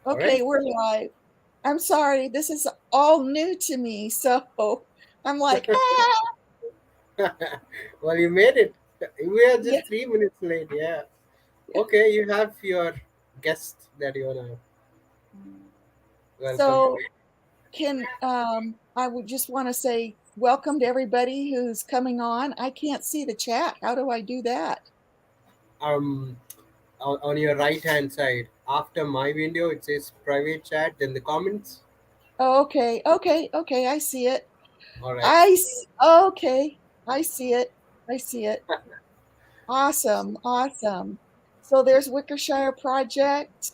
All right. Okay, we're live. I'm sorry, this is all new to me, so I'm like, ah, Well, you made it. We are yeah. just 3 minutes late. Yeah. Okay, you have your guest that you wanna welcome. So can I would just want to say welcome to everybody who's coming on. I can't see the chat. How do I do that? Um, on your right hand side, after my window, it says private chat. Then the comments. Oh, okay. I see it. All right. Okay. I see it. I see it. Awesome. So there's Wickershire Project,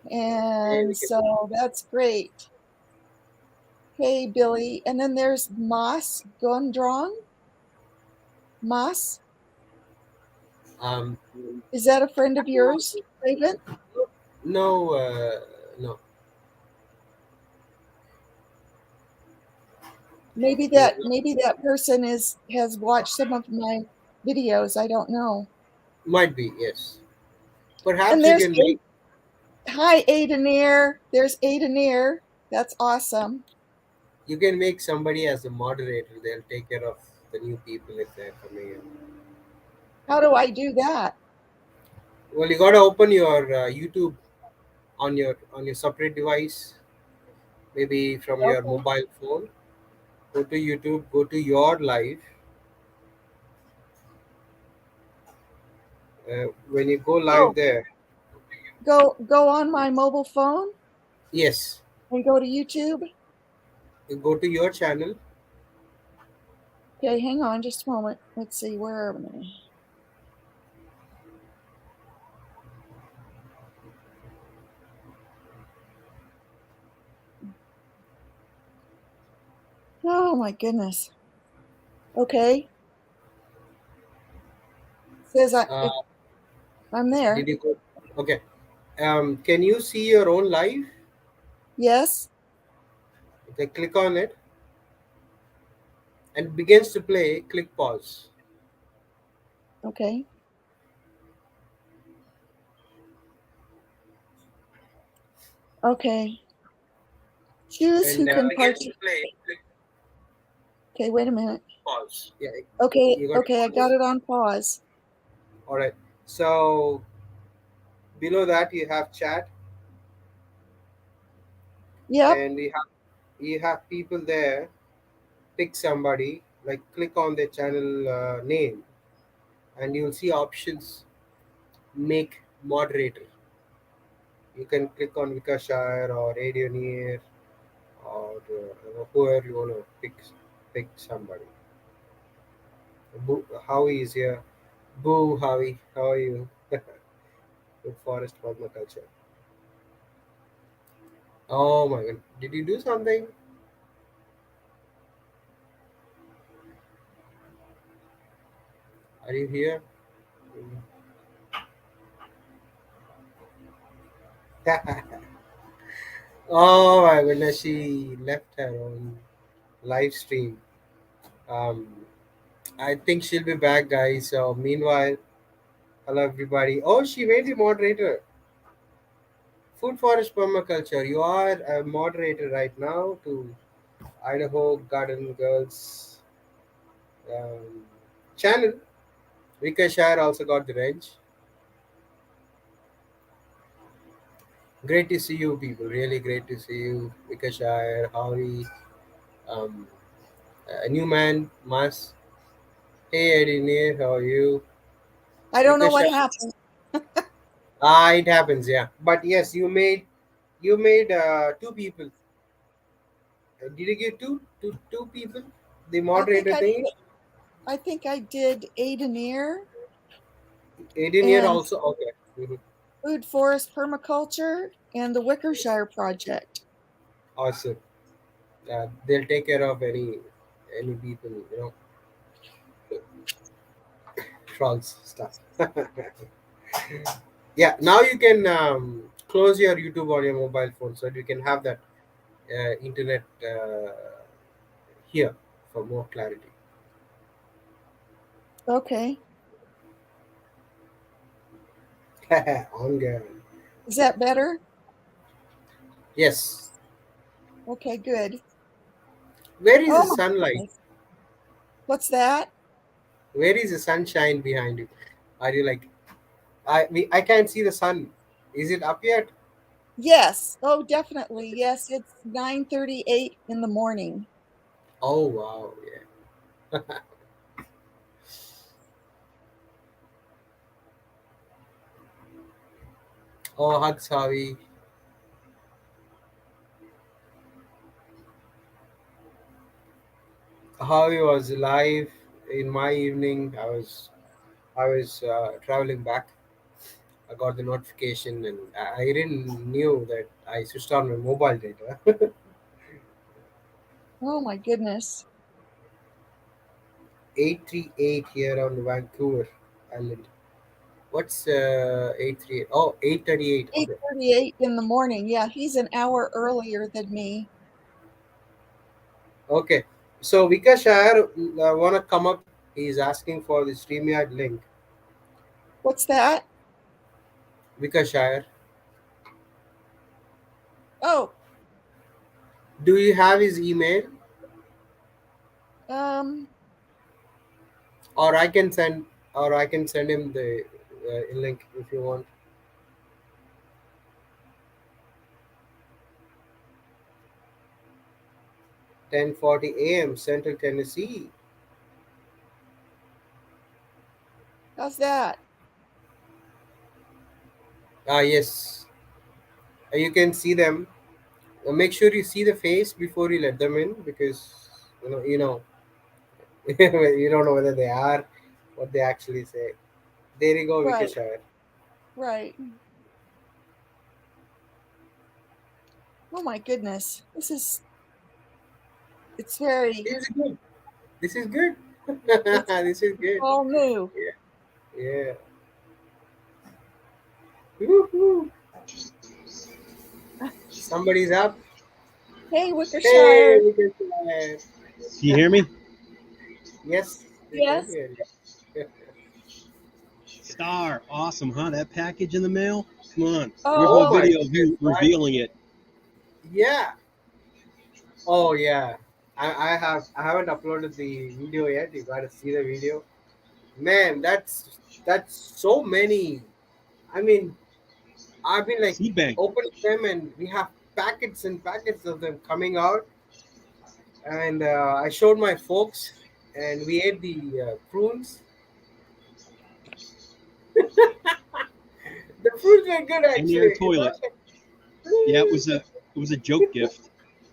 Hey, and we can. so that's great. Hey, Billy. And then there's Moss Gondrong. Moss, Um, is that a friend of yours, Raven? no, no. Maybe that person has watched some of my videos. I don't know. Might be yes. And Perhaps you there's can make hi Aideneer. There's Aideneer. That's awesome. somebody as a moderator. They'll take care of the new people if they're coming in. How do I do that? Well, you gotta open your YouTube on your separate device, maybe from your Okay. mobile phone. Go to YouTube. Go to your live. When you go live Oh, there, go on my mobile phone yes, and go to YouTube. you go to your channel. Okay, hang on just a moment. Let's see, where am I? Oh my goodness. Okay. Says Uh, I'm did there. you go? Okay. Can you see your own live? Yes. Okay, click on it and begins to play. Click pause, Okay. Okay. Choose who and can begins to participate. play. Click Okay, wait a minute. pause. Yeah, Okay, you got okay, I got pause. it on pause. All right. So below that you have chat, Yep. and you have people there. Pick somebody, like click on their channel name, and you'll see options. Make moderator. You can click on Vikashire or Radioneer or whoever you want to pick somebody. Howie is here. Boo, Howie, how are you? Good forest permaculture. Oh my god, did you do something? Are you here? Oh my goodness, she left her own live stream. Um, I think she'll be back, guys. So meanwhile, hello everybody. Oh, she made the moderator. Food forest permaculture. You are a moderator right now to Idaho Garden Girls um, channel. Vikashire also got the range. Great to see you, people. Really great to see you, Vikashire, Howie, um, Newman, Mas. Hey, Eddie, how are you? I don't know what Vikashire. happened. Ah, it happens, yeah. But yes, you made two people. Did you get two people? The I think moderator I thing. I think I did Aideneer Aiden here and also. Okay. Mhm. Food Forest Permaculture and the Wickershire Project. Awesome. They'll take care of any people, trolls stuff. Yeah. Now you can close your YouTube on your mobile phone so that you can have that internet here for more clarity. Okay. On girl. Is that better? Yes. Okay, good. Where is Oh the my sunlight? goodness. What's that? Where is the sunshine behind you? Are you like I can't see the sun. Is it up yet? Yes. Oh, definitely. Yes, it's 9:38 in the morning. Oh wow, yeah. Oh hugs, Harvey. Harvey was live in my evening. I was traveling back. I got the notification and I didn't knew that I switched on my mobile data. Oh my goodness. 838 here on Vancouver Island. What's 838? Oh, 838. Okay. 8:38 in the morning. Yeah, he's an hour earlier than me. Okay. So Vikas Shire wanna come up. He's asking for the StreamYard link. What's that? Vikas Shire. Oh, Do you have his email? um, Or I can send him the link if you want. 10:40 a.m. Central Tennessee. how's that? Ah yes. You can see them. Make sure you see the face before you let them in because you know you don't know whether they are what they actually say. There you go, Right, Vikashar. right. Oh my goodness. It's very, This is good. This is good. it's This is good. all new. Yeah. Yeah. Woo-hoo. Somebody's up. Hey, Hey, Wickershire. Vikashar. You hear me? Yes, we can Yes. hear you. Star, awesome, huh? That package in the mail? Come on, where's my Oh Oh, my video of goodness. you revealing it? Yeah. Oh yeah. I haven't uploaded the video yet. You gotta see the video. Man, that's so many. I mean, I've been like Seed bank. opening them, and we have packets and packets of them coming out. And I showed my folks, and we ate the prunes. The prunes were good In your actually. It toilet. was like, Yeah, it was a joke gift.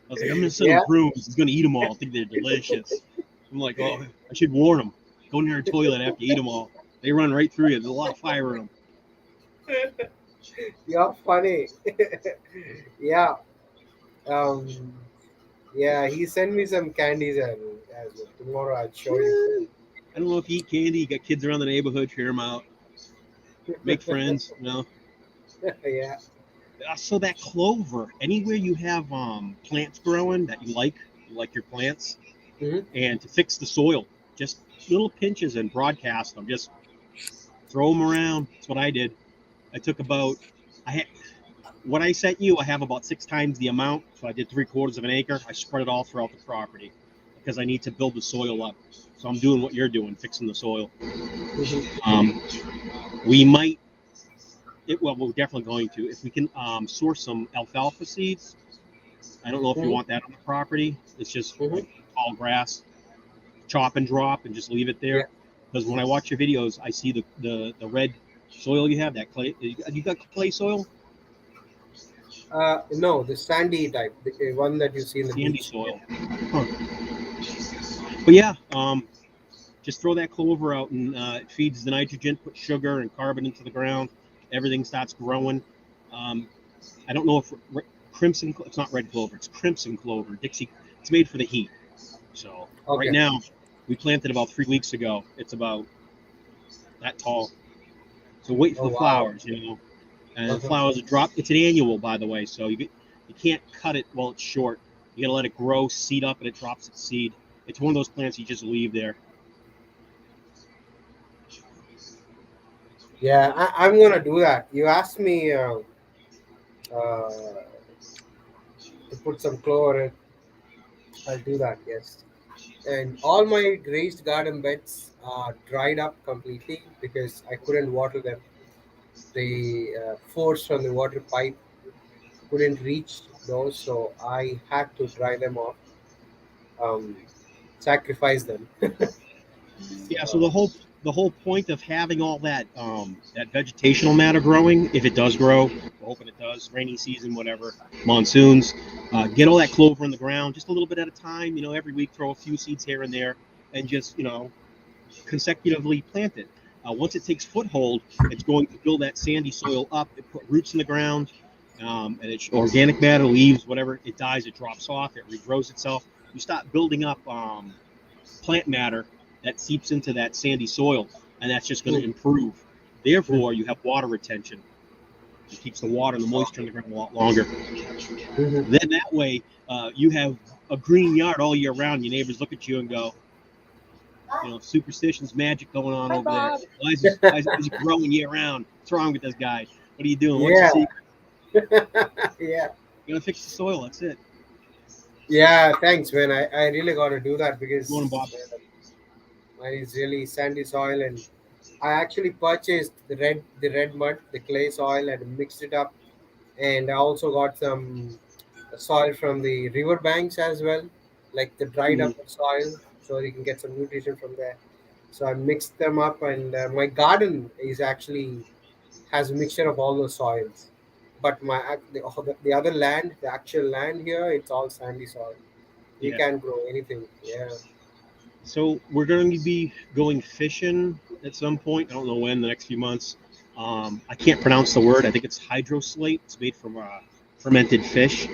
I was like, I'm gonna send him yeah, prunes. He's gonna eat them all. I think they're delicious. I'm like, oh, I should warn him. Go in your toilet after you eat them all. They run right through you. There's a lot of fire in them. you're funny. Yeah, um, yeah. He sent me some candies as well. Tomorrow I'll show you. I don't know if you eat candy. You got kids around the neighborhood. Share them out. Make friends. You know. Yeah. So that clover, anywhere you have plants growing that you like your plants, Hmm. and to fix the soil, just little pinches and broadcast them. Just throw them around. That's what I did. I took about I had what I sent you. I have about 6 times the amount, so I did 3/4 of an acre. I spread it all throughout the property because I need to build the soil up. So I'm doing what you're doing, fixing the soil. Hmm. Um, we might, well, we're definitely going to if we can source some alfalfa seeds. I don't know if you Hmm. want that on the property. It's just Hmm. like tall grass, chop and drop, and just leave it Yeah. there. Because when I watch your videos, I see the red soil you have. That clay, you got clay soil, No, the sandy type, the one that you see in the sandy beach. soil. Huh. But yeah, just throw that clover out, and it feeds the nitrogen, put sugar and carbon into the ground. Everything starts growing. Um, I don't know if crimson. It's not red clover. It's crimson clover. Dixie. It's made for the heat. So right Okay. now, we planted about 3 weeks ago. It's about that tall. So wait for Oh the wow. flowers, and the Uh-huh. flowers drop. It's an annual, by the way, so you can't cut it while it's short. You gotta let it grow, seed up, and it drops its seed. It's one of those plants you just leave there. Yeah, I'm gonna do that. You asked me. Uh, to put some clover in. I'll do that. Yes. And all my raised garden beds are dried up completely because I couldn't water them. The force from the water pipe couldn't reach those, so I had to dry them off, um, sacrifice them. Yeah, so Uh, the whole point of having all that that vegetational matter growing, if it does grow, we're hoping it does, rainy season, whatever, monsoons, get all that clover in the ground just a little bit at a time. Every week throw a few seeds here and there, and just consecutively plant it. Once it takes foothold, it's going to build that sandy soil up. It put roots in the ground, and it's organic matter, leaves, whatever. It dies, it drops off, it regrows itself. You start building up plant matter that seeps into that sandy soil, and that's just going to mm, improve. mm, Therefore, you have water retention. It keeps the water and the moisture in okay. the ground a lot longer. Mhm. Then that way, you have a green yard all year round. Your neighbors look at you and go, superstitions, magic going on Hi, over there. Bob. Why is he growing year round? What's wrong with this guy? What are you doing? What's your Yeah, secret? yeah, You gotta fix the soil. That's it. yeah. Thanks, man. I really got to do that Morning, because Bob. mine is really sandy soil, and I actually purchased the red mud, the clay soil, and mixed it up. And I also got some soil from the river banks as well, like the dried Mhm. up soil, so you can get some nutrition from there. So I mixed them up, and my garden is actually has a mixture of all those soils. But the other land, the actual land here, it's all sandy soil. We Yeah. can't grow anything. Yeah. So we're going to be going fishing at some point. I don't know when. The next few months. I can't pronounce the word. I think it's hydroslate. It's made from fermented fish,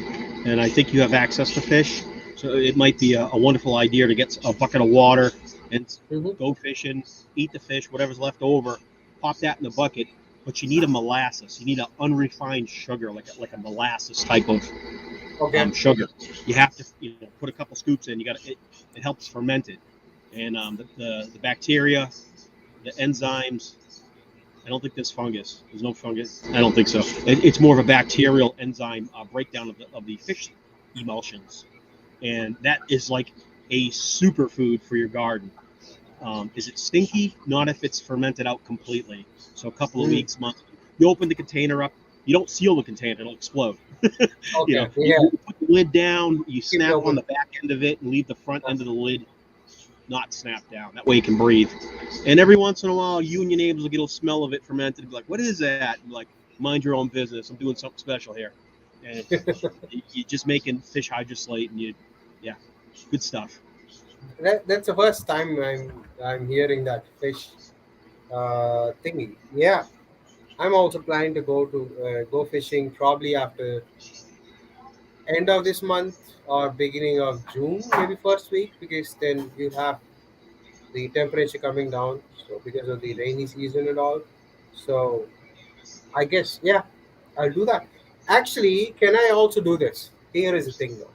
and I think you have access to fish. So it might be a wonderful idea to get a bucket of water and Hmm. go fishing, eat the fish, whatever's left over, pop that in the bucket. But you need a molasses. You need an unrefined sugar, like a molasses type of Okay. sugar. You have to put a couple scoops in. It helps ferment it, and the bacteria, the enzymes. I don't think there's fungus. There's no fungus. I don't think so. It's more of a bacterial enzyme breakdown of the fish emulsions, and that is like a superfood for your garden. Is it stinky? Not if it's fermented out completely. So a couple of Mm. weeks, months. You open the container up. You don't seal the container; it'll explode. you know, Okay. you, Yeah. you put the lid down. You Keep it snap on open. the back end of it and leave the front Uh, end of the lid not snapped down. That way you can breathe. And every once in a while, you and your neighbors will get a smell of it fermented and be like, "What is that?" And be like, "Mind your own business. I'm doing something special here." And you're just making fish hydroslate, and yeah, good stuff. that's the first time I'm hearing that fish thingy. Yeah. I'm also planning to go fishing probably after end of this month or beginning of June, maybe first week, because then you have the temperature coming down. So because of the rainy season and all, so I guess yeah, I'll do that. Actually, can I also do this? Here is the thing though.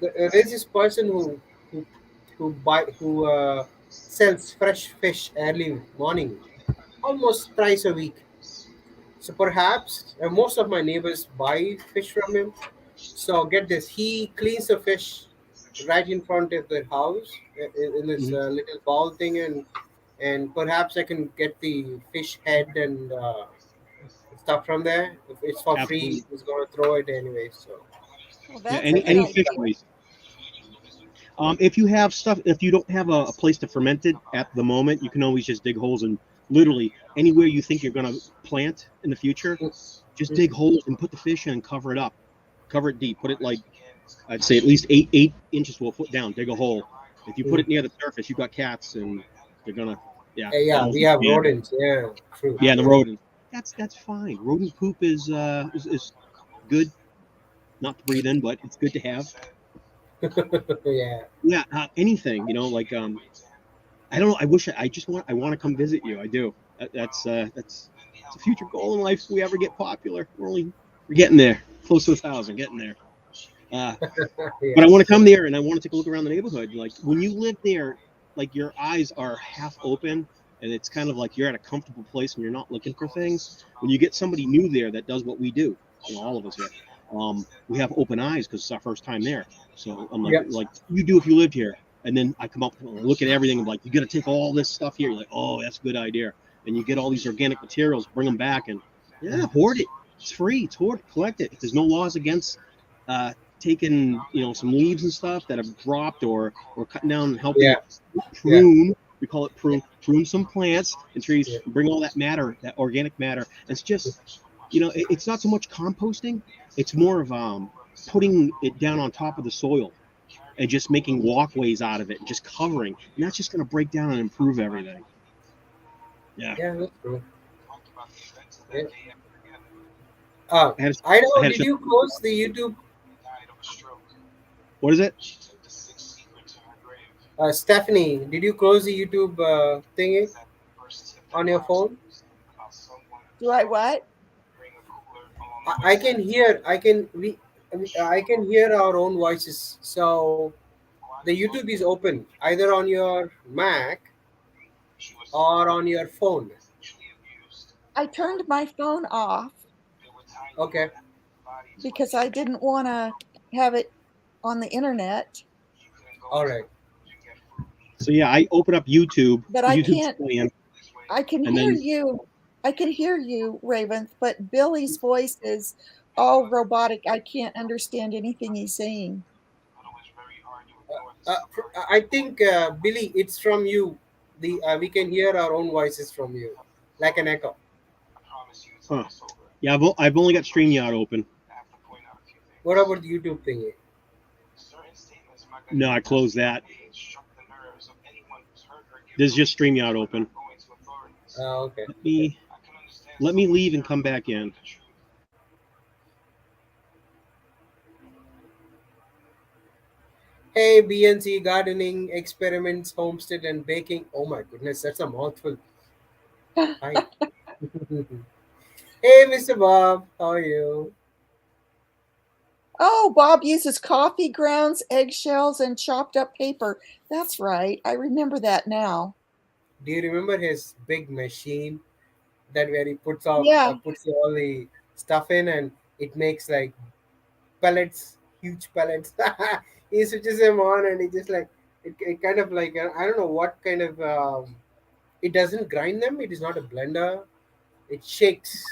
There's this person who who sells fresh fish early morning, almost thrice a week. So perhaps most of my neighbors buy fish from him. So get this, he cleans the fish right in front of their house in this Mhm. little bowl thing, and perhaps I can get the fish head and stuff from there. If it's for free, Absolutely. he's gonna throw it anyway. So Well, Yeah, that's I a any good can any do fish idea. waste. If you have stuff, if you don't have a place to ferment it at the moment, you can always just dig holes and literally anywhere you think you're going to plant in the future, that. just Mhm. dig holes and put the fish in and cover it up. Cover it deep. Put it like I'd say at least eight inches to a foot down. Dig a hole. If you put Mhm. it near the surface, you've got cats and they're gonna yeah Yeah, that'll we have yeah rodents. Yeah, true. yeah the Yeah. rodent. That's fine. Rodent poop is good not to breathe in, but it's good to have. Yeah. Yeah, anything like I don't know. I just want to come visit you. I do. That's it's a future goal in life if we ever get popular. We're getting there, close to 1,000, getting there. Uh, but I want to Yes. come there and I want to take a look around the neighborhood. Like when you live there, like your eyes are half open and it's kind of like you're at a comfortable place and you're not looking for things. When you get somebody new there that does what we do, all of us here, We have open eyes because it's our first time there. So I'm Yeah. like you do if you lived here. And then I come up and look at everything. I'm like, you got to take all this stuff here. You're like, oh, that's a good idea. And you get all these organic materials, bring them back, and yeah, hoard it. It's free. It's hoard. Collect it. If there's no laws against uh, taking some leaves and stuff that have dropped or cutting down and helping Yeah. it Yeah. prune. We call it Yeah. prune some plants and trees, Yeah. and bring all that matter, that organic matter. And it's just it's not so much composting. It's more of putting it down on top of the soil and just making walkways out of it and just covering. And that's just going to break down and improve everything. Yeah. Yeah, that's true. Yeah. I had, I Idaho, had did to, you close the YouTube? what is it? Stephanie, did you close the YouTube thingy on your phone? Do I what? I can hear. I can hear our own voices. So the YouTube is open either on your Mac or on your phone. I turned my phone off Okay. because I didn't want to have it on the internet, All right. So yeah, I open up YouTube. but I YouTube's can't. playing, I can and hear then you. I can hear you, Raven, but Billy's voice is all robotic. I can't understand anything he's saying. I think Billy, it's from you. The we can hear our own voices from you, like an echo. huh. Yeah, I've only got StreamYard open. What about the YouTube thingy? No, I closed that. There's just StreamYard open. Okay. Let Okay. me let me leave and come back in. Hey, BNC gardening experiments, homestead and baking. Oh my goodness, that's a mouthful. Hi. Hey, Mr. Bob, how are you? Oh, Bob uses coffee grounds, eggshells, and chopped up paper. That's right. I remember that now. Do you remember his big machine that where he Yeah, puts all the stuff in and it makes like pellets, huge pellets. He switches them on and he just like it kind of like I don't know what kind of it doesn't grind them. It is not a blender. It shakes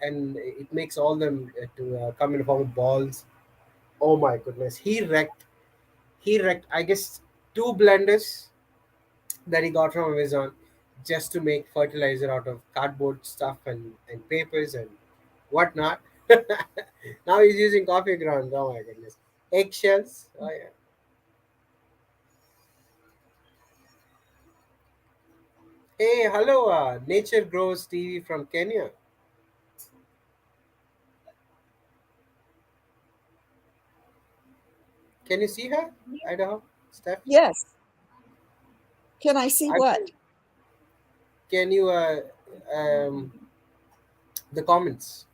and it makes all them to come in the form of balls. Oh my goodness, he wrecked. He wrecked. I guess two blenders that he got from Amazon just to make fertilizer out of cardboard stuff and papers and whatnot. Now he's using coffee grounds. Oh my goodness. Eggshells. Oh yeah. Hey, hello, Nature Grows TV from Kenya. Can you see her? Idaho? Steph? yes. Can I see I what? can, can you, the comments?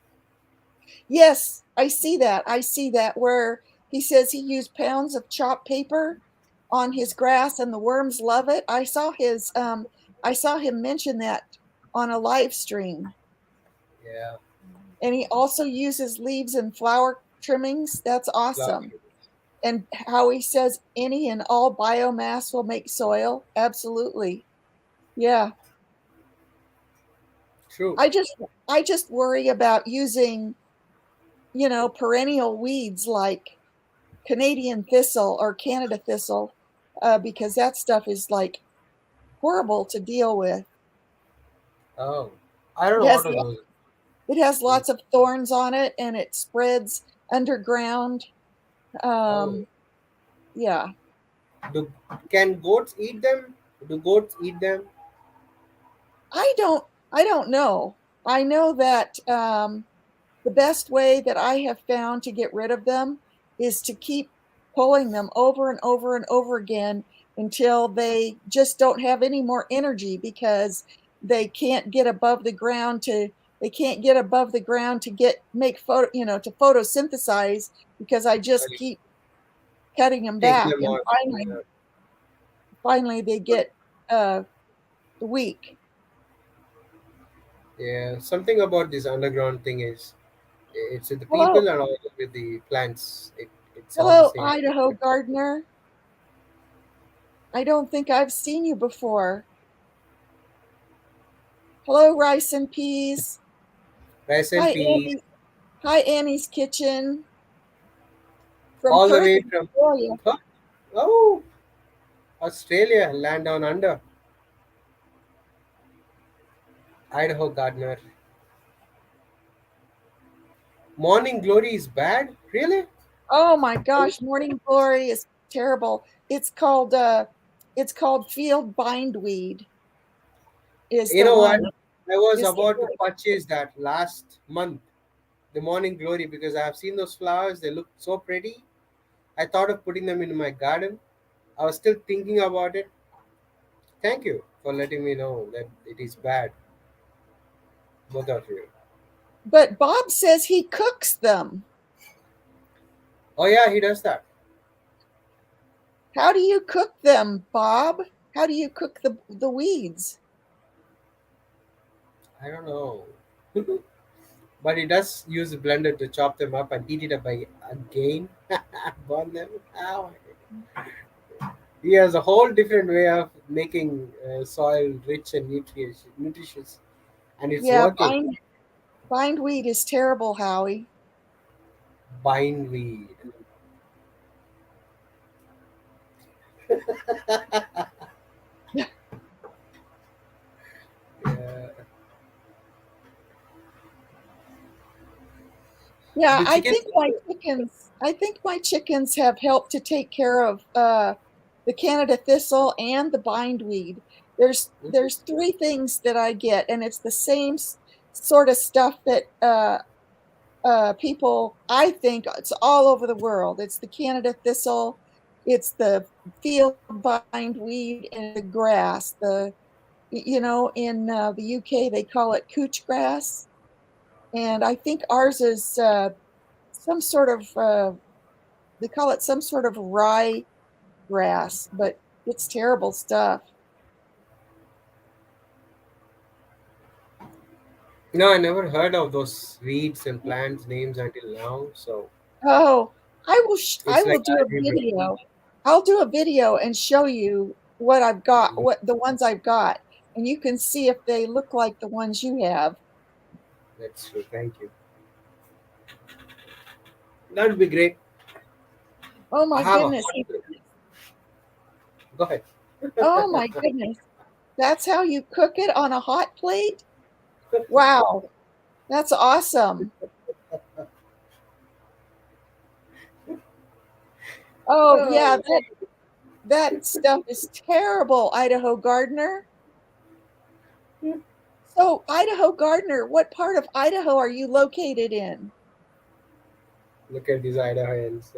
Yes, I see that. I see that where he says he used pounds of chopped paper on his grass and the worms love it. I saw him mention that on a live stream. Yeah. And he also uses leaves and flower trimmings. That's Flower awesome. And how he says any and all biomass will make soil. Absolutely. Yeah. True. I just I just worry about using, perennial weeds like Canadian thistle or Canada thistle, because that stuff is like horrible to deal with. Oh. I don't It know has what are those. it has lots of thorns on it and it spreads underground. Oh. Um, yeah. Do, can goats eat them? Do goats eat them? I don't I don't know. I know that the best way that I have found to get rid of them is to keep pulling them over and over and over again until they just don't have any more energy because they can't get above the ground to they can't get above the ground to get make photo to photosynthesize because I just keep cutting them Take back them and out. finally they get uh weak. Yeah. Something about this underground thing is It's with the Hello, people and also with the plants. It's all the hello, same. Idaho gardener. I don't think I've seen you before. Hello, rice and peas. Rice Hi, and peas, Annie. Hi, Annie's kitchen from all the Perth, way from Australia. Perth. Oh, Australia, land down under. Idaho gardener. Morning glory is bad? Really? Oh my gosh, morning glory is terrible. It's called field bindweed is You the know what? one I was is the about to worst. purchase that last month, the morning glory, because I have seen those flowers. They look so pretty. I thought of putting them in my garden. I was still thinking about it. Thank you for letting me know that it is bad, both of you. But Bob says he cooks them. Oh yeah, he does that. How do you cook them, Bob? How do you cook the weeds? I don't know. But he does use a blender to chop them up and heat it up by again, burn them. Oh, he has a whole different way of making soil rich and nutritious, and it's Yeah, working. bindweed is terrible, Howie. Bindweed. Yeah. Yeah, The chicken. I think my chickens have helped to take care of the Canada thistle and the bindweed. There's three things that I get, and it's the same sort of stuff that people, I think it's all over the world. It's the Canada thistle, it's the field bindweed, and the grass. In the UK they call it couch grass, and I think ours is some sort of they call it some sort of rye grass, but it's terrible stuff. No, I never heard of those weeds and plants names until now. So Oh, I it's like will do a algebra. video. I'll do a video and show you what I've got, Mhm. what the ones I've got, and you can see if they look like the ones you have. That's true. Thank you. That would be great. Oh I my have a goodness. hot plate. Go ahead. Oh my goodness. That's how you cook it on a hot plate? Wow. That's awesome. Oh yeah, Oh. that stuff is terrible, Idaho gardener. So, Idaho gardener, what part of Idaho are you located in? Look at these Idahoans.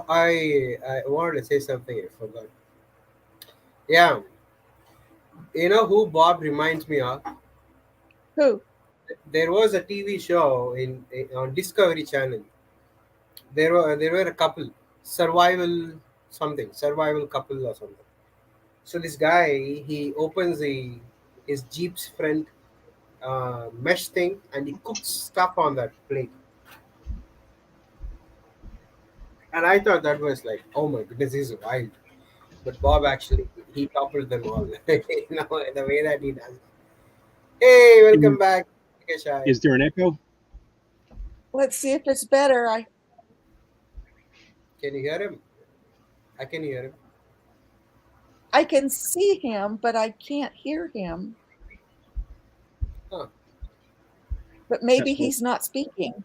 I wanted to say something. I forgot. Yeah, you know who Bob reminds me of? Who? There was a TV show on Discovery Channel. There were a couple, survival couple or something. So this guy, he opens the his Jeep's front mesh thing and he cooks stuff on that plate. And I thought that was like, oh my goodness, this is wild. But Bob actually he toppled them all. The way that he does. Hey, Can welcome you, back, Keshai. is there an echo? Let's see if it's better. Can you hear him? I can hear him. I can see him, but I can't hear him. Huh. But maybe Test one. he's not speaking.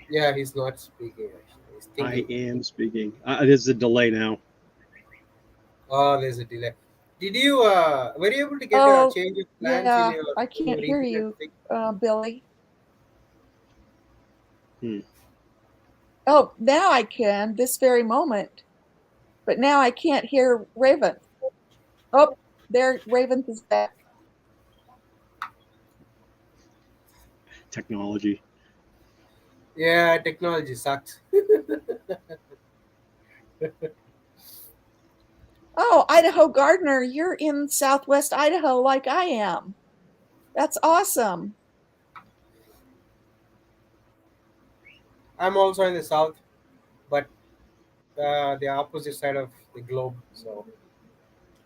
Yeah, he's not speaking actually. He's I thinking. am speaking. There's a delay now. Oh, there's a delay. Did you were you able to get a Oh, change of plans yeah, I in can't your hear internet you, thing? Billy. Hmm. Oh, now I can this very moment, but now I can't hear Raven. Oh, there, Raven is back. technology. Yeah, technology sucks. Oh, Idaho Gardener, you're in Southwest Idaho like I am. That's awesome. I'm also in the south, but the opposite side of the globe. So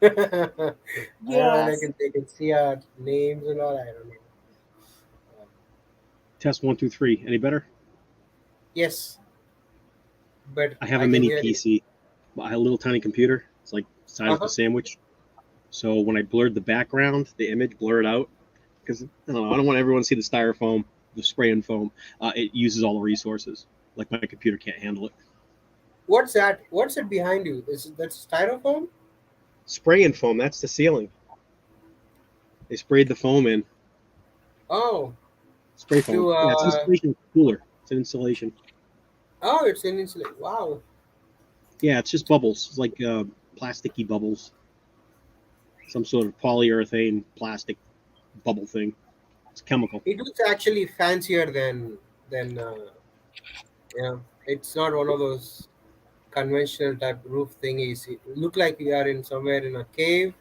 I don't know whether Yes. they can see our names or not. I don't know. Test 1 2 3. Any better? Yes, but I have a I can mini hear you. PC. I have a little tiny computer. It's like the size Uh of a huh. sandwich. So when I blurred the background, the image blurred out because I don't want everyone to see the styrofoam, the spray and foam. It uses all the resources. Like my computer can't handle it. What's that? What's it behind you? Is that styrofoam? Spray and foam. That's the ceiling. They sprayed the foam in. Oh, Spray foam. to Yeah, it's insulation cooler. It's an insulation. oh, it's an insulate. Wow. Yeah, it's just bubbles. It's like plasticky bubbles. Some sort of polyurethane plastic bubble thing. It's chemical. It looks actually fancier than yeah. It's not one of those conventional type roof thingies. It look like we are in somewhere in a cave,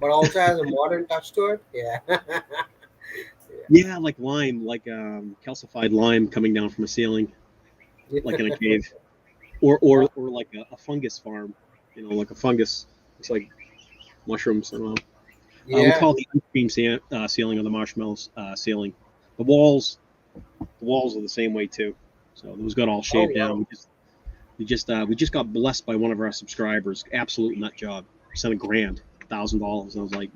but also has a modern touch to it. Yeah. Yeah, like lime, like calcified lime coming down from a ceiling, like in a Yeah. cave, or like a fungus farm. Like a fungus. It's like mushrooms. I don't know. We Yeah. call it the ice cream ceiling or the marshmallows ceiling. The walls, the walls are the same way too. So those got all Oh shaved down. wow. We just got blessed by one of our subscribers. Absolute nut job. Sent $1,000. I was like,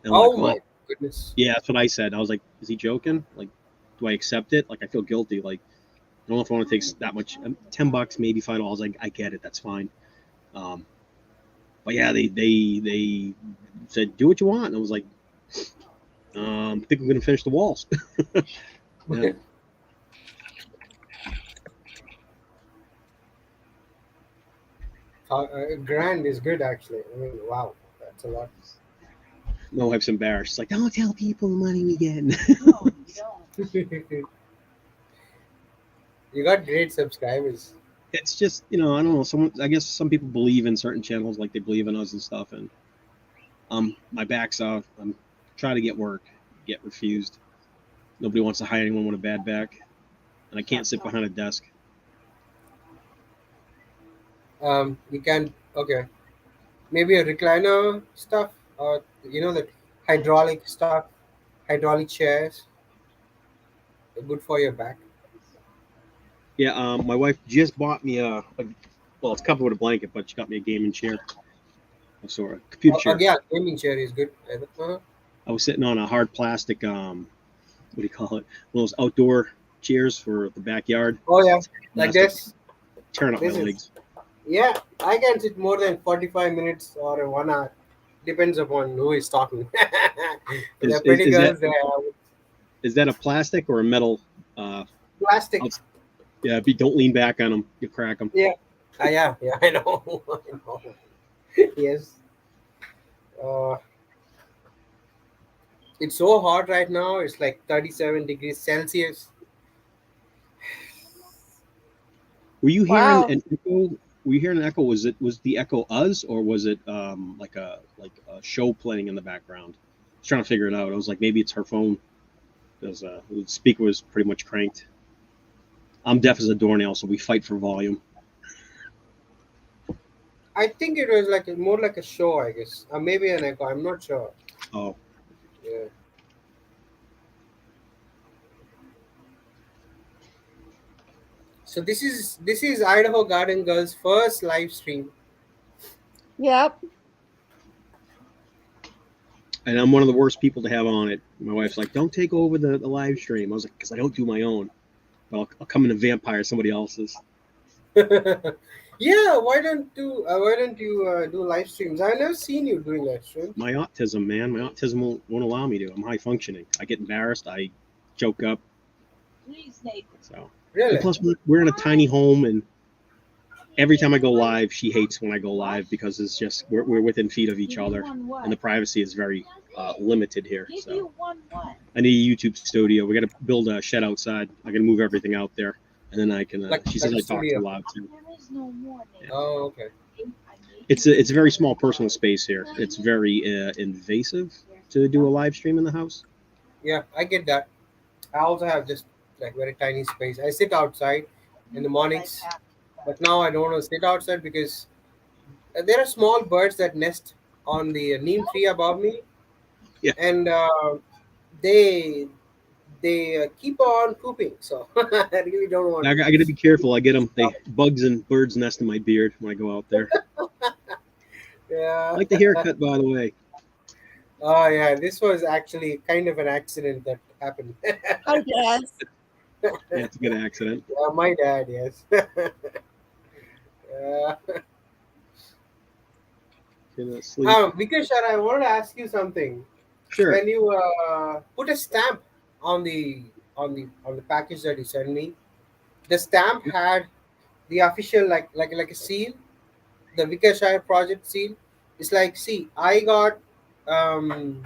Oh well, my goodness. yeah, that's what I said. I was like, is he joking? Like, do I accept it? Like, I feel guilty. Like, I don't know if I want to take that much. $10, maybe $5. I get it. That's fine. Um, but yeah, they said do what you want, and I was like, I think I'm gonna finish the walls. Yeah. Grand is good actually. I mean, wow, that's a lot. My wife's embarrassed. She's like, don't tell people the money we get. You got great subscribers. It's just I don't know. I guess some people believe in certain channels, like they believe in us and stuff, and my back's off. I'm trying to get work, get refused. Nobody wants to hire anyone with a bad back, and I can't sit behind a desk. You can okay. Maybe a recliner stuff, or the hydraulic stuff, hydraulic chairs, good for your back. Yeah, my wife just bought me well, it's covered with a blanket, but she got me a gaming chair. So a computer chair. Yeah, gaming chair is good. Uh-huh. I was sitting on a hard plastic, what do you call it? One of those outdoor chairs for the backyard. Oh yeah, like Plastic, this. tearing up my This is legs. yeah. I can sit more than 45 minutes or 1 hour. Depends upon who is talking. The Is is, pretty is that girls, they are is that a plastic or a metal? plastic. Outs- yeah, don't lean back on them. You crack them. Yeah. Yeah. I know. I know. Yes. Uh, it's so hot right now. It's like 37 degrees Celsius. Were you hearing Wow. an echo? Were you hearing an echo? Was the echo us, or was it like a show playing in the background? I was trying to figure it out. I was like, maybe it's her phone because the speaker was pretty much cranked. I'm deaf as a doornail, so we fight for volume. I think it was like more like a show, I guess. Maybe an echo. I'm not sure. Oh, Yeah. So this is Idaho Garden Girls' first live stream. Yep. and I'm one of the worst people to have on it. My wife's like, "Don't take over the live stream." I was like, "Because I don't do my own. But I'll come in a vampire somebody else's." Yeah, why don't you do live streams? I've never seen you doing live streams. My autism, man, my autism won't allow me to. I'm high functioning. I get embarrassed. I choke up. So, and Really? plus we're in a tiny home, and every time I go live, she hates when I go live because it's just we're within feet of each other, and the privacy is very limited here. So I need a YouTube studio. We got to build a shed outside. I got to move everything out there, and then I can. She says like a I talk too studio. loud too. Yeah. Oh, okay. It's a very small personal space here. It's very invasive to do a live stream in the house. Yeah, I get that. I also have just like very tiny space. I sit outside in the mornings, but now I don't want to sit outside because there are small birds that nest on the neem tree above me, Yeah. and they keep on pooping. So I really don't want. I got to be careful. I get them. They bugs and birds nest in my beard when I go out there. Yeah. I like the haircut, by the way. Oh yeah, this was actually kind of an accident that happened. Hi, Des. Yeah, it's a good accident. Yeah, my dad, yes. Yeah. Can sleep. Because sir, I wanted to ask you something. Sure. When you put a stamp on the package that you sent me, the stamp had the official like a seal, the Vikarshire project seal. It's like, see, I got um,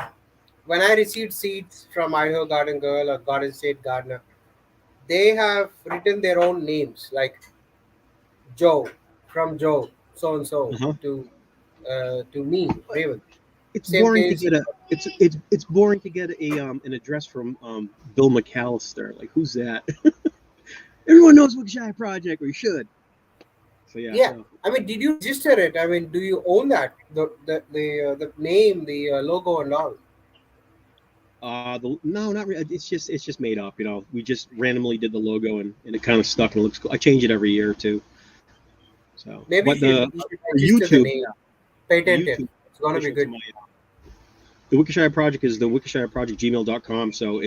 when I received seeds from Idaho Garden Girl or Garden State Gardener, they have written their own names like Joe, from Joe so and so Uh-huh. to me, Raven. It's Same boring to case. get a. It's boring to get a an address from Bill McAllister. Like, who's that? Everyone knows Wickshire Project, or you should. So yeah. Yeah, So I mean, did you register it? I mean, do you own that? The name, the logo, and all. no, not really. It's just made up. We just randomly did the logo and it kind of stuck and it looks cool. I change it every year or two. So, Maybe but you should for register the YouTube, name, yeah, for patent it. YouTube, It's gonna be official to good. my the Wickshire Project is the Wickshire Project gmail.com. So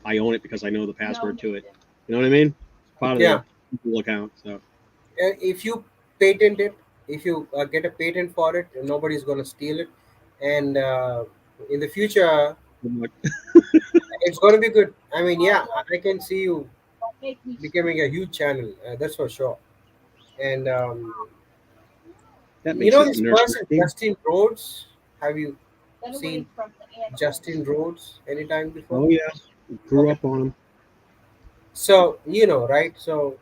I own it because I know the password to it. You know what I mean? It's part of Yeah, the Google account. So if you patent it, if you get a patent for it, nobody's gonna steal it, and in the future, it's gonna be good. I mean, yeah, I can see you becoming a huge channel. That's for sure. And that you makes know it this nursery person, name. Justin Rhodes. Have you seen Justin Rhodes anytime before? Oh yeah, grew Okay, up on them. so you know, right? So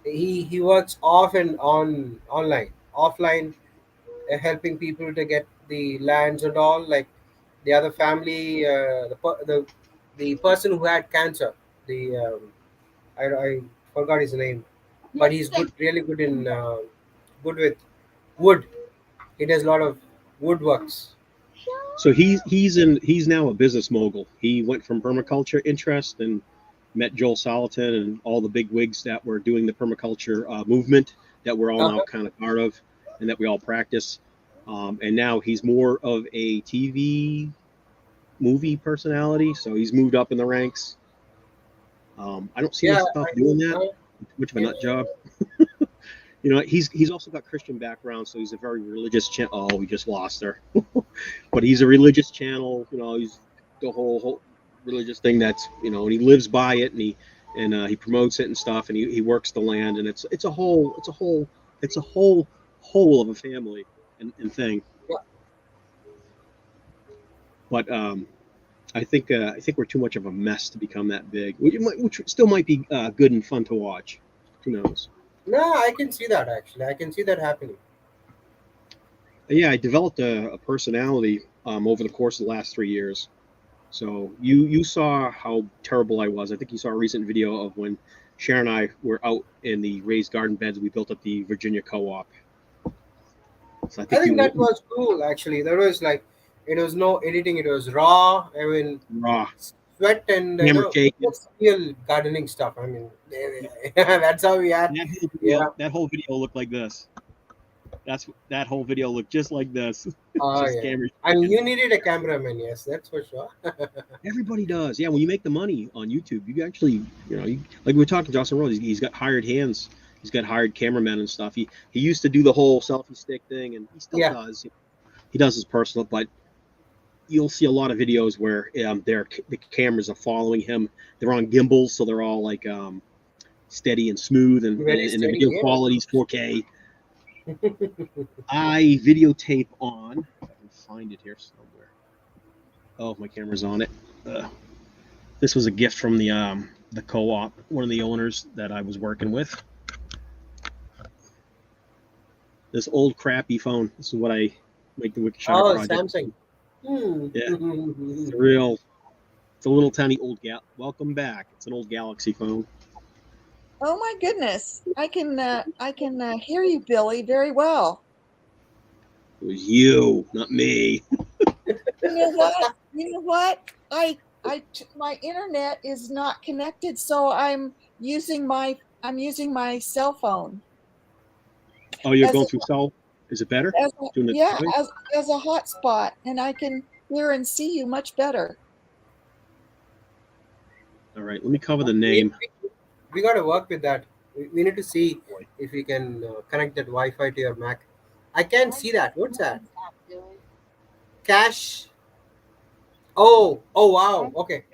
he works off and on online, offline, helping people to get the lands and all. Like the other family, the person who had cancer, the I forgot his name, but he's good, really good in good with wood. He does a lot of woodworks. So he's now a business mogul. He went from permaculture interest and met Joel Salatin and all the big wigs that were doing the permaculture movement that we're all now Uh-huh. kind of part of and that we all practice. And now he's more of a TV movie personality. So he's moved up in the ranks. I don't see Yeah, myself I doing do. that. Too much of a Yeah, nut job. He's also got Christian background, so he's a very religious channel. Oh, we just lost her. But he's a religious channel. He's the whole religious thing. And he lives by it, and he promotes it and stuff, and he works the land, and it's a whole of a family and thing. yeah. But I think we're too much of a mess to become that big, which still might be good and fun to watch. Who knows? No, I can see that actually. I can see that happening. Yeah, I developed a personality over the course of the last 3 years. So you saw how terrible I was. I think you saw a recent video of when Sharon and I were out in the raised garden beds we built at the Virginia Co-op. So I I think think that you was cool actually. There was like, it was no editing. It was raw. I mean, raw sweat and camera shaking. just real gardening stuff. I mean, Yeah. that's how we had. That whole Yeah. video, that whole video looked like this. That whole video looked just like this. Oh Just yeah. camera I mean, shaking. you needed a cameraman. Yes, that's for sure. Everybody does. Yeah, when you make the money on YouTube, you actually, like we were talking to Justin Rhodes, he's got hired hands. He's got hired cameramen and stuff. He used to do the whole selfie stick thing, and he still Yeah. does. He does his personal, but you'll see a lot of videos where the cameras are following him. They're on gimbals, so they're all like steady and smooth, and, Very and the steady. video Yeah. quality is 4K. I videotape on. If I can find it here somewhere. Oh, my camera's on it. This was a gift from the co-op, one of the owners that I was working with. This old crappy phone. This is what I make the Wikishire Oh, project. Samsung. Hmm. Yeah, it's a real. It's a little tiny old Welcome back. It's an old Galaxy phone. Oh my goodness. I can hear you, Billy, very well. It was you, not me. You know what? You know what? My internet is not connected, so I'm using my cell phone Oh, you're as going a, through cell. Is it better? Doing it yeah, that way? as a hotspot, and I can hear and see you much better. All right. Let me cover the We, name. we, we got to work with that. We need to see Boy. if we can connect that Wi-Fi to your Mac. I can't see that. What's that? Cache. Oh, wow. Okay.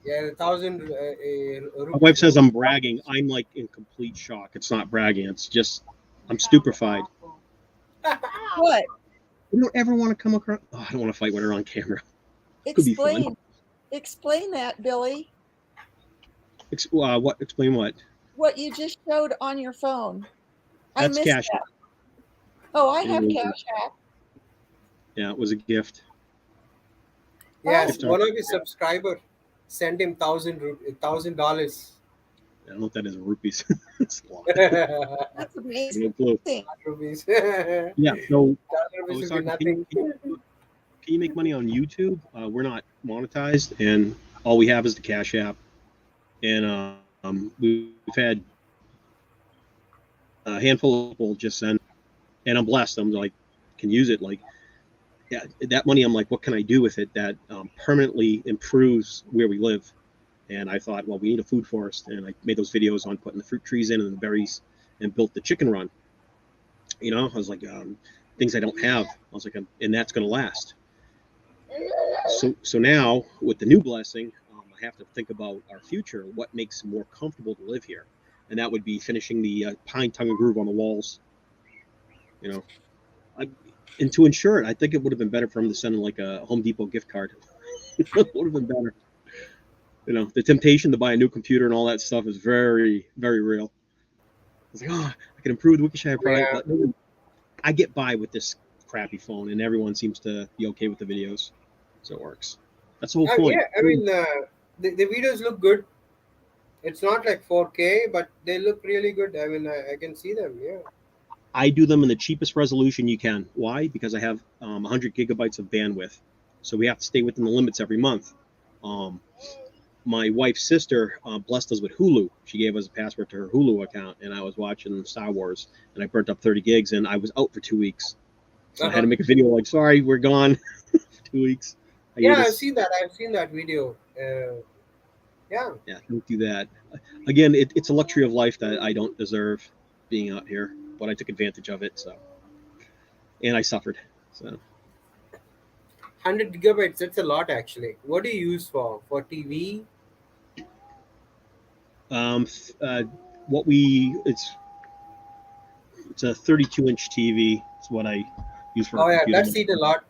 Yeah, 1,000 My wife rupees. says Oh. I'm bragging. I'm like in complete shock. It's not bragging. It's just I'm stupefied. What? You don't ever want to come across. Oh, I don't want to fight with her on camera. Could be fun. Explain that, Billy. What? Explain what? What you just showed on your phone. I That's missed cash. that. Oh, I have Cash App. Yeah, it was a gift. Yes, Oh, one of his subscriber sent him $1,000. I don't know what that is in rupees. It's a lot. that's amazing. No clue. Rupees. Yeah. So I $1,000 was would be talking. nothing. Can you make money on YouTube? We're not monetized, and all we have is the Cash App. And we've had a handful of people just send, and I'm blessed. I'm like, can use it. Like, yeah, that money. I'm like, what can I do with it that permanently improves where we live? And I thought, well, we need a food forest, and I made those videos on putting the fruit trees in and the berries, and built the chicken run. I was like, things I don't have. I was like, and that's going to last. So now with the new blessing, I have to think about our future. What makes it more comfortable to live here, and that would be finishing the pine tongue and groove on the walls. You know, I, and to ensure it, I think it would have been better for him to send like a Home Depot gift card. It would have been better. The temptation to buy a new computer and all that stuff is very, very real. It's like, oh, I can improve the Wikishire product, Yeah. but I get by with this crappy phone, and everyone seems to be okay with the videos, so it works. That's the whole point. Yeah, I mean, the videos look good. It's not like 4K, but they look really good. I mean, I can see them. Yeah. I do them in the cheapest resolution you can. Why? Because I have 100 gigabytes of bandwidth, so we have to stay within the limits every month. Um, my wife's sister blessed us with Hulu. She gave us a password to her Hulu account, and I was watching Star Wars, and I burnt up 30 gigs, and I was out for 2 weeks. So I had Uh-huh. to make a video like, sorry, we're gone for 2 weeks. Yeah, I've Hiatus. seen that. I've seen that video. Yeah. Yeah, don't do that. Again, it's a luxury of life that I don't deserve being out here, but I took advantage of it. So, and I suffered. So, 100 gigabytes. That's a lot, actually. What do you use for TV? um, uh, what we it's a 32-inch TV. It's what I use for a Oh yeah, computer. that's eat a lot.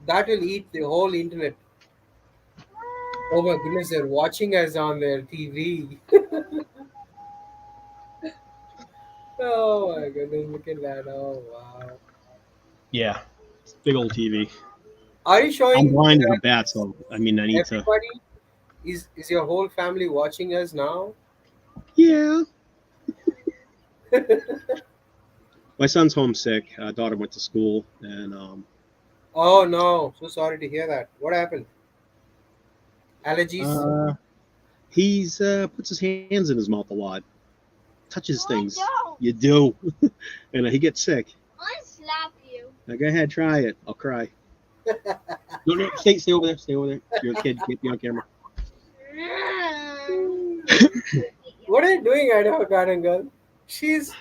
That will eat the whole internet. Oh my goodness, they're watching us on their TV. Oh my goodness, look at that. Oh wow. Yeah, big old TV. Are you I'm showing blind as a bat, so I mean, I need to. everybody? Is your whole family watching us now? Yeah. My son's homesick. Daughter went to school, and Oh no, so sorry to hear that. What happened? Allergies? uh, he's puts his hands in his mouth a lot, touches things. You do, and he gets sick. I slap you. Now go ahead, try it. I'll cry. No, stay over there. Stay over there. You're a kid. You can't be on camera. What are you doing, Idaho Garden Girl? She's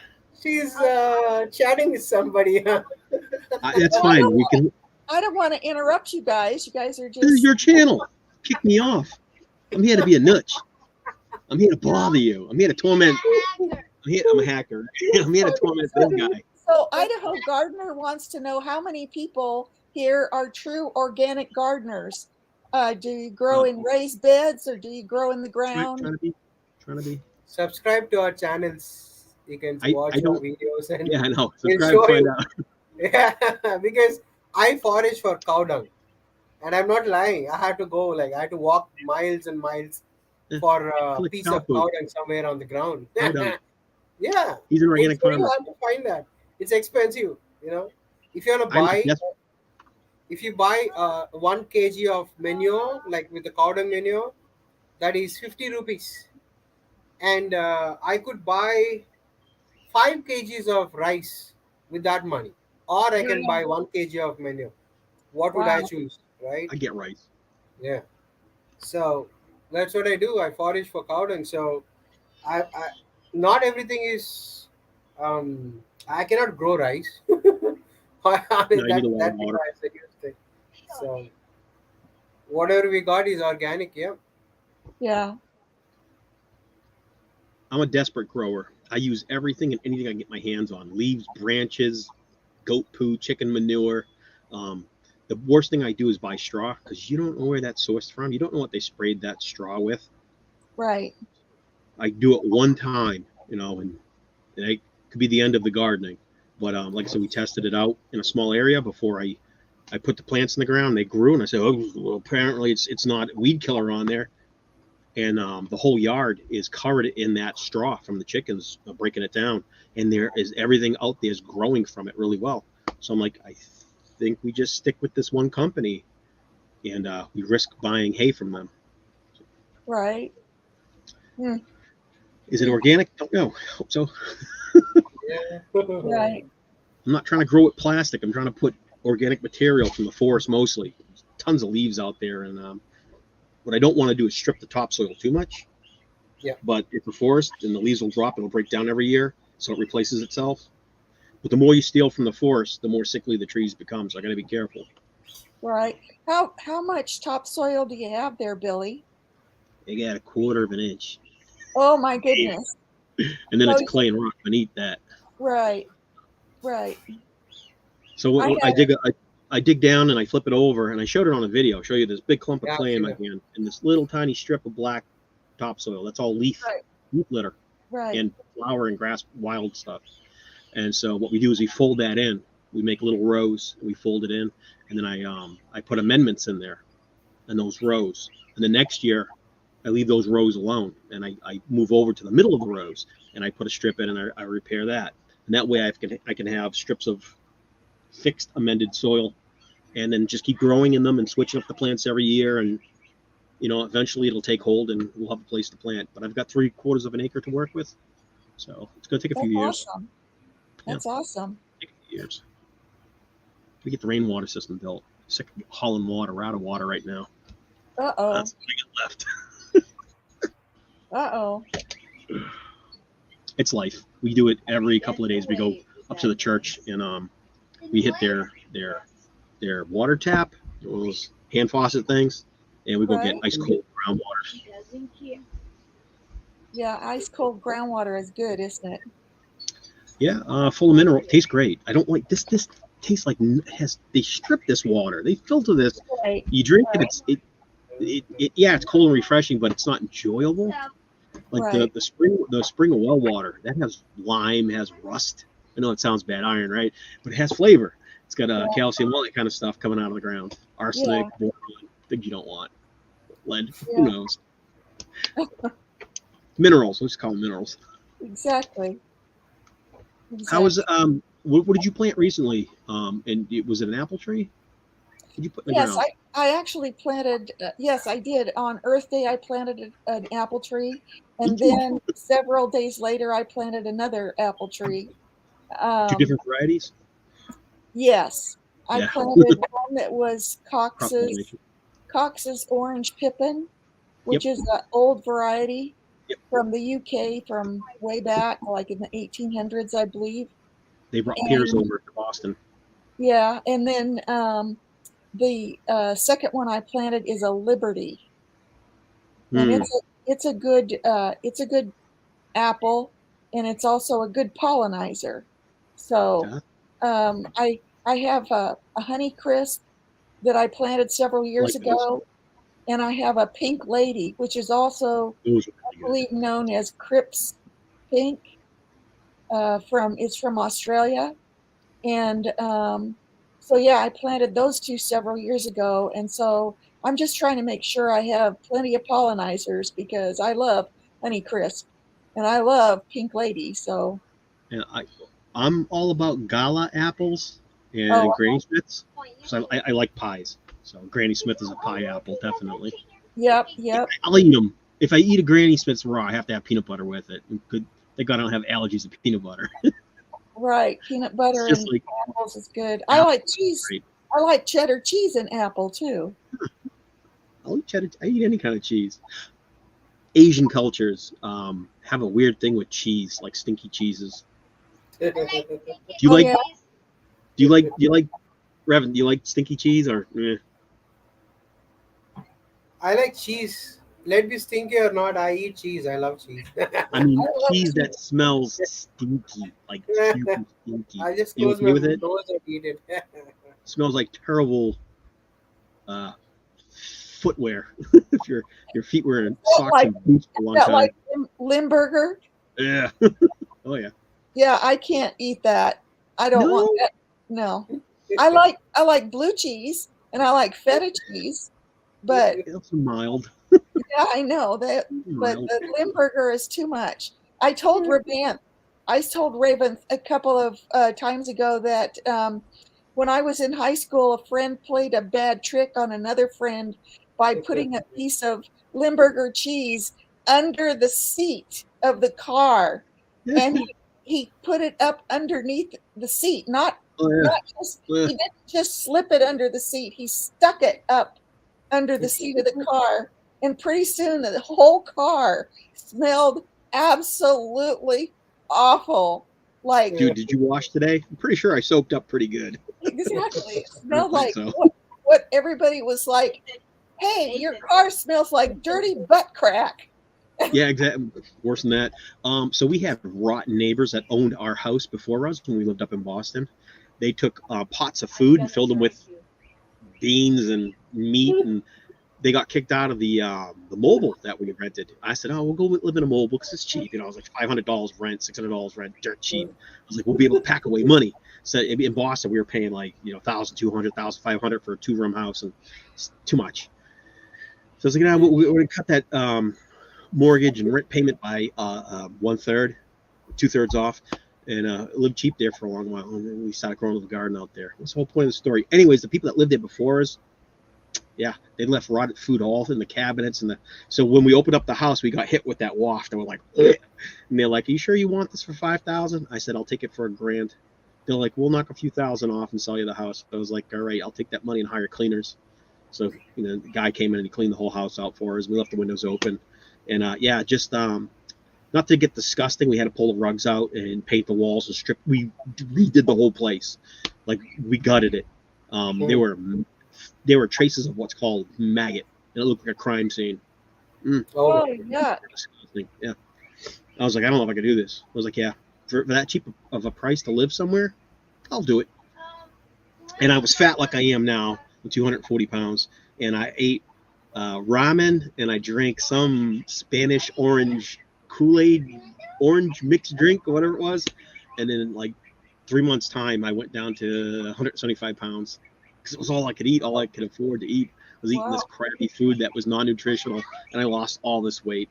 chatting with somebody. Huh? That's Oh, I fine. don't We can. I don't want to interrupt you guys. You guys are This is just your channel. Kick me off. I'm here to be a nutch. I'm here to bother you. I'm here to torment. I'm a hacker. I'm here to torment this guy. So Idaho Gardener wants to know how many people here are true organic gardeners. Do you grow Uh, in raised beds or do you grow in the try, ground? trying to be, trying to be. Subscribe to our channels. You can I watch our don't. videos and Yeah, I know. we'll Subscribe to show find you. out. Yeah, because I forage for cow dung, and I'm not lying. I had to go like I had to walk miles and miles Eh, for a Collect piece cow of cow poo, dung somewhere on the ground. cow dung. Yeah, He's an it's organic very farmer. hard to find that. It's expensive, you know. If you wanna I'm buy, yes, if you buy 1 kg of manure, like with the cow dung manure, that is 50 rupees, and I could buy 5 kgs of rice with that money, or I can buy 1 kg of manure. What would I Wow. choose, right? I get rice. Yeah. So that's what I do. I forage for cow dung. So I not everything is. I cannot grow rice. I No, mean you need that a lot of that water. requires a huge thing. So whatever we got is organic. Yeah. Yeah. I'm a desperate grower. I use everything and anything I can get my hands on: leaves, branches, goat poo, chicken manure. Um, the worst thing I do is buy straw because you don't know where that's sourced from. You don't know what they sprayed that straw with. Right. I do it one time, and it could be the end of the gardening. But like I said, we tested it out in a small area before I put the plants in the ground. They grew, and I said, "Oh, well, apparently it's not weed killer on there." And the whole yard is covered in that straw from the chickens breaking it down, and there is everything out there is growing from it really well. So I'm like, I think we just stick with this one company, and we risk buying hay from them. Right. Hmm. Is it organic? Don't know. Hope so. Yeah. Right. I'm not trying to grow it plastic. I'm trying to put organic material from the forest mostly. There's tons of leaves out there, and what I don't want to do is strip the topsoil too much. Yeah. But it's a forest, and the leaves will drop. It'll break down every year, so it replaces itself. But the more you steal from the forest, the more sickly the trees become. So I got to be careful. Right. How much topsoil do you have there, Billy? They got a quarter of an inch, Oh my goodness. and then So it's clay and rock beneath that. right. Right. I So had I dig down and I flip it over, and I showed it on a video. I'll show you this big clump of Yeah. I've clay in seen my it. hand, and this little tiny strip of black topsoil. That's all right. leaf litter, Right. and flower and grass, wild stuff. And so what we do is we fold that in. We make little rows, and we fold it in, and then I put amendments in there in those rows. And the next year, I leave those rows alone, and I move over to the middle of the rows, and I put a strip in, and I repair that. And that way, I can have strips of fixed amended soil, and then just keep growing in them and switching up the plants every year, and eventually it'll take hold, and we'll have a place to plant. But I've got 3/4 of an acre to work with, so it's going to take a few That's years. awesome. Yeah, That's awesome. take a few years. We get the rainwater system built. Sick of hauling water. We're out of water right now. Uh-oh. That's what I got left. Uh-oh. It's life. We do it every couple of days. We go up to the church, and we hit their water tap, those hand faucet things, and we go get Right. ice cold groundwater. Yeah, ice cold groundwater is good, isn't it? Yeah, full of mineral. Tastes great. I don't like this. This tastes like has they strip this water. They filter this. Right. You drink it. Right. Yeah, it's cold and refreshing, but it's not enjoyable. Like the Right. the spring the spring well water that has lime, has rust. I know it sounds bad, iron, right? But it has flavor. It's got Yeah. calcium, all that kind of stuff coming out of the ground. Yeah. Arsenic, boron, things you don't want. Lead, who Yeah. knows? Minerals. Let's call them minerals. Exactly. How was Exactly. what did you plant recently? And was it an apple tree? Did you put in the Yes, ground? I actually planted, yes, I did. On Earth Day, I planted an apple tree. And Did you? then several days later, I planted another apple tree. Two Um, different varieties? yes, I Yeah, planted one that was cross Cox's pollination. Cox's Orange Pippin, Yep, which is an old variety yep. from the UK from way back, like in the 1800s, I believe. They brought peers And over to Boston. yeah, and then the second one I planted is a Liberty, and Hmm. it's a good apple. and it's also a good pollinizer. So Yeah, I have a honey crisp that I planted several I years like those. ago, and I have a pink lady, which is also, Those are I really good. believe, known as Crips Pink. From It's from Australia, and so yeah, I planted those two several years ago, and so I'm just trying to make sure I have plenty of pollinizers because I love Honeycrisp and I love Pink Lady. So And I'm all about Gala apples oh and Granny Smiths. So I like pies. So Granny Smith is a pie apple, definitely. yep, yep, I'll eat them. If I eat a Granny Smith's raw, I have to have peanut butter with it. Good. Thank God I don't have allergies to peanut butter. right. Peanut It's butter just and like apples is good. I like apples. cheese. Great. I like cheddar cheese and apple too. I'll eat cheddar. I eat any kind of cheese. Asian cultures have a weird thing with cheese, like stinky cheeses. Do you Oh like? yeah, Do you like? Do you like? Revan, do you like stinky cheese or? I like cheese. Let me stinky or not, I eat cheese. I love cheese. I I mean, love cheese that cheese. smells stinky, like super stinky. I just You close okay my with it? nose and eat it. Smells like terrible uh, footwear. If your feet were in socks Like and boots for a long that, time. like Limburger. Yeah. Oh yeah. Yeah, I can't eat that. I don't want No. that. No. I like blue cheese and I like feta cheese, but It's mild. yeah, I know that, but Mild. the Limburger is too much. I told Raven, I told Raven a couple of times ago that when I was in high school, a friend played a bad trick on another friend by putting a piece of Limburger cheese under the seat of the car, and he put it up underneath the seat, not Oh not yeah. just Yeah. he didn't just slip it under the seat. He stuck it up under the seat of the car, and pretty soon the whole car smelled absolutely awful. Like Dude, did you wash today? I'm pretty sure I soaked up pretty good. exactly, it I don't smelled think like so. what everybody was like, "Hey, your car smells like dirty butt crack." Yeah, exactly. Worse than that. So we had rotten neighbors that owned our house before us when we lived up in Boston. They took pots of food and filled them with beans and meat, and they got kicked out of the mobile that we rented. I said, "Oh, we'll go live in a mobile because it's cheap." You know, I was like $500 rent, $600 rent, dirt cheap. I was like, "We'll be able to pack away money." So in Boston, we were paying like 1,200, 1,500 for a 2-room house, and it's too much. So I was like, "No, we're going to cut that mortgage and rent payment by 1/3, 2/3 off, and lived cheap there for a long while. And then we started growing a little garden out there. That's the whole point of the story. Anyways, the people that lived there before us, yeah, they left rotted food all in the cabinets and the. So when we opened up the house, we got hit with that waft, and we're like, ugh. And they're like, "Are you sure you want this for 5,000?" I said, "I'll take it for $1,000." They're like, "We'll knock a few thousand off and sell you the house." I was like, "All right, I'll take that money and hire cleaners." So the guy came in and he cleaned the whole house out for us. We left the windows open, and yeah, just not to get disgusting, we had to pull the rugs out and paint the walls and strip. We redid the whole place, like we gutted it. Um, there were there were traces of what's called maggot, and it looked like a crime scene. Mm, Oh, Oh yeah, disgusting. Yeah, I was like, I don't know if I could do this. I was like, yeah, for that cheap of a price to live somewhere, I'll do it. And I was fat like I am now, 240 pounds, and I ate ramen and I drank some Spanish orange Kool-Aid orange mixed drink or whatever it was, and then in like 3 months time I went down to 175 pounds because it was all I could eat, all I could afford to eat. I was eating wow. this crappy food that was non-nutritional, and I lost all this weight.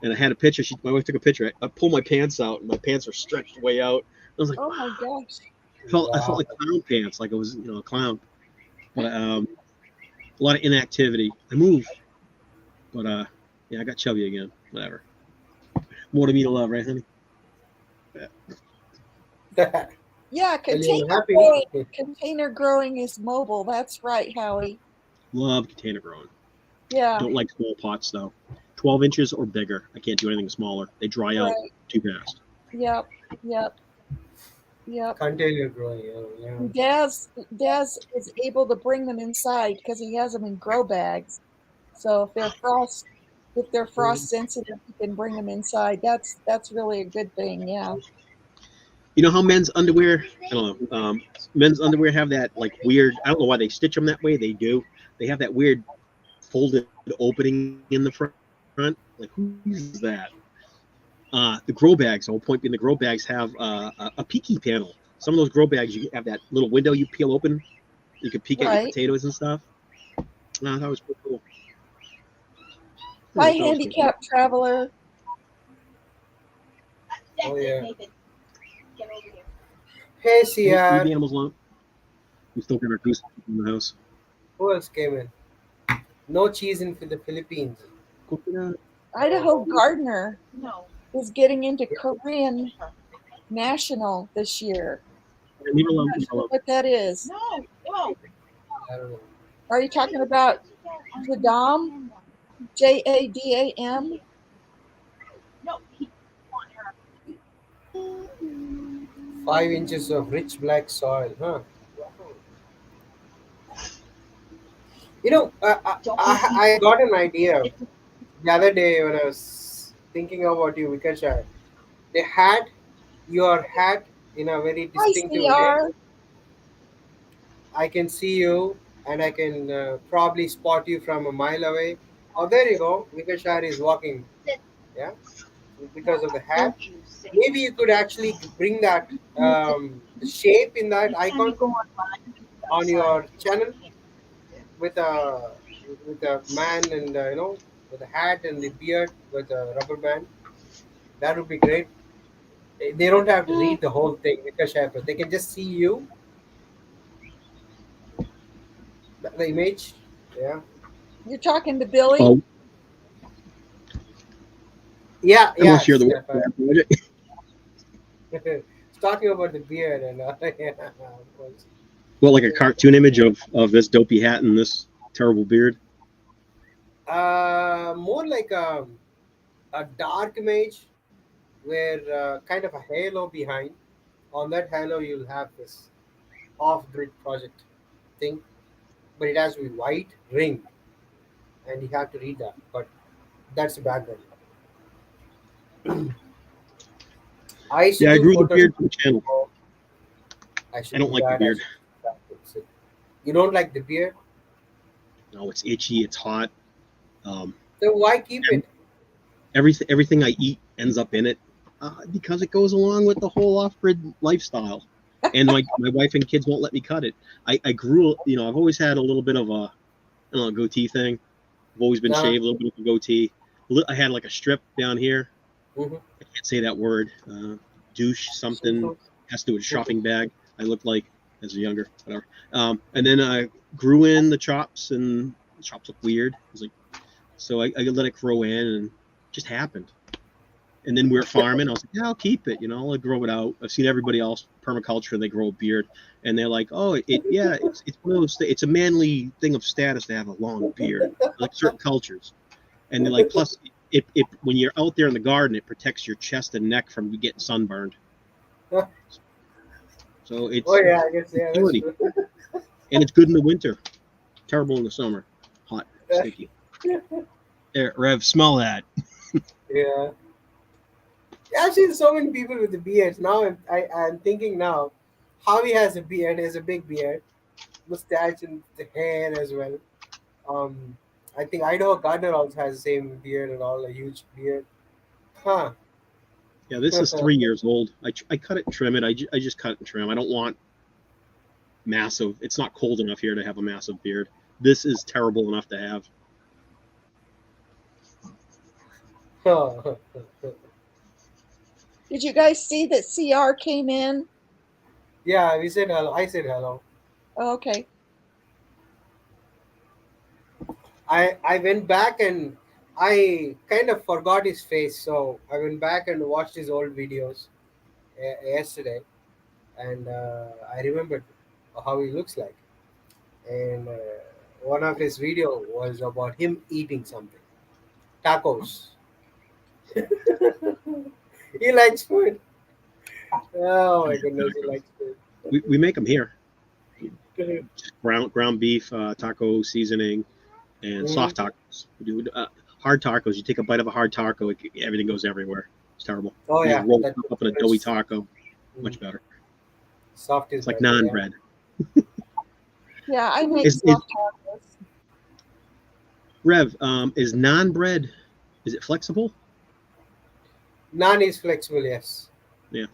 And I had a picture. My wife took a picture. I pulled my pants out, and my pants are stretched way out. I was like, Oh wow. my gosh. I felt wow. like clown pants, like I was a clown. But a lot of inactivity. I move, but yeah, I got chubby again. Whatever. More to me to love, right, honey? Yeah. Well, Yeah, you're happy. container growing is mobile. That's right, Howie. Love container growing. Yeah, Don't like small pots though. 12 inches or bigger. I can't do anything smaller. They dry out right. too fast. Yep, yep, yep. Container growing. Yeah. Daz is able to bring them inside because he has them in grow bags. So if they're If they're Mhm. frost sensitive, you can bring them inside. That's really a good thing. Yeah. You know how men's underwear, I don't know, men's underwear have that like weird, I don't know why they stitch them that way. They do. They have that weird folded opening in the front. Like, who uses that? The grow bags, the whole point being the grow bags have a peeky panel. Some of those grow bags, you have that little window you peel open. You can peek at your Right. potatoes and stuff. That was pretty cool. Hi, That was pretty cool. handicapped traveler. Oh yeah. Hey, Leave CR. the animals alone. We still got our goose in the house. Who else came in? No cheese in the Philippines. Coconut. Idaho Gardener is getting into Yeah, Korean National this year. Leave her I'm alone. not Leave her sure alone. what that is. I don't know. Are you talking about Jadam? Jadam? 5 inches of rich black soil, huh? I got an idea the other day when I was thinking about you, Vikashai. They had your hat in a very Hi, distinctive way. CR. I can see you and I can probably spot you from a mile away. Oh, there you go. Vikashai is walking. Yeah, because of the hat. Maybe you could actually bring that the shape in that icon on your channel with a man and with a hat and the beard with a rubber band. That would be great. They don't have to read the whole thing because they can just see you, the image. Yeah, You're talking to Billy? Oh, yeah, I don't want yeah. to share the Stefan. word. It's talking about the beard and yeah, of course. Well, like a cartoon image of this dopey hat and this terrible beard. More like a dark image where kind of a halo behind. On that halo, you'll have this off-grid project thing, but it has to be white ring, and you have to read that. But that's the background. I used to Yeah, I do grew the Photoshop. beard for the channel. Before. I I should don't do like the that. I beard. should practice it. You don't like the beard, No, it's itchy. It's hot. Um, so why keep it? everything I eat ends up in it because it goes along with the whole off-grid lifestyle. And my wife and kids won't let me cut it. I grew, I've always had a little bit of a, I don't know, goatee thing. I've always been Nah. shaved, a little bit of a goatee. I had like a strip down here. Mm-hmm. I can't say that word. Douche something has to do with a shopping bag. I looked like as a younger, whatever. And then I grew in the chops, and the chops look weird. I was like, so I let it grow in, and it just happened. And then we were farming. I was like, yeah, I'll keep it. I'll grow it out. I've seen everybody else permaculture. They grow a beard, and they're like, oh, yeah, it's one of those. It's a manly thing of status to have a long beard, like certain cultures. And they're like, plus, it when you're out there in the garden, it protects your chest and neck from getting sunburned. So Oh it's yeah, I guess yeah, that's utility, true. and it's good in the winter. Terrible in the summer, hot, sticky. There, Rev, smell that. Yeah. I've seen so many people with the beards. Now I'm thinking now, Javi has a beard. He has a big beard, mustache, and the hair as well. Um, I think Idaho Gardner also has the same beard and all, a huge beard. Huh. Yeah, this is 3 years old. I cut it and trim it. I just cut it and trim. I don't want massive. It's not cold enough here to have a massive beard. This is terrible enough to have. Did you guys see that CR came in? Yeah, we said hello. I said hello. Oh, okay. I went back and I kind of forgot his face, so I went back and watched his old videos yesterday, and I remembered how he looks like. And one of his video was about him eating something, tacos. He likes food. Oh my goodness, he likes food. We make them here. Ground beef, taco seasoning, and Hmm. soft tacos. We do hard tacos. You take a bite of a hard taco, everything goes everywhere. It's terrible. Oh You just yeah, roll that it up in a doughy fresh, taco, mm, much better. soft is It's like better. naan Yeah, bread. Yeah, I make Is soft tacos. Rev? Is naan bread? Is it flexible? naan is flexible. Yes, Yeah,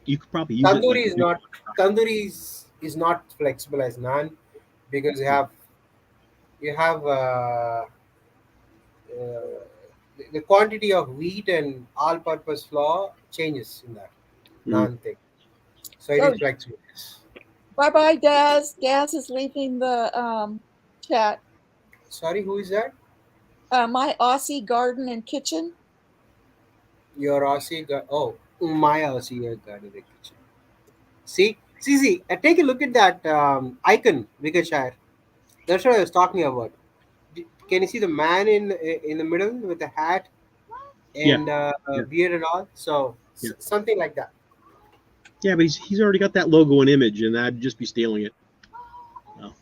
you could probably use it tandoori like a is big. not. Tandoori is not flexible as naan because you have the quantity of wheat and all-purpose flour changes in that Mm. naan thing. So it So is flexible. Yes. bye bye, Daz. Daz is leaving the chat. Sorry, who is that? My Aussie garden and kitchen. Your Aussie. Oh, my Aussie garden kitchen. See. Take a look at that icon, Vikashire. That's what I was talking about. Can you see the man in the middle with the hat Yeah, and yeah, beard and all? So yeah, something like that. yeah. But he's already got that logo and image, and I'd just be stealing it. No.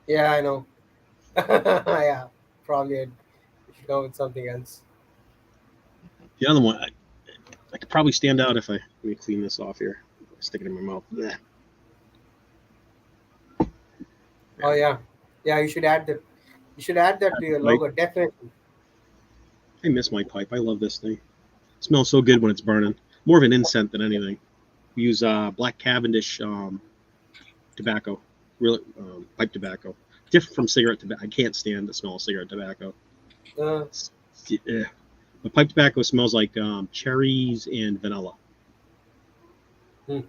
Yeah, I know. Yeah, probably I should go with something else. The other one, I could probably stand out if I let me clean this off here. Stick it in my mouth. Blech. Oh yeah, yeah. You should add that. You should add that to your Pipe. logo. Definitely. I miss my pipe. I love this thing. It smells so good when it's burning. More of an incense than anything. We use black Cavendish tobacco, real pipe tobacco. Different from cigarette tobacco. I can't stand the smell of cigarette tobacco. Uh, But pipe tobacco smells like cherries and vanilla. hmm.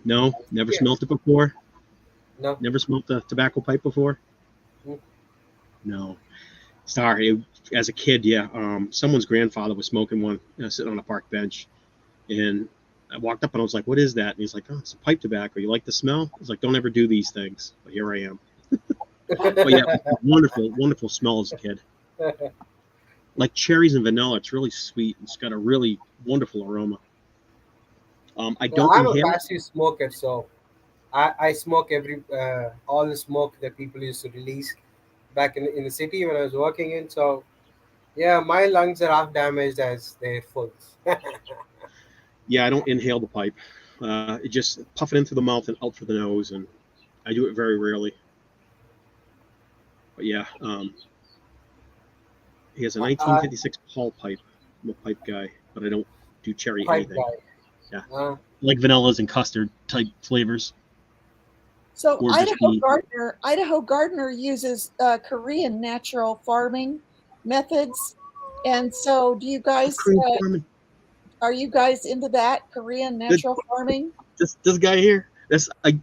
No, never Yes. smelt it before. No. Never smelt a tobacco pipe before. Hmm. No. Sorry, as a kid, yeah. Someone's grandfather was smoking one, sitting on a park bench, and I walked up and I was like, "What is that?" And he's like, "Oh, it's a pipe tobacco. You like the smell?" I was like, "Don't ever do these things." But here I am. But yeah, wonderful, wonderful smell as a kid. Like cherries and vanilla. It's really sweet. It's got a really wonderful aroma. I Well, don't I'm a inhale. passive smoker, so I smoke all the smoke that people used to release back in the city when I was working in. So yeah, my lungs are half damaged as they're full. Yeah, I don't inhale the pipe. It just puff it into the mouth and out through the nose, and I do it very rarely. But yeah, he has a Uh, 1956 Paul pipe. I'm a pipe guy, but I don't do cherry pipe anything. guy. Yeah, Uh, like vanillas and custard type flavors, So or just the Idaho Gardener uses Korean natural farming methods. And so do you guys Korean farming. are you guys into that Korean The, natural farming? this guy here. This I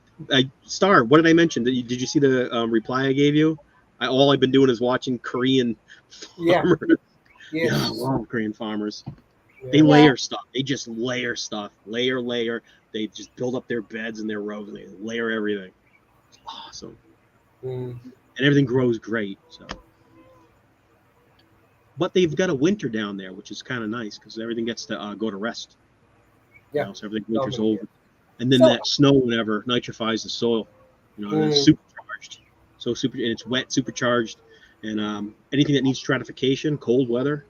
Star. What did I mention? Did you see the reply I gave you? All I've been doing is watching Korean yeah. farmers. Yeah, I Yes. love Korean farmers. They Yeah. Yeah. layer stuff. They just layer stuff. Layer. They just build up their beds and their rows. And they layer everything. It's awesome. Mm, And everything grows great. So, but they've got a winter down there, which is kind of nice because everything gets to go to rest. yeah. So everything winter's Normally, over, and then So that snow whenever nitrifies the soil. And it's yeah. supercharged. So and it's wet, supercharged, and anything that needs stratification, cold weather,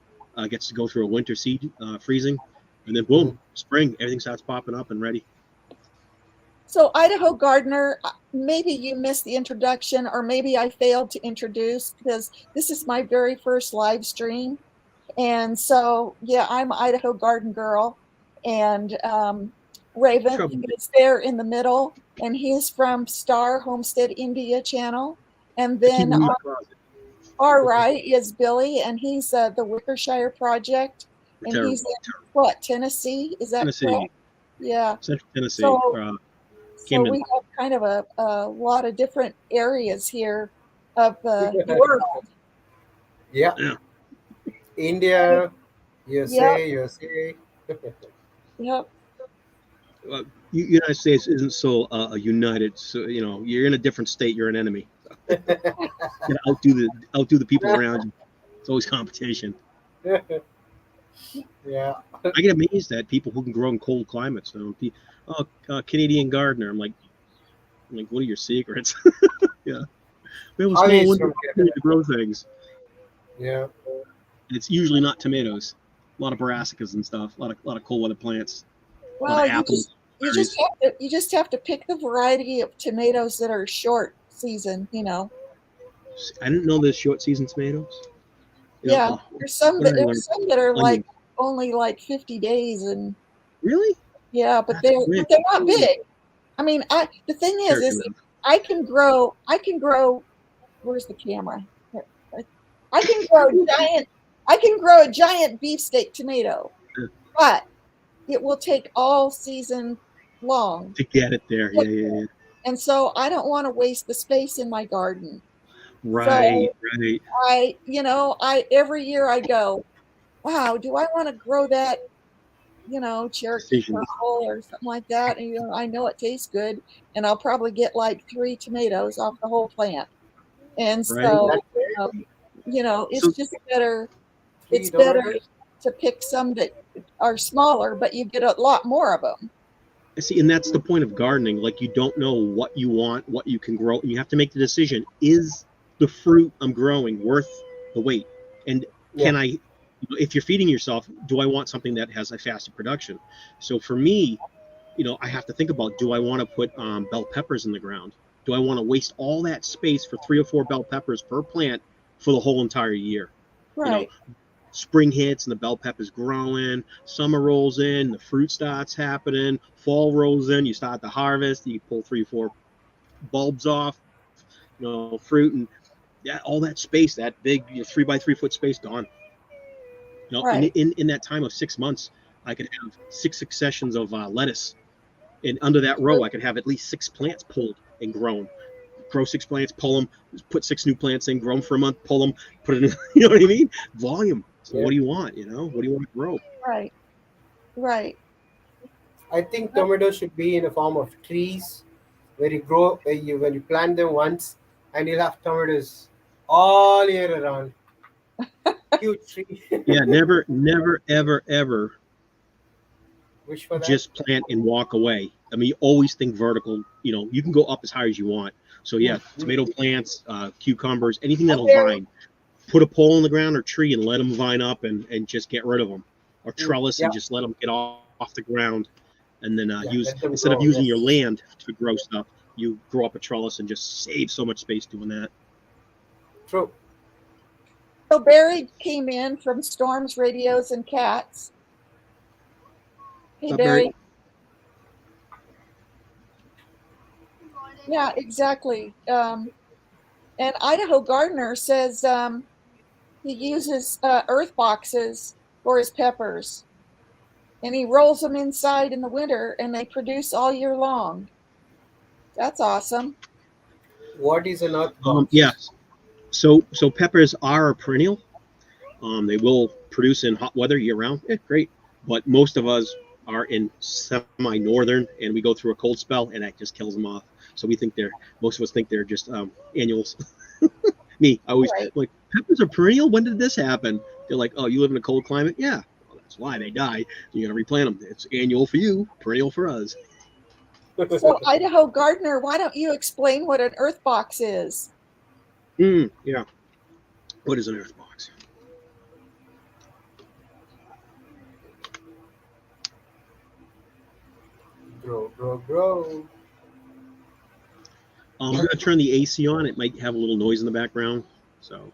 gets to go through a winter seed freezing, and then boom, Mm, spring, everything starts popping up and ready. so Idaho Gardener, maybe you missed the introduction or maybe I failed to introduce because this is my very first live stream. And so, yeah, I'm Idaho Garden Girl, and Raven Trouble. is there in the middle, and he's from Star Homestead India channel. And I keep then him in my on closet. our right is Billy, and he's the Wickershire Project, and he's Terrible. in what, Tennessee? Is that correct? Tennessee, Yeah. Central Tennessee, So, so Camden. we have kind of a lot of different areas here of the mm. world. Yeah. Yeah. India, Yep, USA. yep. United States isn't so united. So you're in a different state. You're an enemy. You gotta outdo the people around you. It's always competition. Yeah. I get amazed at people who can grow in cold climates. Canadian gardener. I'm like, what are your secrets? Yeah, we have a Javi small is window from Canada. to grow things. Yeah. It's usually not tomatoes. A lot of brassicas and stuff. A lot of cold weather plants. A lot of Well, apples, you just berries. have to pick the variety of tomatoes that are short season, I didn't know there's short season tomatoes. Yeah, What did I learn? there's some that are like Onion. only like 50 days and Really? yeah, That's quick. but they're not big. I mean, the thing Fair is enough. I can grow, where's the camera? I can grow giant, I can grow a giant beefsteak tomato, but it will take all season long. To get it there. Yeah, yeah, yeah. And so I don't want to waste the space in my garden. Right, So right. I every year I go, wow, do I want to grow that, Cherokee Decisions. purple or something like that? And I know it tastes good, and I'll probably get like 3 tomatoes off the whole plant. And Right. so, That's um, it's So just better. three It's better tomatoes. to pick some that are smaller, but you get a lot more of them. see, and that's the point of gardening. Like, you don't know what you want, what you can grow, and you have to make the decision: is the fruit I'm growing worth the wait? And Yeah. can I, if you're feeding yourself, do I want something that has a faster production? So for me, I have to think about: do I want to put bell peppers in the ground? Do I want to waste all that space for 3 or 4 bell peppers per plant for the whole entire year? You know, Right, spring hits and the bell pepper's growing, summer rolls in, the fruit starts happening, fall rolls in, you start to harvest, you pull 3 or 4 bulbs off, fruit, and all that space, that big 3 by 3 foot space, gone. right, In that time of 6 months, I could have 6 successions of lettuce, and under that row, I could have at least 6 plants pulled and grown. Grow 6 plants, pull them, put 6 new plants in, grow them for a month, pull them, put it in. You know what I mean? Volume. So Yeah. what do you want? What do you want to grow? right, right. I think tomatoes should be in the form of trees where you grow, when you plant them once, and you'll have tomatoes all year around. Huge tree. Yeah, never, never, ever, ever Wish for that. just plant and walk away. I mean, you always think vertical. You can go up as high as you want. So yeah, Mm-hmm. tomato plants, cucumbers, anything Oh, that'll Barry, vine. Put a pole in the ground or tree and let them vine up and just get rid of them, or trellis Yeah. and just let them get off the ground, and then Yeah. use Let them instead of grow. using your Yes. land to grow stuff, you grow up a trellis and just save so much space doing that. True. so Barry came in from Storms, Radios, and Cats. Hey, What's up, Barry? Barry. Yeah, exactly. And Idaho Gardener says he uses earth boxes for his peppers, and he rolls them inside in the winter, and they produce all year long. That's awesome. What is an earth box? Yes. So peppers are a perennial. They will produce in hot weather year round. Yeah, great. But most of us are in semi-northern, and we go through a cold spell, and that just kills them off. So most of us think they're just annuals. Me, I always Right. like, peppers are perennial. When did this happen? They're like, oh, you live in a cold climate. Yeah, well, that's why they die. You got to replant them. It's annual for you, perennial for us. So, Idaho Gardener, why don't you explain what an earth box is? Yeah. What is an earth box? Grow, grow, grow. I'm gonna turn the AC on. It might have a little noise in the background. So,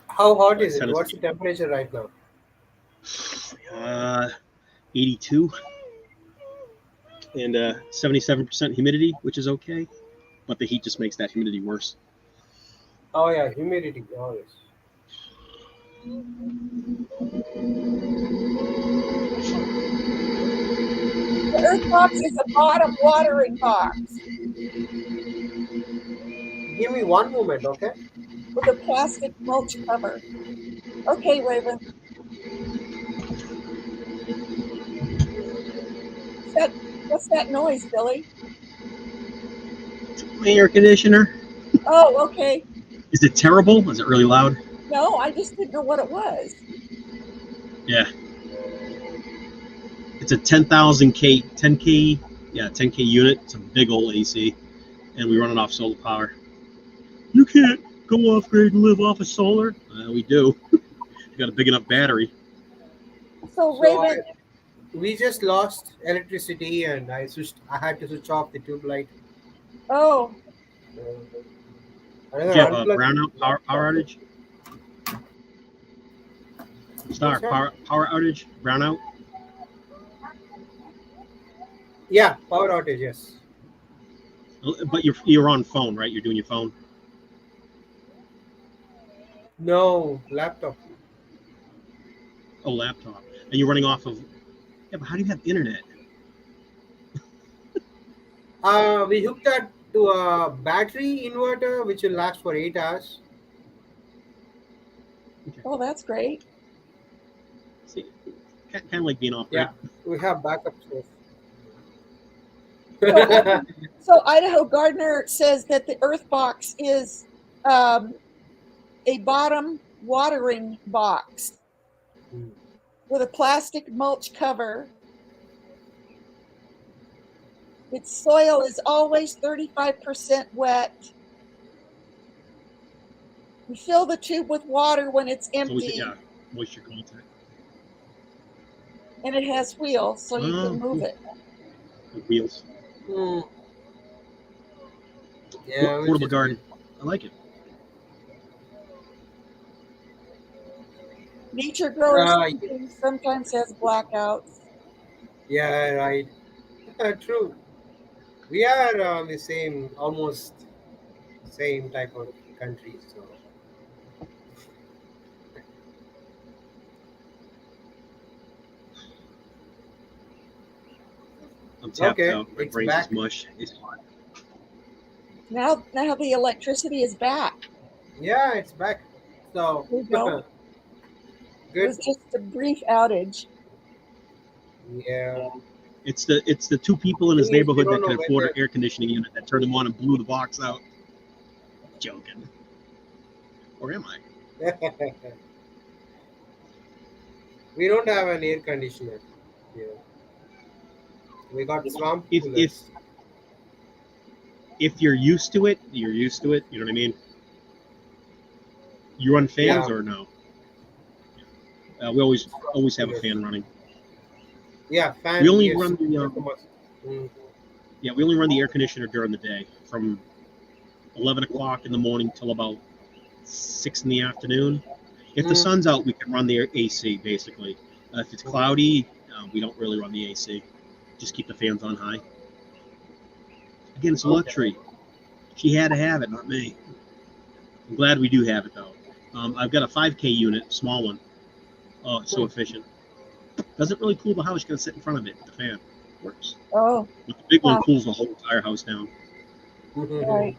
How hot but is it? What's Tennessee, the temperature right now? uh, 82 and 77% humidity, which is okay. But the heat just makes that humidity worse. Oh yeah, humidity. Oh yes. The earth box is a bottom watering box Give me one moment, okay? with a plastic mulch cover. Okay, Raven. What's that noise, Billy? My air conditioner. Oh, okay. Is it terrible? Is it really loud? No, I just didn't know what it was. Yeah. It's a 10,000K, 10K, yeah, 10K unit. It's a big old AC, and we run it off solar power. You can't. go off grid and live off of solar? We do. You got a big enough battery. So So Raven, we just lost electricity, and I had to switch off the tube light. oh, Uh, Did Another you have a unplugged brownout laptop. power outage? What's Star that? power outage brownout. Yeah, power outage. Yes. But you're on phone, right? You're doing your phone. No laptop. Oh, laptop, and you're running off of. Yeah, but how do you have internet? We hooked that to a battery inverter, which will last for 8 hours. Okay. oh, that's great. See, kind of like being off Yeah, grid. we have backup source. So, so Idaho Gardner says that the Earth box is um, a bottom watering box with a plastic mulch cover. Its soil is always 35% wet. You fill the tube with water when it's It's always empty, yeah, moisture contact. and it has wheels so you can Oh, move cool. it. With wheels. Hmm. Yeah, which Portable is good. garden. I like it. Nature growers Uh, sometimes has blackouts. yeah, right. True. We are the same, almost same type of country. So I'm tapped okay, out. My it's brain is back. mush. It's hot. Now the electricity is back. Yeah, it's back. So There you go. It good. was just a brief outage. Yeah. It's the two people in his Thing is, you neighborhood don't that know could when afford an they're. air conditioning unit that turned them on and blew the box out. Joking. Or am I? We don't have an air conditioner. Yeah. We got swamp If if coolers. if you're used to it, you're used to it. You know what I mean? You run fans Yeah. or no? We always have a Coolers. fan running. Yeah, We fan. only Yes. run the That's a must. Mm. yeah, we only run the air conditioner during the day from 11 o'clock in the morning till about 6 in the afternoon. If the Mm. sun's out, we can run the AC basically. If it's cloudy, we don't really run the AC. Just keep the fans on high. Again, it's a Okay. luxury. She had to have it, not me. I'm glad we do have it though. I've got a 5K unit, small one. Oh, it's so Hmm. efficient. Doesn't really cool the house. You gotta sit in front of it. The fan works. Oh, But the big one yeah, cools the whole entire house down. right.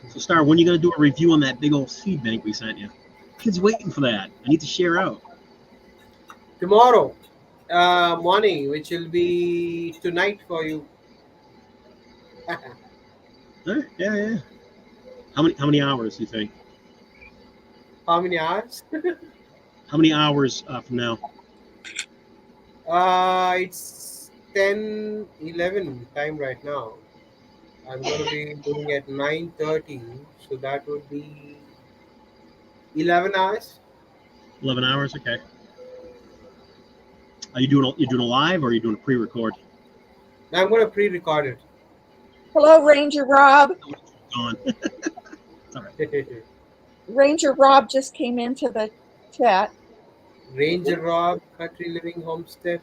So, Star, when are you gonna do a review on that big old seed bank we sent you? Kids waiting for that. I need to share out. Tomorrow, morning, which will be tonight for you. Yeah, yeah. How many hours do you think? How many hours? How many hours from now? It's 10:11 time right now. I'm going to be doing at 9:30, so that would be 11 hours. 11 hours. Okay. Are you doing a live or are you doing a pre-record? I'm going to pre-record it. Hello, Ranger Rob. Gone. All right. Ranger Rob just came into the chat. Ranger Rob, Country Living Homestead.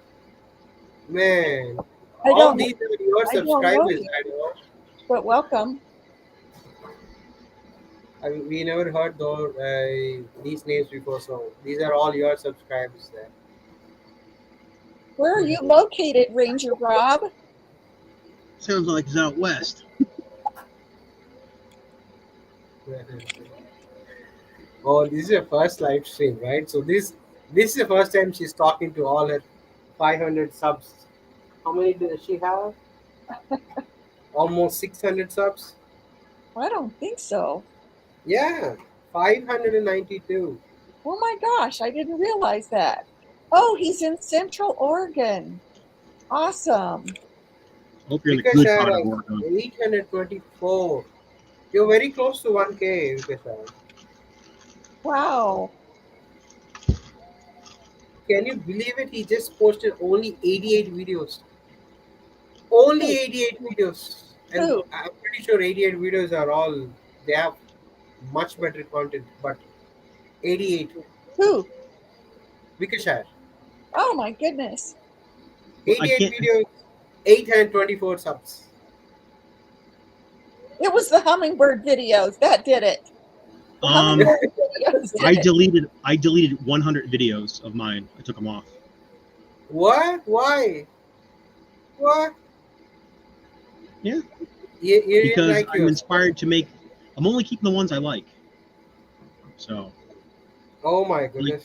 Man, I all don't these are your I don't know subscribers. you, I know. but welcome. We never heard these names before, so these are all your subscribers Where are you located, Ranger Rob? Sounds like it's out west. there. Oh, this is your first live stream, right? So this is the first time she's talking to all her 500 subs. How many does she have? Almost 600 subs. I don't think so. Yeah, 592. Oh my gosh, I didn't realize that. Oh, he's in Central Oregon. Awesome. Hope you're in the good Vikashar part of has Oregon. 824. You're very close to 1K, Vikashar. Wow. Can you believe it? He just posted only 88 videos. Only Who? 88 videos. And Who? I'm pretty sure 88 videos are all, they have much better content. But 88, Who? Vikashar. Oh my goodness. Well, I 88 can't. videos, 824 subs. It was the hummingbird videos that did it. The Um, hummingbird videos did I it. deleted. I deleted 100 videos of mine. I took them off. What? Why? What? Yeah, You didn't because like I'm yours. inspired to make. I'm only keeping the ones I like. So, Oh my like, goodness.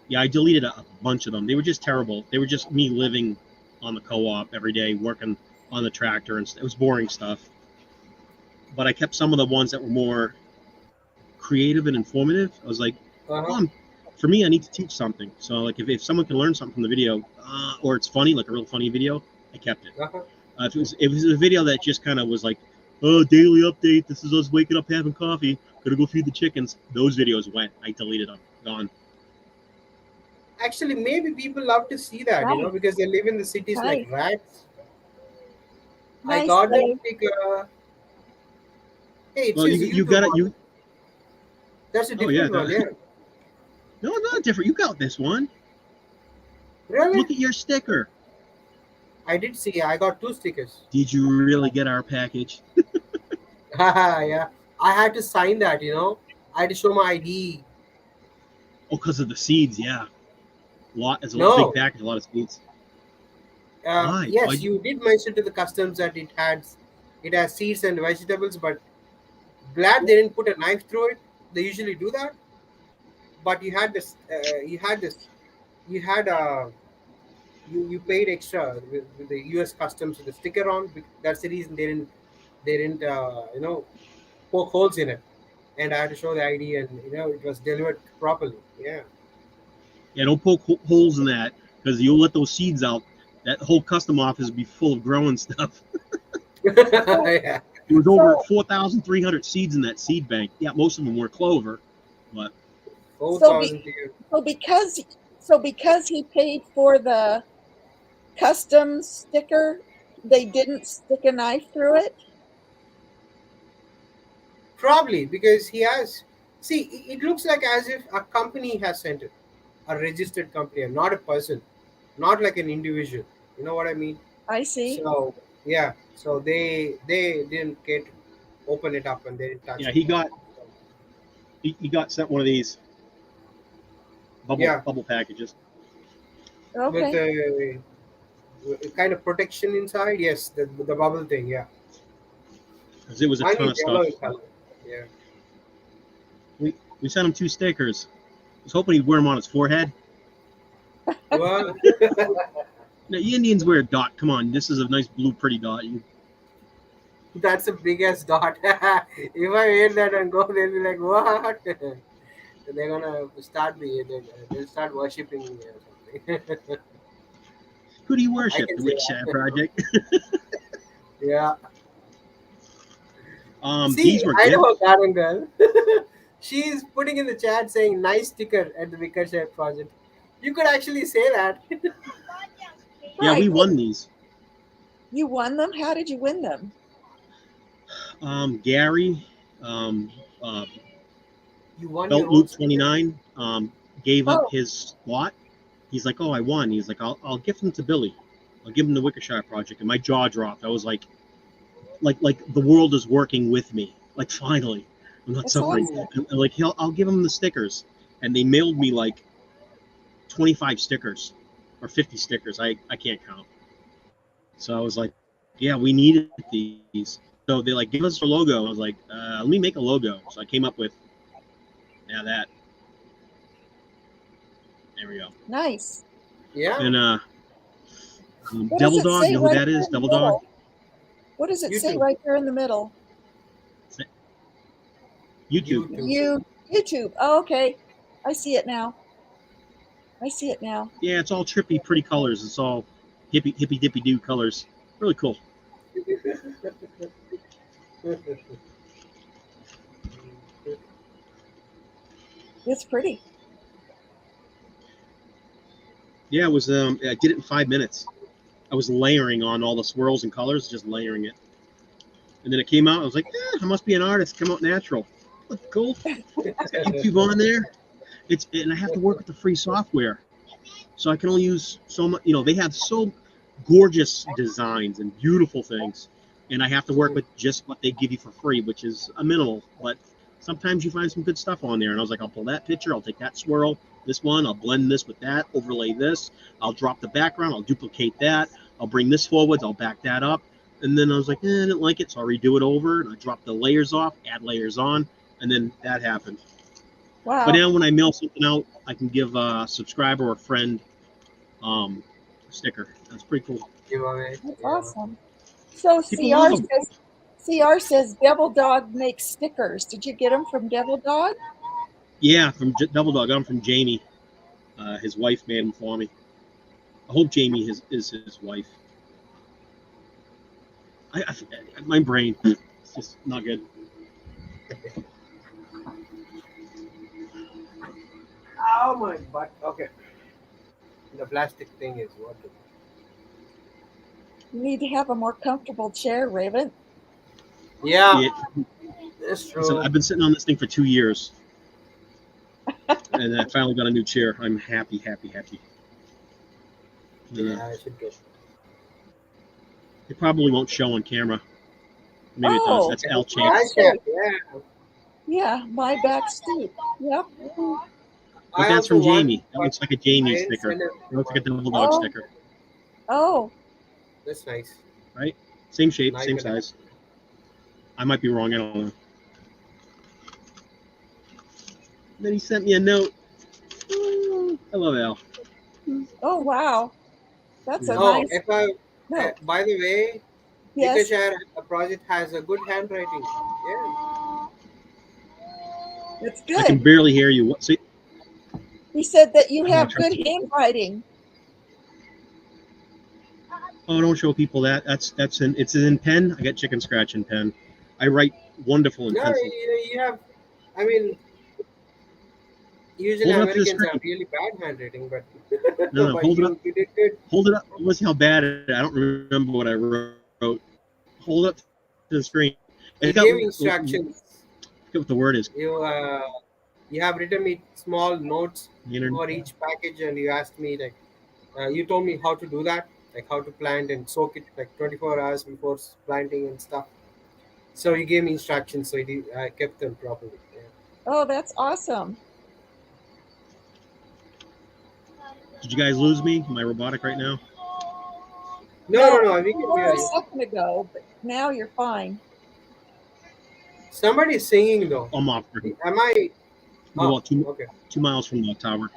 yeah, I deleted a bunch of them. They were just terrible. They were just me living on the co-op every day, working on the tractor, and it was boring stuff. But I kept some of the ones that were more creative and informative. I was like, Uh-huh. oh, for me, I need to teach something. So, like, if someone can learn something from the video, or it's funny, like a real funny video, I kept it. Uh-huh. If it was a video that just kind of was like, oh, daily update. This is us waking up having coffee. Gonna go feed the chickens. Those videos went. I deleted them. Gone. Actually, maybe people love to see that, Nice. because they live in the cities like Nice. rats. I Nice, got that Dave. sticker. Hey, it Well, says you YouTube got it. on it. You. That's a Oh yeah. different one, yeah. No, not different. You got this one. Really? Look at your sticker. I did see. I got two stickers. Did you really get our package? Haha, yeah. I had to sign that, I had to show my ID. Oh, because of the seeds. Yeah. It's a big No. package. A lot of seeds. Why? Yes, Why? you did mention to the customs that it has seeds and vegetables, but glad they didn't put a knife through it. They usually do that. But you had you paid extra with the U.S. customs with the sticker on. That's the reason they didn't poke holes in it, and I had to show the ID, and it was delivered properly. Yeah. Yeah. Don't poke holes in that because you'll let those seeds out. That whole custom office will be full of growing stuff. So, Yeah. There was over so, 4,300 seeds in that seed bank. Yeah, most of them were clover, but Four so, be, thousand to you. so because he paid for the custom sticker, they didn't stick a knife through it. Probably because he has. See, it looks like as if a company has sent it, a registered company, and not a person, not like an individual. You know what I mean? I see. So yeah, so they didn't get to open it up and they didn't touch yeah, it. he got sent one of these bubble Yeah, bubble packages with Okay. a kind of protection inside. Yes, the bubble thing. Yeah, because it was a mine ton is of yellow stuff. in color. Yeah. We sent him 2 stickers. I was hoping he'd wear them on his forehead. Well, No, you Indians wear a dot. Come on, this is a nice blue, pretty dot. that's the biggest dot. If I wear that and go, they'll be like, "What?" They're gonna they'll start worshiping me or something. Who do you I worship? can The say Wicks that. Project. Yeah. These See, were Idaho gifts. Garden Girl. She's putting in the chat saying nice sticker at the Vicarship project. You could actually say that. Yeah, we Right. won these. You won them? How did you win them? Gary, um, uh, You won your Belt own Loop sticker. 29, gave up Oh, his spot. He's like, "Oh, I won." He's like, "I'll gift them to Billy. I'll give him the Wickershire Project." And my jaw dropped. I was like the world is working with me. Like finally, I'm not that's suffering. awesome. Mm. And like I'll give him the stickers, and they mailed me like 25 stickers or 50 stickers. I can't count. So I was like, yeah, we needed these. So they like give us a logo. I was like, let me make a logo. So I came up with that. There we go. Nice. Yeah. And What does Devil it Dog, say you know who right that there is? in the Devil Dog. middle? What does it say YouTube. right there in the middle? YouTube. YouTube. YouTube. Oh, okay. I see it now. I see it now. Yeah, it's all trippy, pretty colors. It's all hippy dippy doo colors. Really cool. It's pretty. Yeah, it was. I did it in 5 minutes. I was layering on all the swirls and colors, just layering it, and then it came out. I was like, I must be an artist. Come out natural. Look cool. It's got YouTube on there. And I have to work with the free software, so I can only use so much. They have so gorgeous designs and beautiful things, and I have to work with just what they give you for free, which is a minimal. But sometimes you find some good stuff on there, and I was like, I'll pull that picture, I'll take that swirl, this one, I'll blend this with that, overlay this, I'll drop the background, I'll duplicate that, I'll bring this forwards, I'll back that up, and then I was like, I didn't like it, so I'll redo it over, and I drop the layers off, add layers on, and then that happened. But Wow. now when I mail something out, I can give a subscriber or a friend a sticker. That's pretty cool. Giveaway. That's Yeah. awesome. So People love them. CR says Devil Dog makes stickers. Did you get them from Devil Dog? Yeah, from Double Dog. I'm from Jamie. His wife made them for me. I hope Jamie is his wife. My brain, it's just not good. Oh my butt. Okay. The plastic thing is working. You need to have a more comfortable chair, Raven. Yeah, Yeah, that's I said, true. I've been sitting on this thing for 2 years, and I finally got a new chair. I'm happy. Yeah, I should get. It probably won't show on camera. Maybe it does. Oh, That's L back shaped. I can. stoop. Yeah. Yeah, my back stoop. Yep. But I that's also from want, Jamie. That but looks like a Jamie I didn't sticker. send It it. looks like a Double Dog Oh, sticker, oh, That's nice. right? Same shape, Now you same can. size. I might be wrong. I don't know. Then he sent me a note. Hello, Al. oh, wow. That's a Yeah. Oh, nice if I. note. By the way, Yes, Share a project has a good handwriting. Yeah. that's I can good. barely hear you. What? See, He said that you I'm gonna have try. good handwriting. Oh, don't show people that. It's in pen. I got chicken scratch in pen. I write wonderful in No, pencil. you have. I mean, usually Hold it up to the Americans have screen. really bad handwriting, but No, but hold it up. you did good. Hold it up. I want to see how bad it is. I don't remember what I wrote. Hold it up to the screen. You It's got. gave I instructions. forget what the word is. You you have written me small notes The internet. for each package, and you asked me like you told me how to do that, like how to plant and soak it like 24 hours before planting and stuff. So you gave me instructions, so I kept them properly. Yeah. Oh, that's awesome. Did you guys lose me? Am I robotic right now? No, no, No, no. We you can were hear a you. second ago, but now you're fine. Somebody's singing though. I'm off. Am I? I'm Oh, about two okay. 2 miles from the tower.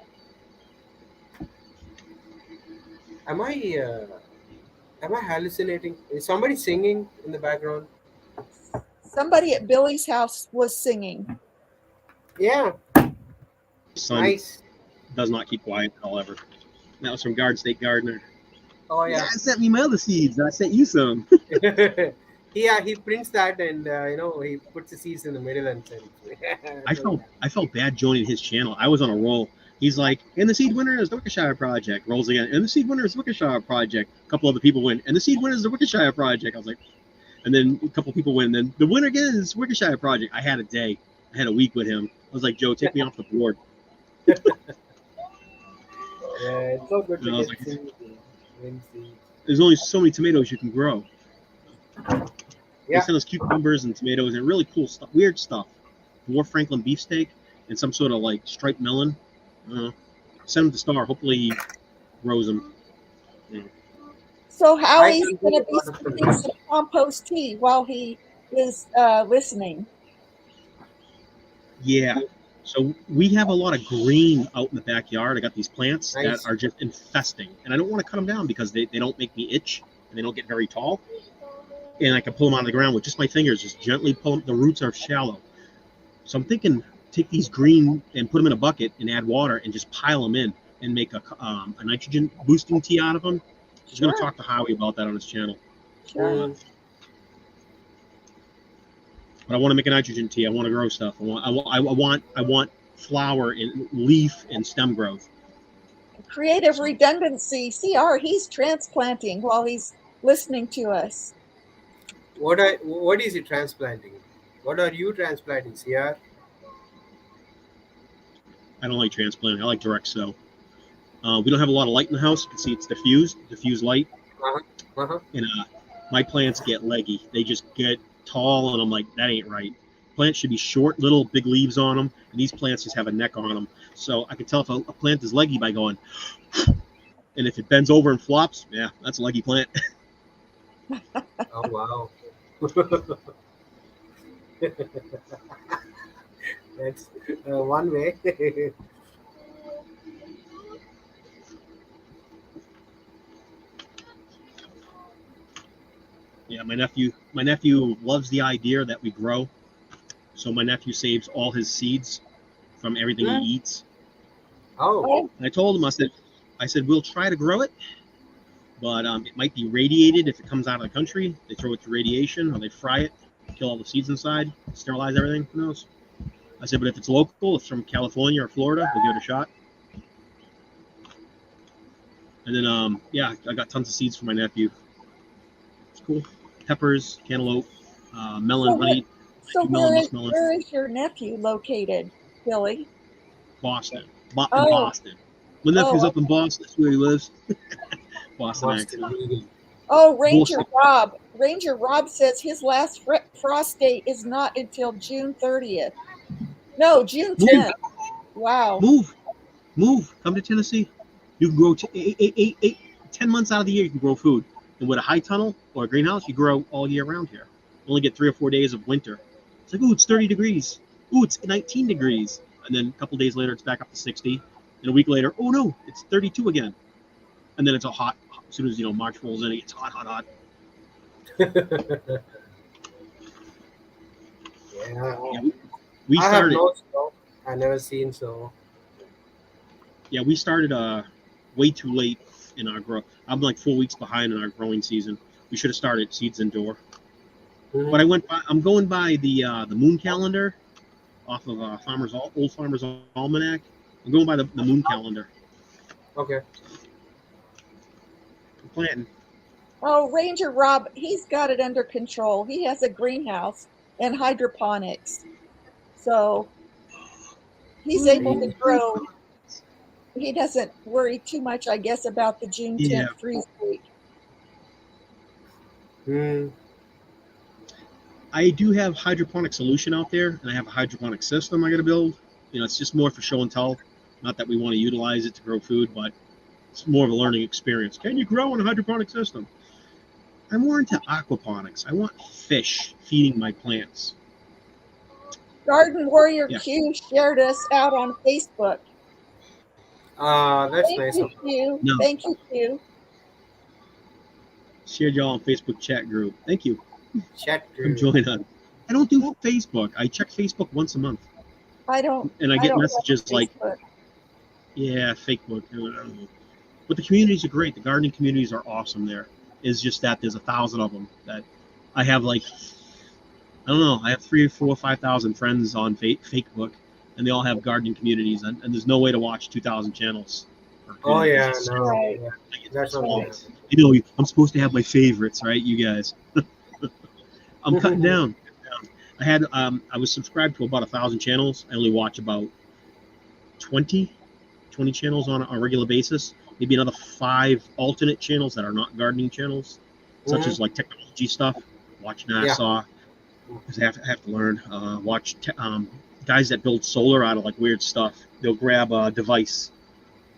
Am I? Am I hallucinating? Is somebody singing in the background? Somebody at Billy's house was singing. Yeah. Son Nice. does not keep quiet, however. That was from Guard State Gardener. Oh Yeah, yeah. I sent me my other seeds. I sent you some. Yeah, he prints that and he puts the seeds in the middle and sends. I felt bad joining his channel. I was on a roll. He's like, and the seed winner is the Wickershire Project. Rolls again, and the seed winner is the Wickershire Project. A couple other people win, and the seed winner is the Wickershire Project. I was like, and then a couple people win. Then the winner again is Wickershire Project. I had a day. I had a week with him. I was like, Joe, take me off the board. Yeah, it's so good to And I was get like, seeds. Win seeds. there's only so many tomatoes you can grow. They Yeah. sent us cucumbers and tomatoes and really cool stuff, weird stuff. Dwarf Franklin beefsteak and some sort of like striped melon. Send him to Star. Hopefully he grows them. So I Howie's can going do to a be lot of sipping things. some compost tea while he is listening. Yeah. So we have a lot of green out in the backyard. I got these plants that Nice. are just infesting, and I don't want to cut them down because they don't make me itch and they don't get very tall. And I can pull them out of the ground with just my fingers, just gently pull them. The roots are shallow. So I'm thinking take these green and put them in a bucket and add water and just pile them in and make a nitrogen boosting tea out of them. I was going to Sure, talk to Howie about that on his channel. sure. Mm. But I want to make a nitrogen tea. I want to grow stuff. I want flower and leaf and stem growth. Creative So redundancy. CR, he's transplanting while he's listening to us. What is he transplanting? What are you transplanting, CR? I don't like transplanting. I like direct sow. We don't have a lot of light in the house. You can see it's diffused light, Uh-huh. Uh-huh. and my plants get leggy. They just get tall, and I'm like, that ain't right. Plants should be short, little, big leaves on them, and these plants just have a neck on them. So I can tell if a plant is leggy by going, and if it bends over and flops, yeah, that's a leggy plant. Oh wow. That's one way. Yeah, my nephew loves the idea that we grow. So my nephew saves all his seeds from everything he Hmm? eats. Oh. Oh, And I told him, I said, we'll try to grow it, but it might be radiated if it comes out of the country. They throw it through radiation, or they fry it, kill all the seeds inside, sterilize everything. Who knows? I said, but if it's local, if it's from California or Florida, we'll give it a shot. And then, yeah, I got tons of seeds for my nephew. It's cool. Peppers, cantaloupe, so melon, what? honey, So melon, muskmelon, where is your nephew located, Billy? Boston, in Oh, Boston. My nephew's oh, up in Boston. That's where he lives. Boston Boston accent. Legal. oh, Ranger Boston. Rob. Ranger Rob says his last frost date is not until June 30th. No, June Move, 10th. Wow. move, move. Come to Tennessee. You can grow 10 months out of the year. You can grow food. And with a high tunnel or a greenhouse, you grow all year round here. You only get 3 or 4 days of winter. It's like, ooh, it's 30 degrees. Ooh, it's 19 degrees. And then a couple days later, it's back up to 60. And a week later, oh no, it's 32 again. And then it's all hot. As soon as March rolls in, it gets hot, hot, hot. Yeah. Yeah, we I have started. no snow. I never seen snow. Yeah, we started way too late in our grow. I'm like 4 weeks behind in our growing season. We should have started seeds indoor. But Hmm. I'm going by the moon calendar off of Old Farmer's Almanac. I'm going by the moon calendar. Okay. I'm planting. Oh, Ranger Rob, he's got it under control. He has a greenhouse and hydroponics. So he's able to Ooh, grow. He doesn't worry too much, I guess, about the June yeah, 10th freeze date. Hmm. I do have hydroponic solution out there, and I have a hydroponic system I got to build. It's just more for show and tell. Not that we want to utilize it to grow food, but it's more of a learning experience. Can you grow in a hydroponic system? I'm more into aquaponics. I want fish feeding my plants. Garden Warrior Yeah. Q shared us out on Facebook. That's Thank nice you, of you. Q. No, Thank you, Q. shared y'all on Facebook chat group. Thank you. Chat Come group. join us. I don't do Facebook. I check Facebook once a month, I don't and I I get don't have messages a like, Facebook. "Yeah, Facebook." But the communities are great. The gardening communities are awesome. There is just that there's 1,000 of them. That I have like I don't know. I have 3 or 4 or 5,000 friends on Facebook, and they all have gardening communities. And there's no way to watch 2,000 channels per Oh community. It's yeah, just no. Right, Yeah. I get That's not right. gonna small. happen. I'm supposed to have my favorites, right? You guys. I'm cutting down. I was subscribed to about 1,000 channels. I only watch about 20, 20 channels on a regular basis. Maybe another 5 alternate channels that are not gardening channels, such Hmm. as like technology stuff. Watch Yeah. NASA because I have to learn. Watch guys that build solar out of like weird stuff. They'll grab a device.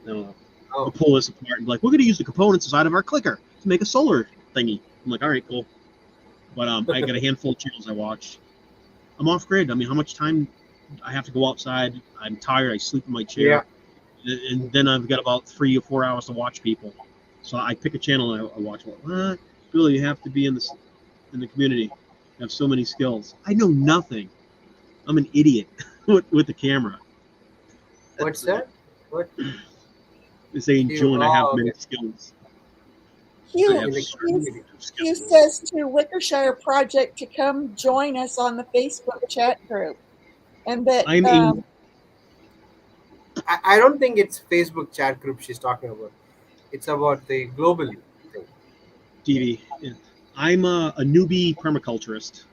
They'll, they'll Oh. pull this apart and be like, "We're going to use the components inside of our clicker to make a solar thingy." I'm like, "All right, cool." But I got a handful of channels I watch. I'm off grid. I mean, how much time I have to go outside? I'm tired. I sleep in my Yeah. chair, and then I've got about 3 or 4 hours to watch people. So I pick a channel and I watch. What? Really, you have to be in the community. You have so many skills. I know nothing. I'm an idiot with the camera. What's that? What They're saying, you? Joan, I have Oh, many okay. skills. Hugh, have in the Hugh, community. Hugh skills. says to Wickershire Project to come join us on the Facebook chat group, and that I'm a I don't think it's Facebook chat group she's talking about. It's about the global thing. DV. Yeah. I'm a newbie permaculturist.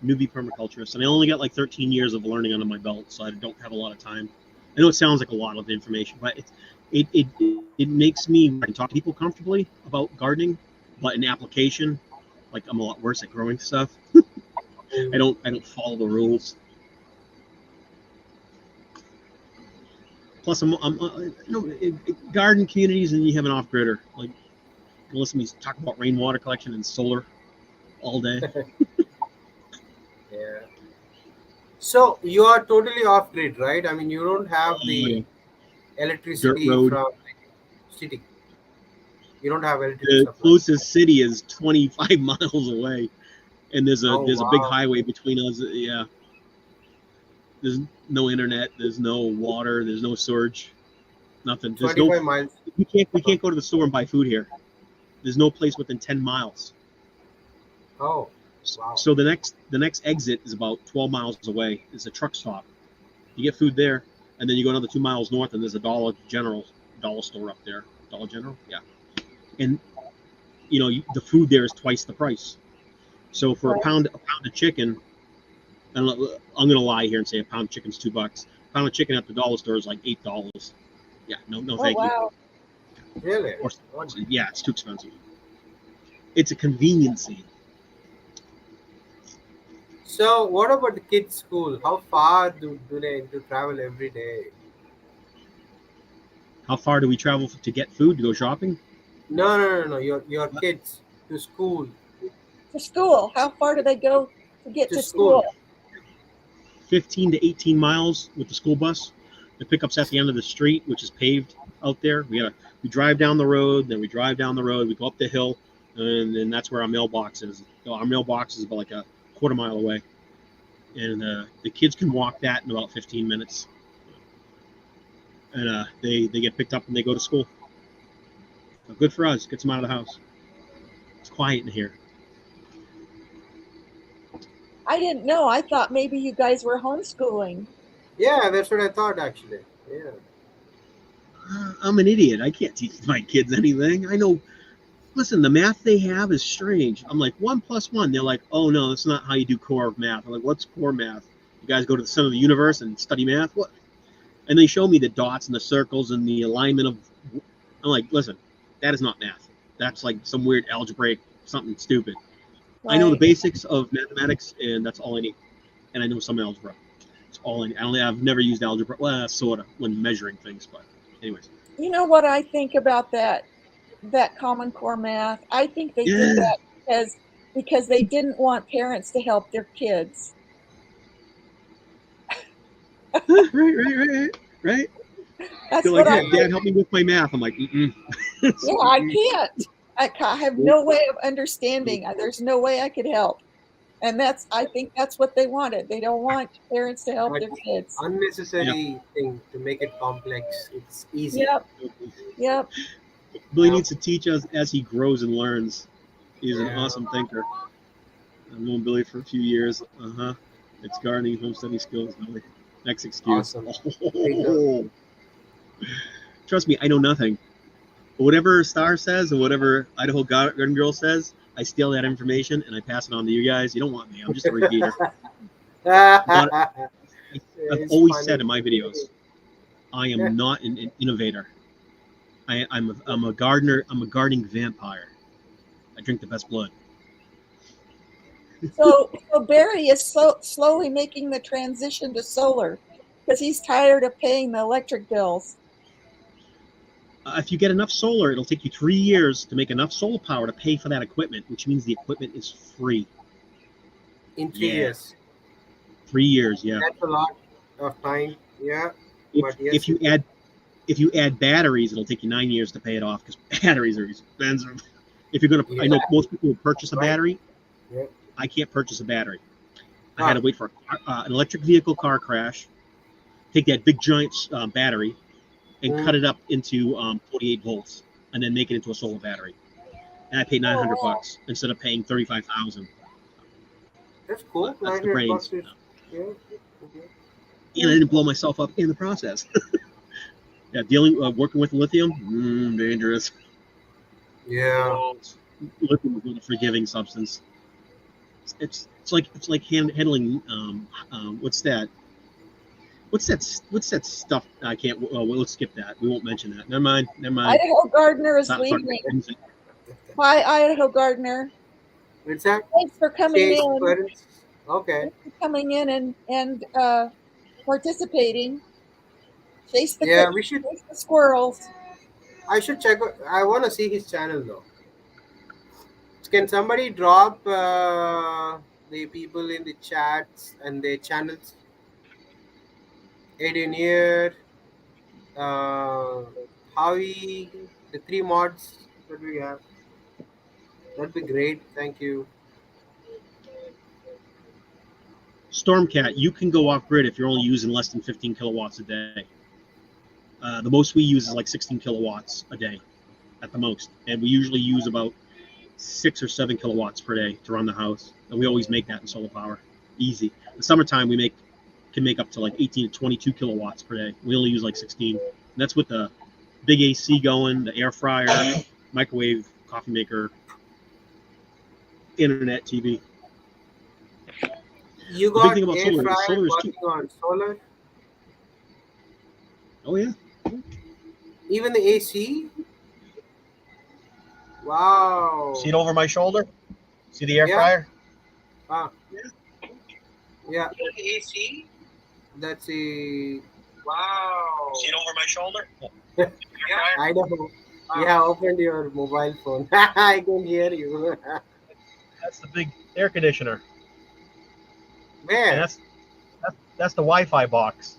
And I only got like 13 years of learning under my belt, so I don't have a lot of time. I know it sounds like a lot of information, but it makes me where I can talk to people comfortably about gardening, but in application, like I'm a lot worse at growing stuff. Mm. I don't follow the rules. Plus, garden communities, and you have an off-gridder. Like, you listen to me talk about rainwater collection and solar all day. Yeah. So you are totally off grid, right? I mean, you don't have Yeah. the Dirt electricity road. from city. You don't have electricity The supply. closest city is 25 miles away, and Oh there's a big wow, highway between us. Yeah, there's no internet, there's no water, there's no storage, nothing. There's no 25 miles. we can't go to the store and buy food here. There's no place within 10 miles. Oh wow. So the next exit is about 12 miles away. It's a truck stop. You get food there, and then you go another 2 miles north, and there's a dollar store up there. Dollar General, yeah. And the food there is twice the price. So for right. a pound of chicken, and I'm gonna lie here and say a pound of chicken's $2. A pound of chicken at the dollar store is like $8. Yeah, no, Oh thank you. wow. Really? Or Oh. yeah, it's too expensive. It's a conveniency. So what about the kids' school? How far do they need to travel every day? How far do we travel to get food to go shopping? No. Your kids to school. To school, how far do they go to get To to school? school. 15 to 18 miles with the school bus. The pickup's at the end of the street, which is paved out there. We drive down the road, then we drive down the road, we go up the hill, and then that's where our mailbox is. Our mailbox is about like a quarter mile away, and the kids can walk that in about 15 minutes. And they get picked up and they go to school. So good for us. Gets them out of the house. It's quiet in here. I didn't know. I thought maybe you guys were homeschooling. Yeah, that's what I thought actually. Yeah. I'm an idiot. I can't teach my kids anything. I know. Listen, the math they have is strange. I'm like 1 plus 1. They're like, oh no, that's not how you do core math. I'm like, what's core math? You guys go to the center of the universe and study math? What? And they show me the dots and the circles and the alignment of. I'm like, listen, that is not math. That's like some weird algebraic something stupid. I know the Right. basics of mathematics, and that's all I need. And I know some algebra. It's all I need. I've never used algebra. Well, sort of when measuring things, but anyways. You know what I think about that Common Core math? I think they did Yeah. that because they didn't want parents to help their kids. Right. They're That's like, what I yeah, Yeah. think. Dad, help me with my math. I'm like, mm-mm. Yeah, I Mm-mm. can't. I have no way of understanding. There's no way I could help. And I think that's what they wanted. They don't want parents to help But their kids. Yeah. unnecessary thing to make it complex. It's easy. Yep, yep. Billy Yeah. needs to teach us as he grows and learns. He's an Yeah. awesome thinker. I've known Billy for a few years. It's gardening, homesteading skills. Billy. Next excuse. Awesome. Bingo. Oh, trust me, I know nothing. Whatever Star says or whatever Idaho Garden Girl says, I steal that information and I pass it on to you guys. You don't want me. I'm just a repeater. But I've It's always said funny. in my videos, I Yeah. am not an innovator. I'm a gardener. I'm a gardening vampire. I drink the best blood. So Barry is slowly making the transition to solar because he's tired of paying the electric bills. If you get enough solar, it'll take you 3 years to make enough solar power to pay for that equipment, which means the equipment is free. In three Yeah, years. 3 years. Yeah. That's a lot of time. Yeah. If But if yes, you add batteries, it'll take you 9 years to pay it off because batteries are expensive. If you're gonna, I yeah. know most people will purchase a Right. battery. Yeah. I can't purchase a battery. I had Ah. to wait for an electric vehicle car crash, take that big giant battery, and Mm. cut it up into 48 volts, and then make it into a solar battery. and I paid nine Oh, hundred wow. bucks instead of paying 35,000. That's cool. That's Nine the hundred bucks brains. is yeah. Mhm. And I didn't blow myself up in the process. Yeah, working with lithium, dangerous. Yeah. Lithium is not a forgiving substance. It's like handling what's that? What's that stuff? I can't. Let's skip that. We won't mention that. Never mind. Never mind. Idaho Gardner is Start leaving. music. Hi, Idaho Gardner. What's that? Thanks for coming Chase in. buttons. Okay. Thanks for coming in and participating. Yeah, we should. Chase the squirrels. I should check. I want to see his channel though. Can somebody drop the people in the chats and their channels? Engineer, uh, Howie, the three mods that we have. That'd be great. Thank you. Stormcat, you can go off grid if you're only using less than 15 kilowatts a day. The most we use is like 16 kilowatts a day at the most. And we usually use about 6 or 7 kilowatts per day to run the house. And we always make that in solar power. Easy. In the summertime, can make up to like 18 to 22 kilowatts per day. We only use like 16. And that's with the big AC going, the air fryer, microwave, coffee maker, internet, TV. You The big got thing about air solar is fryer solar is cheap. working on solar, Oh yeah. even the AC. Wow. See it over my shoulder? See the air Yeah. fryer? Ah. Yeah. The AC. That's a wow. See it over my shoulder? Yeah. I know. Yeah, opened your mobile phone. I can hear you. That's the big air conditioner. And Where? that's the Wi-Fi box.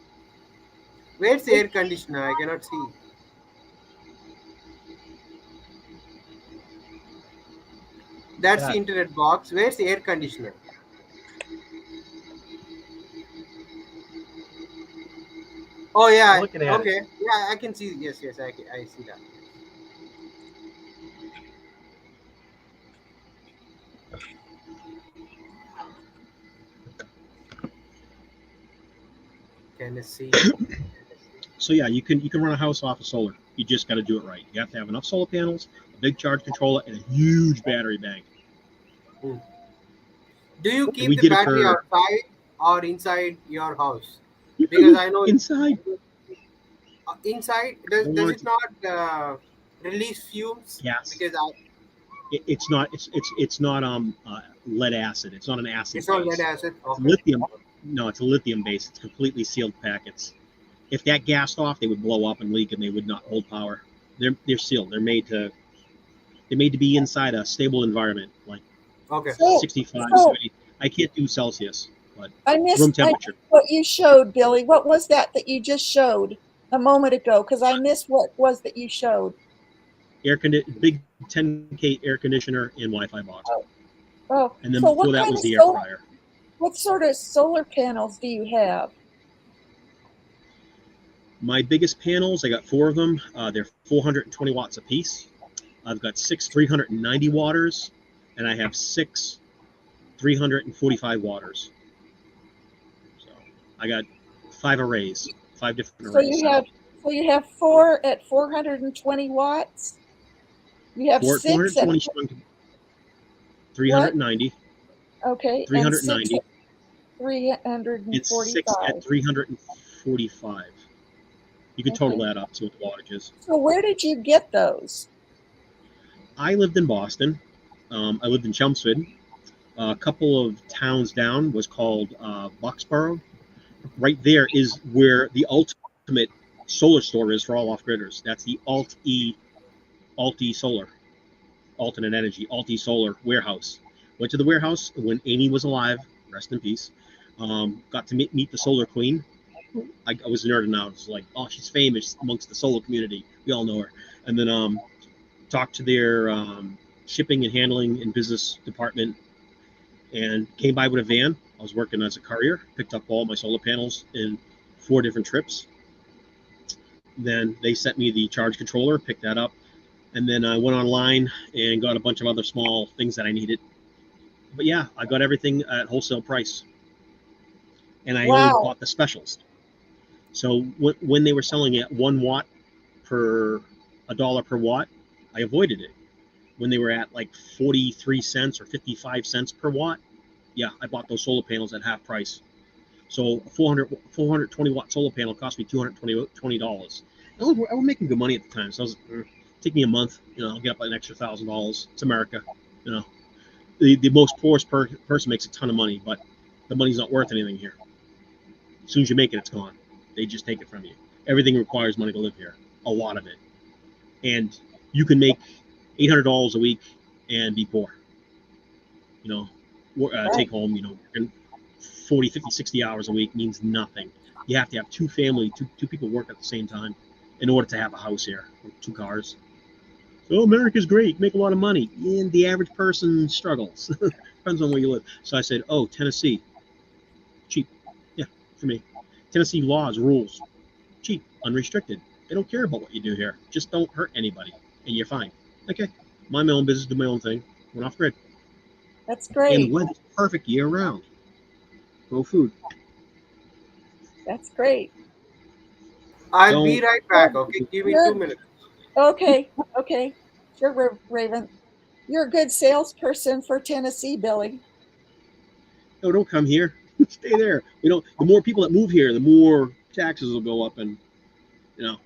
Where's the air conditioner? I cannot see. That's the That. internet box. Where's the air conditioner? Oh I'm yeah. looking at it. Okay. Yeah, I can see. Yes, yes, I see that. Tennessee. So yeah, you can run a house off of solar. You just got to do it right. You have to have enough solar panels, a big charge controller, and a huge battery bank. Hmm. Do you And keep we the did it battery for outside or inside your house? Because I know inside. inside I does wanted it to not release fumes? gas. Because It's not. It's not lead acid. It's not an acid it's not lead base. acid. It's Okay. lithium. No, it's a lithium base. It's completely sealed packets. If that gassed off, they would blow up and leak, and they would not hold power. They're sealed. They're made to be inside a stable environment, like Okay. So, 65, so 70. I can't do Celsius, but I room missed temperature. what you showed, Billy. What was that you just showed a moment ago? Because I missed what was that you showed. Big 10K air conditioner and Wi-Fi box, Oh, oh. and then So before that was the air fryer. what sort of solar panels do you have? My biggest panels, I got 4 of them. They're 420 watts apiece. I've got 6 390 watters, and I have 6 345 watters. So I got 5 arrays, 5 different So arrays you set have up. so you have 4 at 420 watts. You have 4 at 6 at 420, what? 390, Okay, and 6 390. at It's 6 at 345. 345. You can total Okay. that up, see what the wattage is. So where did you get those? I lived in Boston. I lived in Chelmsford. A couple of towns down was called Boxborough. Right there is where the ultimate solar store is for all off-gridders. That's the Alt-E Solar, alternate energy, Alt-E Solar warehouse. Went to the warehouse when Amy was alive, rest in peace. Got to meet the solar queen. I was nerding out. It's like, oh, she's famous amongst the solar community. We all know her. And then talked to their shipping and handling and business department, and came by with a van. I was working as a courier, picked up all my solar panels in 4 different trips. Then they sent me the charge controller, picked that up, And then I went online and got a bunch of other small things that I needed. But yeah, I got everything at wholesale price, and I only Wow. bought the specials. So when they were selling it 1 watt per $1 per watt, I avoided it. When they were at like 43 cents or 55 cents per watt, yeah, I bought those solar panels at half price. So a 420 watt solar panel cost me $220. I was making good money at the time, so I was take me a month, I'll get up an extra $1,000. It's America, you know. The most poorest person makes a ton of money, but the money's not worth anything here. As soon as you make it, it's gone. They just take it from you. Everything requires money to live here, a lot of it, and you can make $800 a week and be poor. You Right. take home, and 40, 50, 60 hours a week means nothing. You have to have two people work at the same time in order to have a house here, or 2 cars. So America's great, make a lot of money, and the average person struggles. Depends on where you live. So I said, oh, Tennessee, cheap. Yeah, for me. Tennessee laws, rules, cheap, unrestricted. They don't care about what you do here. Just don't hurt anybody, and you're fine. Okay, mind my own business, do my own thing. Went off grid, That's and the great. weather's perfect year round. Grow food. That's great. I'll be Don't. right back. You're, Okay, give me you're 2 minutes. okay. Okay. Sure, Raven. You're a good salesperson for Tennessee, Billy. No, don't come here. Stay there. The more people that move here, the more taxes will go up, and you know,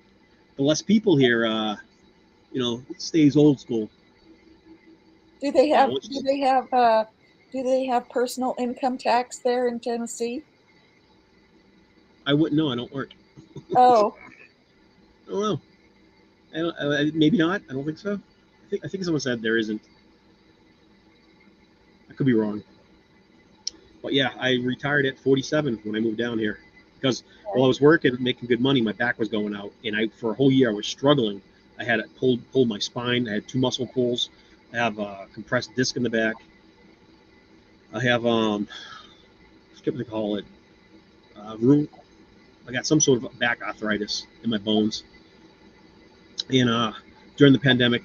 the less people here. It stays old school. Do they have Once do they have do they have personal income tax there in Tennessee? I wouldn't know. I don't work. Oh, I don't know. Maybe not. I don't think so. I think someone said there isn't. I could be wrong. But yeah, I retired at 47 when I moved down here because while I okay. was working, making good money, my back was going out, and I for a whole year I was struggling. I had it pulled my spine. I had 2 muscle pulls. I have a compressed disc in the back. I have I forget what they call it. Room. I got some sort of back arthritis in my bones. And during the pandemic,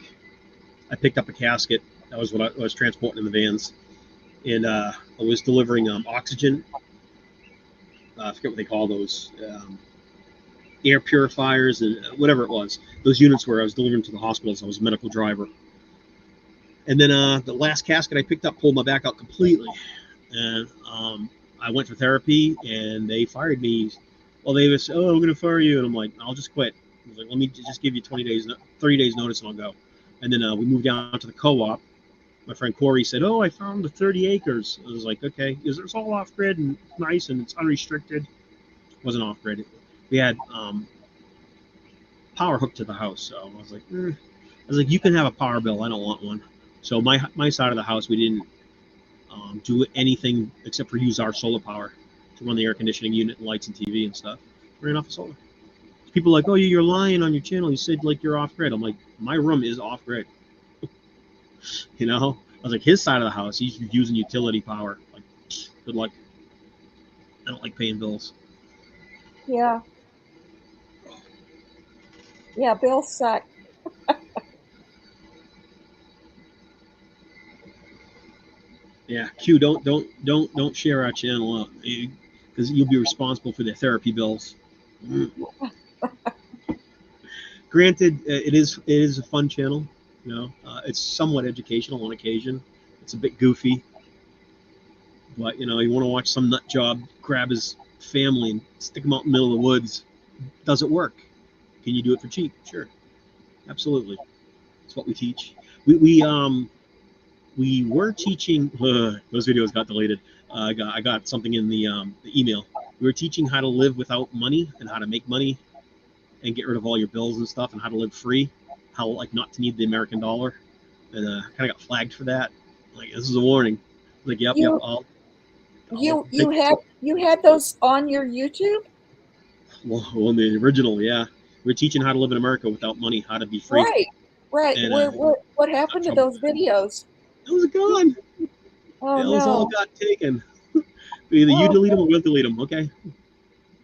I picked up a casket. That was what I was transporting in the vans, and I was delivering oxygen. I forget what they call those. Air purifiers and whatever it was. Those units where I was delivering to the hospitals. I was a medical driver. And then the last casket I picked up pulled my back out completely. And I went for therapy and they fired me. Well, they was, oh, I'm going to fire you. And I'm like, I'll just quit. I was like, let me just give you 20 days, 30 days notice and I'll go. And then we moved down to the co-op. My friend Corey said, oh, I found the 30 acres. I was like, okay. It's all off grid and nice and it's unrestricted. It wasn't off grid. We had power hooked to the house. So I was like, you can have a power bill. I don't want one. So my side of the house, we didn't do anything except for use our solar power to run the air conditioning unit and lights and TV and stuff. We ran off of solar. People are like, oh, you're lying on your channel. You said like you're off grid. I'm like, my room is off grid. I was like, his side of the house, he's using utility power. Like, good luck. I don't like paying bills. Yeah. Yeah, bills suck. Yeah, Q, don't share our channel because you'll be responsible for their therapy bills. Mm. Granted, it is a fun channel. It's somewhat educational on occasion. It's a bit goofy, but you want to watch some nut job grab his family and stick him out in the middle of the woods. Does it work? Can you do it for cheap? Sure, absolutely. That's what we teach. We were teaching. Those videos got deleted. I got something in the email. We were teaching how to live without money and how to make money and get rid of all your bills and stuff and how to live free, how like not to need the American dollar, and kind of got flagged for that. Like this is a warning. Like yep, You I'll you take had you had those on your YouTube? well in the original, yeah. We're teaching how to live in America without money, how to be free, Right. Right. and What not happened to trouble. those videos? Those are gone. Oh Those all no. got taken. Either you Oh, delete them or we'll delete them. Okay.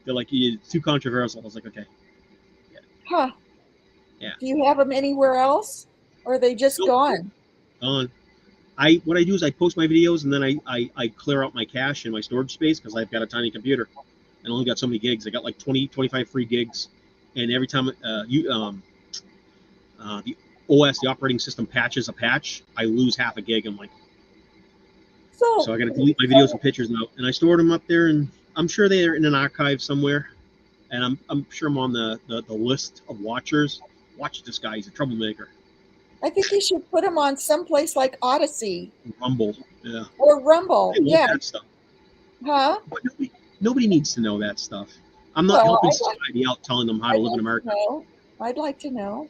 They're like it's too controversial. I was like, okay, yeah, huh. yeah. Do you have them anywhere else? Or are they just Nope, gone? gone. What I do is I post my videos and then I clear out my cache and my storage space because I've got a tiny computer and I only got so many gigs. I got like 20, 25 free gigs, and every time the OS, the operating system, patches a patch, I lose half a gig. I'm like, so So, I got to delete my videos and pictures now, and I stored them up there, and I'm sure they're in an archive somewhere, and I'm sure I'm on the list of watchers. Watch this guy; he's a troublemaker. I think you should put them on someplace like Odyssey Rumble, yeah, or Rumble. I love Yeah. that stuff. Huh? But nobody needs to know that stuff. I'm not Well, helping society out, telling them how to I'd live in like to America. know. I'd like to know.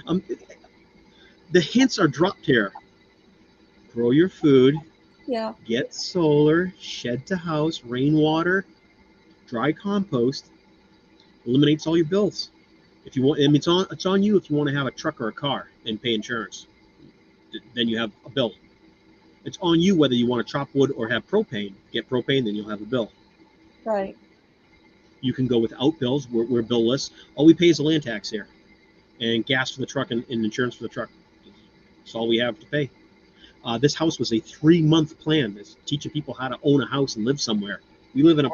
um, the hints are dropped here. Grow your food, Yeah. get solar, shed to house, rainwater, dry compost, eliminates all your bills. If you want, I mean, it's on you if you want to have a truck or a car and pay insurance. Then you have a bill. It's on you whether you want to chop wood or have propane. Get propane, then you'll have a bill. Right. You can go without bills. We're billless. All we pay is a land tax here, and gas for the truck and insurance for the truck. That's all we have to pay. This house was a 3-month plan. It's teaching people how to own a house and live somewhere. We live in a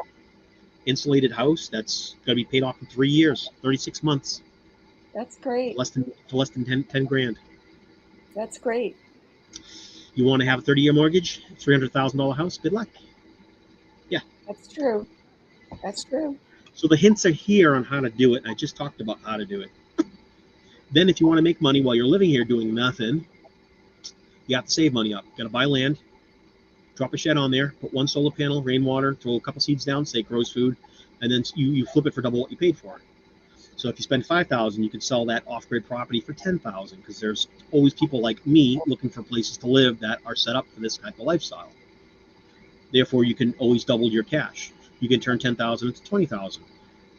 insulated house that's going to be paid off in 3 years, 36 months, That's great. less than 10 grand. That's great. You want to have a 30-year mortgage, $300,000 house? Good luck. Yeah. That's true. That's true. So the hints are here on how to do it. I just talked about how to do it. Then, if you want to make money while you're living here doing nothing, you have to save money up. You got to buy land, drop a shed on there, put one solar panel, rainwater, throw a couple seeds down, say it grows food, and then you flip it for double what you paid for it. So if you spend $5,000, you could sell that off-grid property for $10,000 because there's always people like me looking for places to live that are set up for this type of lifestyle. Therefore, you can always double your cash. You can turn $10,000 into $20,000.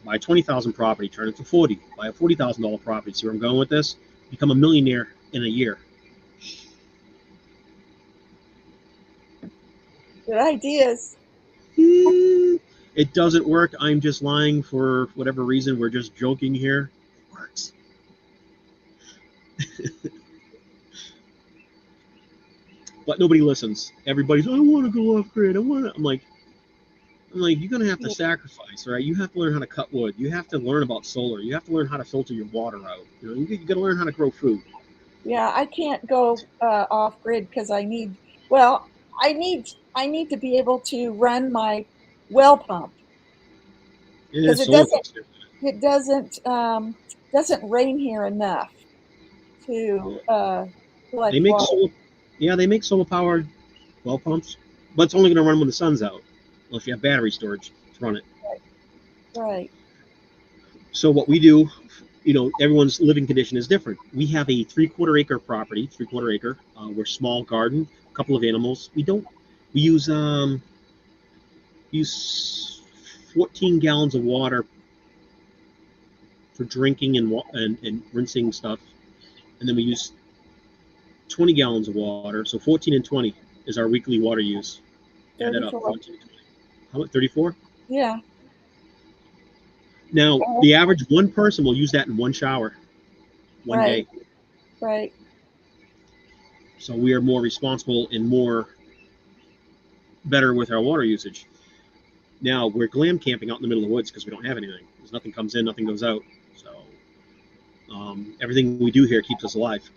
Buy a $20,000 property, turn it to $40,000. Buy a $40,000 property. See where I'm going with this? Become a millionaire in a year. Good ideas. It doesn't work. I'm just lying for whatever reason. We're just joking here. It works. But nobody listens. Everybody's, I want to go off grid. I'm like, you're gonna have to sacrifice, right? You have to learn how to cut wood. You have to learn about solar. You have to learn how to filter your water out. You got to learn how to grow food. Yeah, I can't go off grid because well, I need to be able to run my well pump Yeah, because solar takes care of doesn't rain here enough to that. They collect make water. solar. Yeah, they make solar powered well pumps, but it's only going to run when the sun's out. Unless you have battery storage to run it. Right. So what we do, everyone's living condition is different. We have a 3/4 acre property, 3/4 acre. We're small garden, a couple of animals. We use 14 gallons of water for drinking and rinsing stuff, and then we use 20 gallons of water. So 14 and 20 is our weekly water use. Add that up, 34. 14 and 20. How about 34? Yeah. Now, the average one person will use that in one shower, one Right. day. Right. So we are more responsible and better with our water usage. Now, we're glam camping out in the middle of the woods because we don't have anything. Because nothing comes in, nothing goes out. So everything we do here keeps us alive.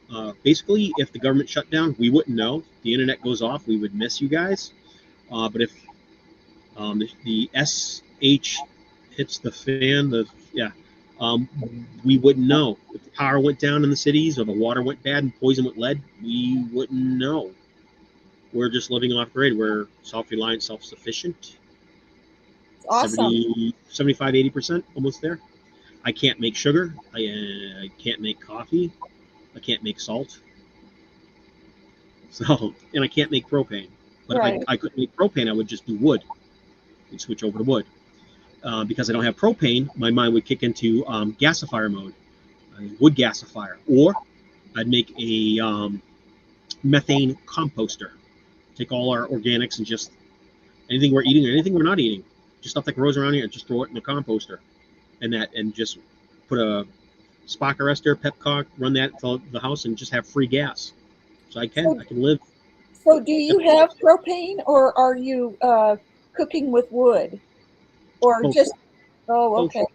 Basically, if the government shut down, we wouldn't know. If the internet goes off, we would miss you guys. But if the SH hits the fan, we wouldn't know. If the power went down in the cities or the water went bad and poisoned with lead, we wouldn't know. We're just living off grid. We're self-reliant, self-sufficient. Awesome. 75, 80%, almost there. I can't make sugar. I can't make coffee. I can't make salt. And I can't make propane. But Right. if I could make propane, I would just do wood and switch over to wood. Because I don't have propane, my mind would kick into gasifier mode. I would gasifier. Or I'd make a methane composter. Take all our organics and just anything we're eating or anything we're not eating, just stuff that grows around here, and just throw it in the composter, and just put a spark arrestor, pepcock, run that to the house, and just have free gas. So I So, can live. so do you have propane, or are you cooking with wood, or Both. just? Oh, Both. okay.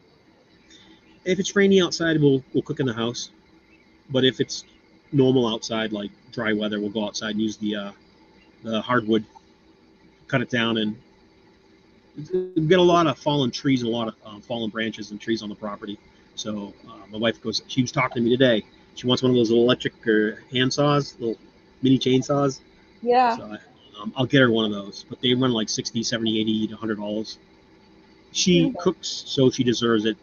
If it's rainy outside, we'll cook in the house. But if it's normal outside, like dry weather, we'll go outside and use the hardwood, cut it down, and we get a lot of fallen trees and a lot of fallen branches and trees on the property. So my wife goes. She was talking to me today. She wants one of those little electric or hand saws, little mini chainsaws. Yeah. So I'll get her one of those. But they run like 60, 70, 80 to $100. She cooks, so she deserves it.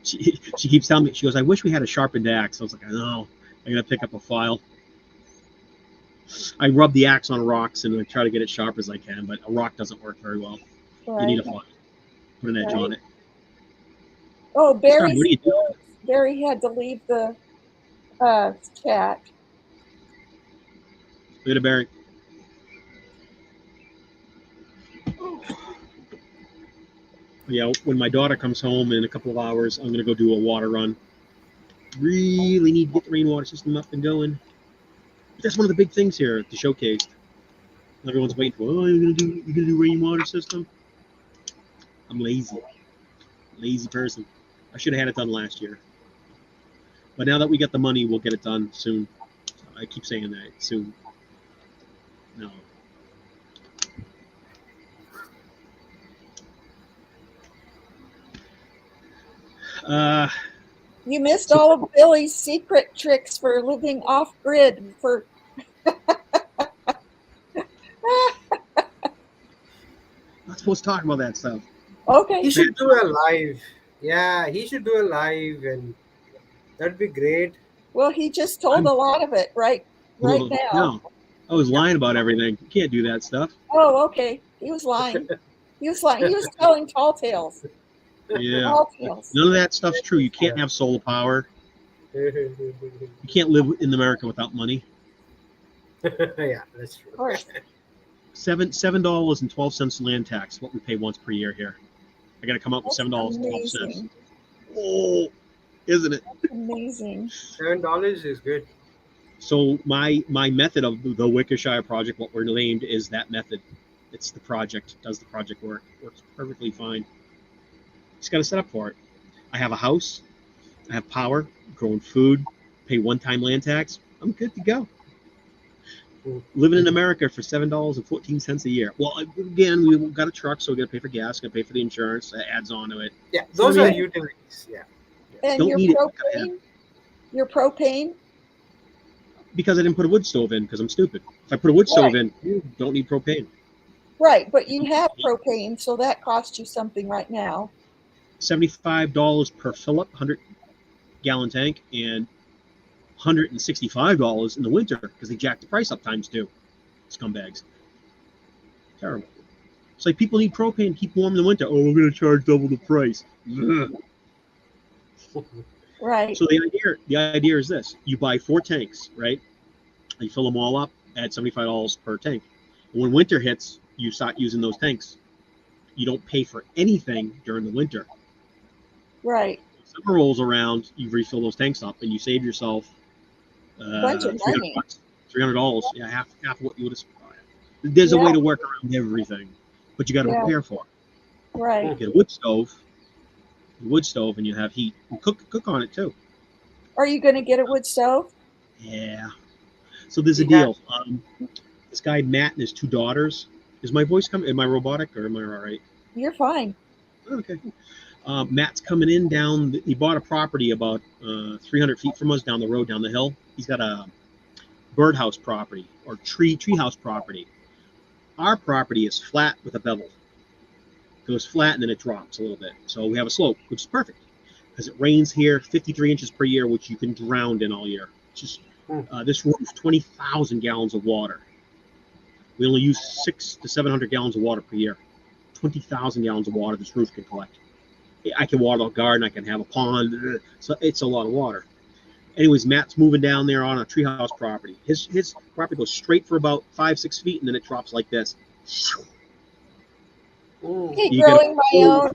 She keeps telling me, she goes, I wish we had a sharpened axe. I was like, I know. I gotta pick up a file. I rub the axe on rocks and I try to get it sharp as I can, but a rock doesn't work very well. Right. You need a file. Put an edge on it. Oh, Scott, what are you doing? Barry had to leave the chat. Look at Barry. Yeah, when my daughter comes home in a couple of hours, I'm gonna go do a water run. Really need to get the rainwater system up and going. But that's one of the big things here at the showcase. Everyone's waiting for, oh, you're gonna do rainwater system. I'm lazy person. I should have had it done last year. But now that we got the money, we'll get it done soon. So I keep saying that soon. No. You missed all of Billy's secret tricks for living off grid for. Not supposed to talk about that stuff. Okay. He should do a live. Yeah, he should do a live, and that'd be great. Well, he just told a lot of it right now. No, I was lying about everything. You can't do that stuff. Oh, okay. He was lying. He was lying. He was telling tall tales. Yeah. Tall tales. None of that stuff's true. You can't have solar power. You can't live in America without money. Yeah, that's true. Of course. $7.12 land tax, what we pay once per year here. I got to come up with $7.12. Oh, isn't it? That's amazing. $7 is good. So my method of the Wickershire project, what we're named, is that method. It's the project. Does the project work? Works perfectly fine. Just got to set up for it. I have a house. I have power, growing food, pay one-time land tax. I'm good to go. Living in America for $7.14 a year. Well, again, we've got a truck, so we got to pay for gas, got to pay for the insurance. That adds on to it. Yeah, those are utilities. Yeah. And Don't your need propane? it. Your propane? Because I didn't put a wood stove in because I'm stupid. If I put a wood stove in, you don't need propane. Right, but you have propane, so that costs you something right now. $75 per fill-up, 100-gallon tank, and $165 in the winter because they jacked the price up times 2. Scumbags. Terrible. It's like people need propane to keep warm in the winter. Oh, we're going to charge double the price. Ugh. Right. So the idea is this: you buy 4 tanks, right? You fill them all up at $75 per tank. And when winter hits, you start using those tanks. You don't pay for anything during the winter. Right. Summer rolls around, you refill those tanks up, and you save yourself bunch of money. $300. Yeah, half what you would have spent. There's a way to work around everything, but you got to prepare for it. Right. Get a wood stove, and you have heat. And cook on it too. Are you going to get a wood stove? Yeah. So there's a deal. This guy Matt and his 2 daughters. Is my voice coming? Am I robotic or am I all right? You're fine. Okay. Matt's coming in down. He bought a property about 300 feet from us down the road, down the hill. He's got a birdhouse property or treehouse property. Our property is flat with a bevel. It goes flat and then it drops a little bit. So we have a slope, which is perfect because it rains here 53 inches per year, which you can drown in all year. It's just this room is 20,000 gallons of water. We only use 600 to 700 gallons of water per year. 20,000 gallons of water this roof can collect. I can water a garden. I can have a pond. So it's a lot of water. Anyways, Matt's moving down there on a treehouse property. His property goes straight for about 5-6 feet, and then it drops like this. Hey, growing my own.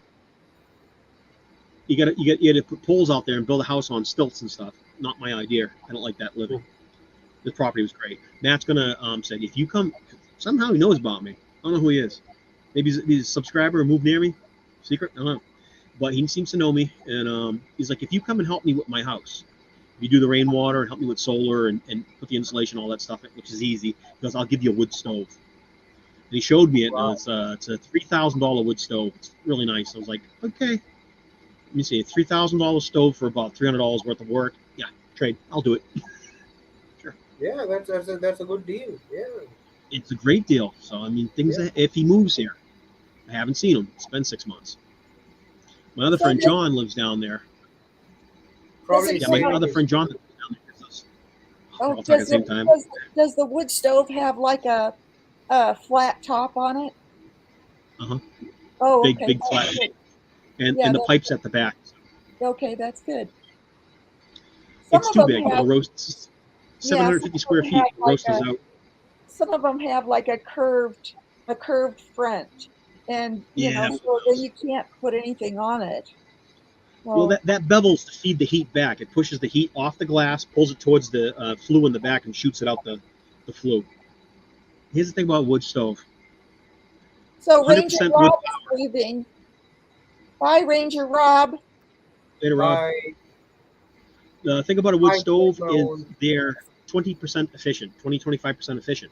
you got to put poles out there and build a house on stilts and stuff. Not my idea. I don't like that living. This property was great. Matt's gonna say if you come, somehow he knows about me. I don't know who he is. Maybe he's a subscriber or moved near me. Secret? I don't know. But he seems to know me, and he's like, if you come and help me with my house, if you do the rainwater and help me with solar and put the insulation, all that stuff, which is easy, because I'll give you a wood stove. And he showed me it. Wow. And it's a $3,000 wood stove. It's really nice. I was like, okay. Let me see, a $3,000 stove for about $300 worth of work. Yeah, trade. I'll do it. Sure. Yeah, that's a good deal. Yeah. It's a great deal. So I mean, things Yeah. that if he moves here, I haven't seen him. It's been 6 months. My other So friend John lives down there. Probably Yeah, the my same other age. friend John lives down there with us. We're Oh, all talking at the same time. does the wood stove have like a flat top on it? Uh-huh. Oh, Big, okay. big flat, That's good. and Yeah, the pipes at the back. okay, that's good. Some It's of too them big. have, It'll roast yeah, 750 square feet. It'll roast us out. some of them have like a curved front, and Yeah. so then you can't put anything on it. Well, Well, that bevel's to feed the heat back. It pushes the heat off the glass, pulls it towards the flue in the back, and shoots it out the flue. Here's the thing about wood stove: so Ranger 100% wood Rob is leaving. Bye, Ranger Rob. power. Rob, I the thing about a wood I hold stove my is own. they're 20% efficient, 25% efficient.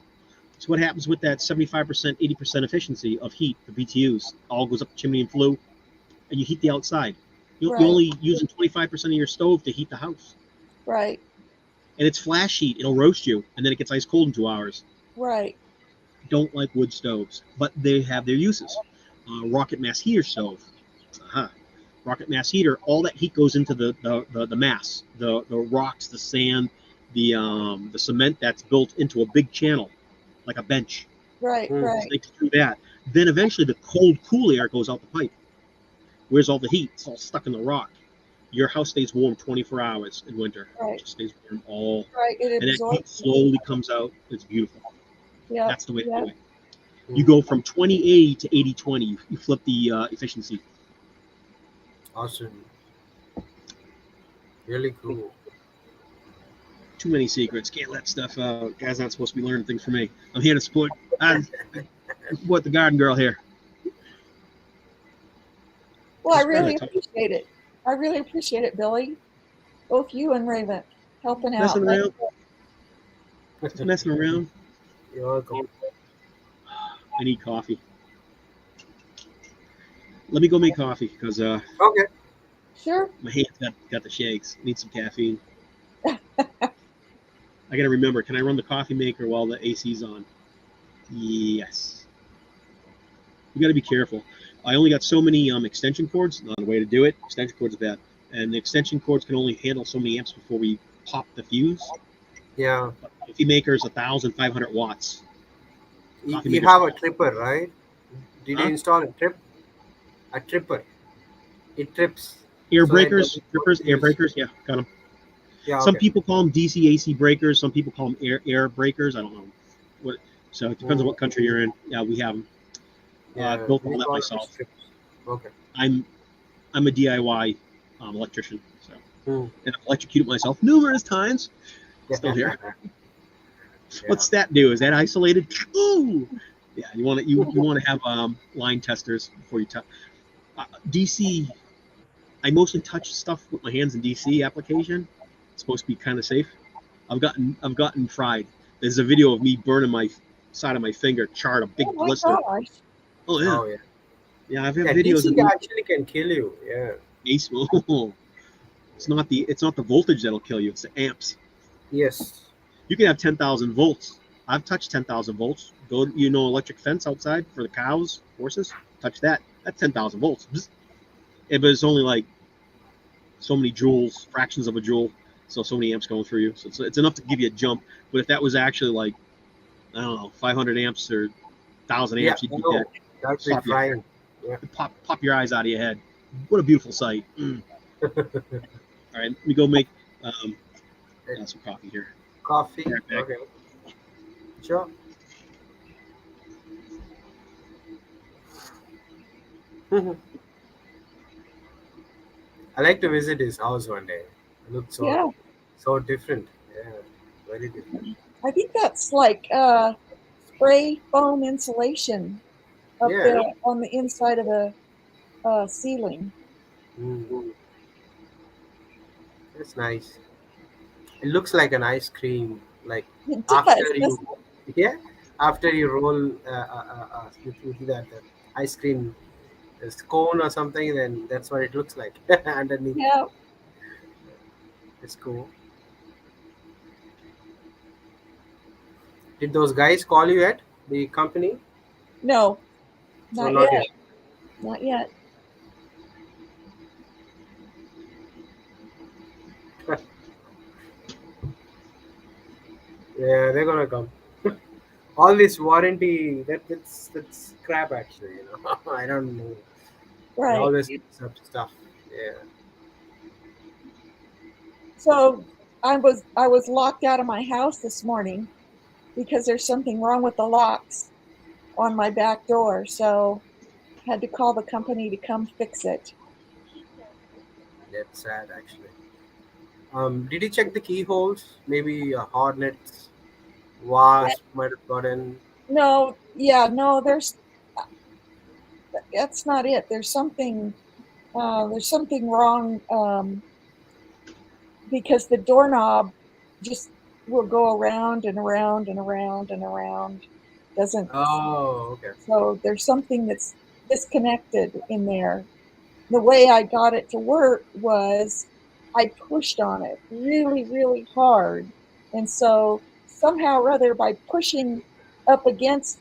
So what happens with that 75%, 80% efficiency of heat, the BTUs, all goes up the chimney and flue, and you heat the outside. You're Right, only using 25% of your stove to heat the house. right, And it's flash heat. It'll roast you, and then it gets ice cold in 2 hours. right, Don't like wood stoves, but they have their uses. Rocket mass heater stove. Uh-huh. Rocket mass heater, all that heat goes into the mass, the rocks, the sand, the cement that's built into a big channel, like a bench. right, Hmm. right, Snakes through that. Then eventually the cold, cool air goes out the pipe. Where's all the heat? It's all stuck in the rock. Your house stays warm 24 hours in winter. It right, just stays warm all, right. It and that absorbs heat the heat. slowly comes out. It's beautiful. Yep, That's the way to yep. do it. You Hmm. go from 20/80 to 80/20. You flip the efficiency. Awesome. Really cool. Too many secrets. Can't let stuff out. Guys not supposed to be learning things from me. I'm here to support. I support the garden girl here. Well, I Just kind really of appreciate it. I really appreciate it, Billy. Both you and Raven helping out. messing around. Just messing around. You're welcome. I need coffee. Let me go make coffee because Okay. Sure. my hands got the shakes. Need some caffeine. I got to remember. Can I run the coffee maker while the AC's on? Yes. You got to be careful. I only got so many extension cords. Not a way to do it. Extension cords are bad, and the extension cords can only handle so many amps before we pop the fuse. Yeah. Coffee maker is 1,500 watts. Coffee You maker's have a awful. tripper, right? Did you Huh? install a trip? A tripper. It trips, Air so it breakers, doesn't go trippers, air fuse. breakers. Yeah, got them. Yeah. Some Okay. people call them DC AC breakers. Some people call them air breakers. I don't know what. So it depends on Mm, what country you're in. Yeah, we have them. yeah. Built We all that call it myself. strips. Okay. I'm I'm a DIY electrician, so Hmm. and I've electrocuted myself numerous times. Still here. Yeah. What's that do? Is that isolated? Ooh. Yeah, you want to have line testers before you touch. DC. I mostly touch stuff with my hands in DC application. It's supposed to be kind of safe. I've gotten fried. There's a video of me burning my side of my finger, charred, a Oh big my blister. gosh. Oh yeah, Oh yeah. yeah. I've had Yeah. videos DC of me. actually can kill you. Yeah. Ace. Oh, it's not the voltage that'll kill you. It's the amps. Yes. You can have 10,000 volts. I've touched 10,000 volts. Go, electric fence outside for the cows, horses. Touch that. That's 10,000 volts. But it's only like so many joules, fractions of a joule. So many amps going through you. So it's enough to give you a jump. But if that was actually like, I don't know, 500 amps or 1,000 Yeah. amps, you'd I be dead. know. That'd be Stop you. frying. Yeah. Pop your eyes out of your head. What a beautiful sight. All right, let me go make some coffee here. Coffee. Be right back. Okay. Sure. I like to visit his house one day. It looks Yeah, so different. Yeah, very different. I think that's like spray foam insulation up Yeah, there on the inside of the ceiling. mm, that's nice. It looks like an ice cream. Like It after does, you, doesn't it? yeah, after you roll with that ice cream cone or something, then that's what it looks like underneath. Yeah. It's cool. Did those guys call you at the company? No, So not not yet. yet. Not yet. Yeah, they're gonna come. All this warranty that's crap actually. I don't know. They Right. always mix up stuff. Yeah. So I was locked out of my house this morning because there's something wrong with the locks on my back door. So had to call the company to come fix it. That's sad actually. Did you check the keyholes? Maybe a hornet's wasp might have gotten. No, yeah, no, that's not it. There's something wrong because the doorknob just will go around and around and around and around. Doesn't Oh, okay. So there's something that's disconnected in there. The way I got it to work was I pushed on it really, really hard. And so somehow or other, by pushing up against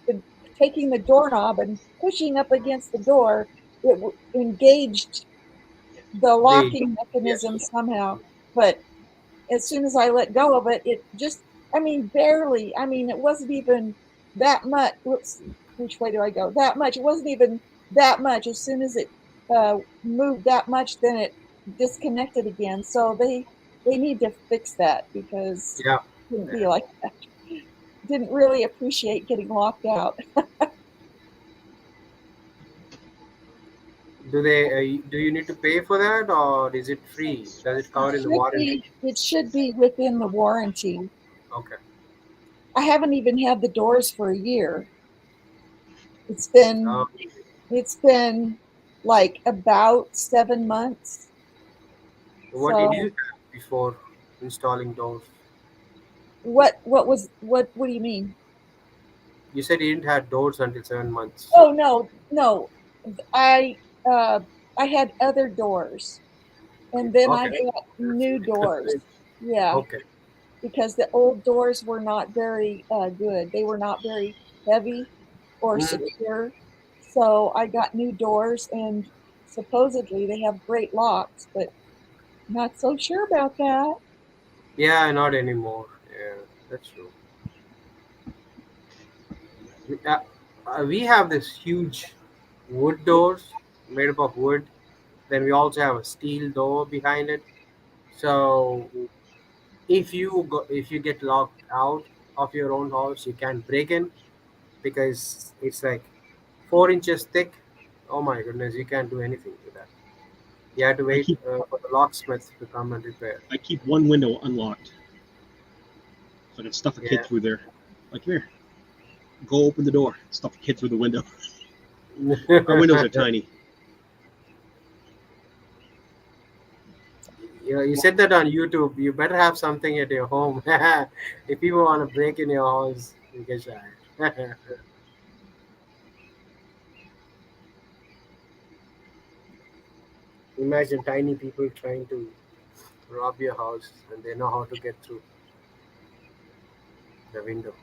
taking the doorknob and pushing up against the door, it engaged the The locking yeah, mechanism somehow. But as soon as I let go of it, it just, I mean, barely, I mean, it wasn't even that much. Whoops, which way do I go? That much. It wasn't even that much. As soon as it moved that much, then it disconnected again. So they need to fix that because yeah. it shouldn't be Yeah. like that. Didn't really appreciate getting locked out. Do they? Do you need to pay for that, or is it free? Does it It cover in the should warranty? be it should be within the warranty. Okay. I haven't even had the doors for a year. It's been Um, It's been like about 7 months. what did you So have before installing doors? what do you mean? You said you didn't have doors until 7 months. Oh no, no. I uh I had other doors and then I Okay. got That's new doors. different. Yeah, Okay. because the old doors were not very good. They were not very heavy or Mm. secure. So I got new doors and supposedly they have great locks, but not so sure about that. Yeah, not anymore. Yeah, that's true. We, uh, we have this huge wood doors made up of wood. Then we also have a steel door behind it. So if you get locked out of your own house, you can't break in because it's like 4 inches thick. Oh my goodness, you can't do anything with that. You have to I wait keep for the locksmith to come and repair. I keep one window unlocked, so I can stuff a kid Yeah. through there. Like here, go open the door, stuff a kid through the window. Our windows are tiny. You said that on YouTube. You better have something at your home. If people want to break in your house, you get shot. Imagine tiny people trying to rob your house and they know how to get through the window.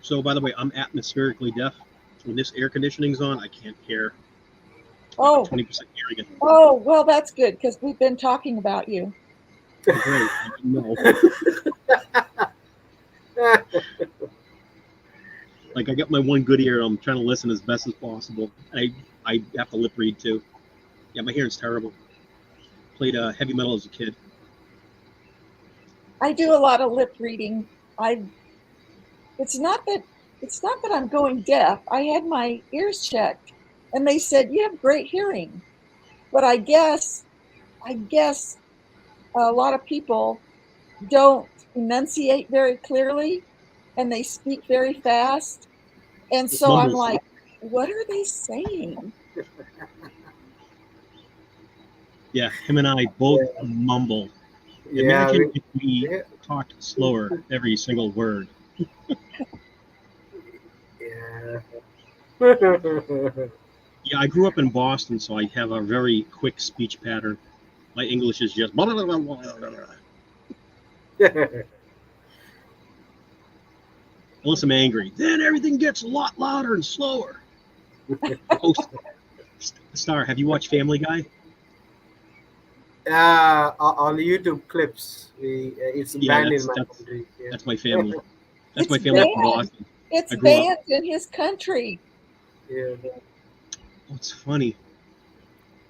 So, by the way, I'm atmospherically deaf. When this air conditioning's on, I can't hear. I have a Oh, 20% hearing. oh, well, that's good because we've been talking about you. Oh, great! I didn't know. Like I got my one good ear. I'm trying to listen as best as possible. I have to lip read too. Yeah, my hearing's terrible. Played heavy metal as a kid. I do a lot of lip reading. I it's not that it's not that I'm going deaf. I had my ears checked And they said, you have great hearing. But I guess a lot of people don't enunciate very clearly and they speak very fast. And Just so I'm mumble. like, what are they saying? Yeah, him and I both Yeah, mumble. yeah, Imagine if we yeah, talked slower every single word. yeah. Yeah, I grew up in Boston, so I have a very quick speech pattern. My English is just blah, blah, blah, blah, blah, blah, blah. Unless I'm angry. Then everything gets a lot louder and slower. Oh, Star, have you watched Family Guy? On the YouTube clips, it's Yeah, banned in my that's country. Yeah. that's my family. That's It's my family from banned. Boston. It's I grew up. banned in his country. Yeah. Oh, it's funny.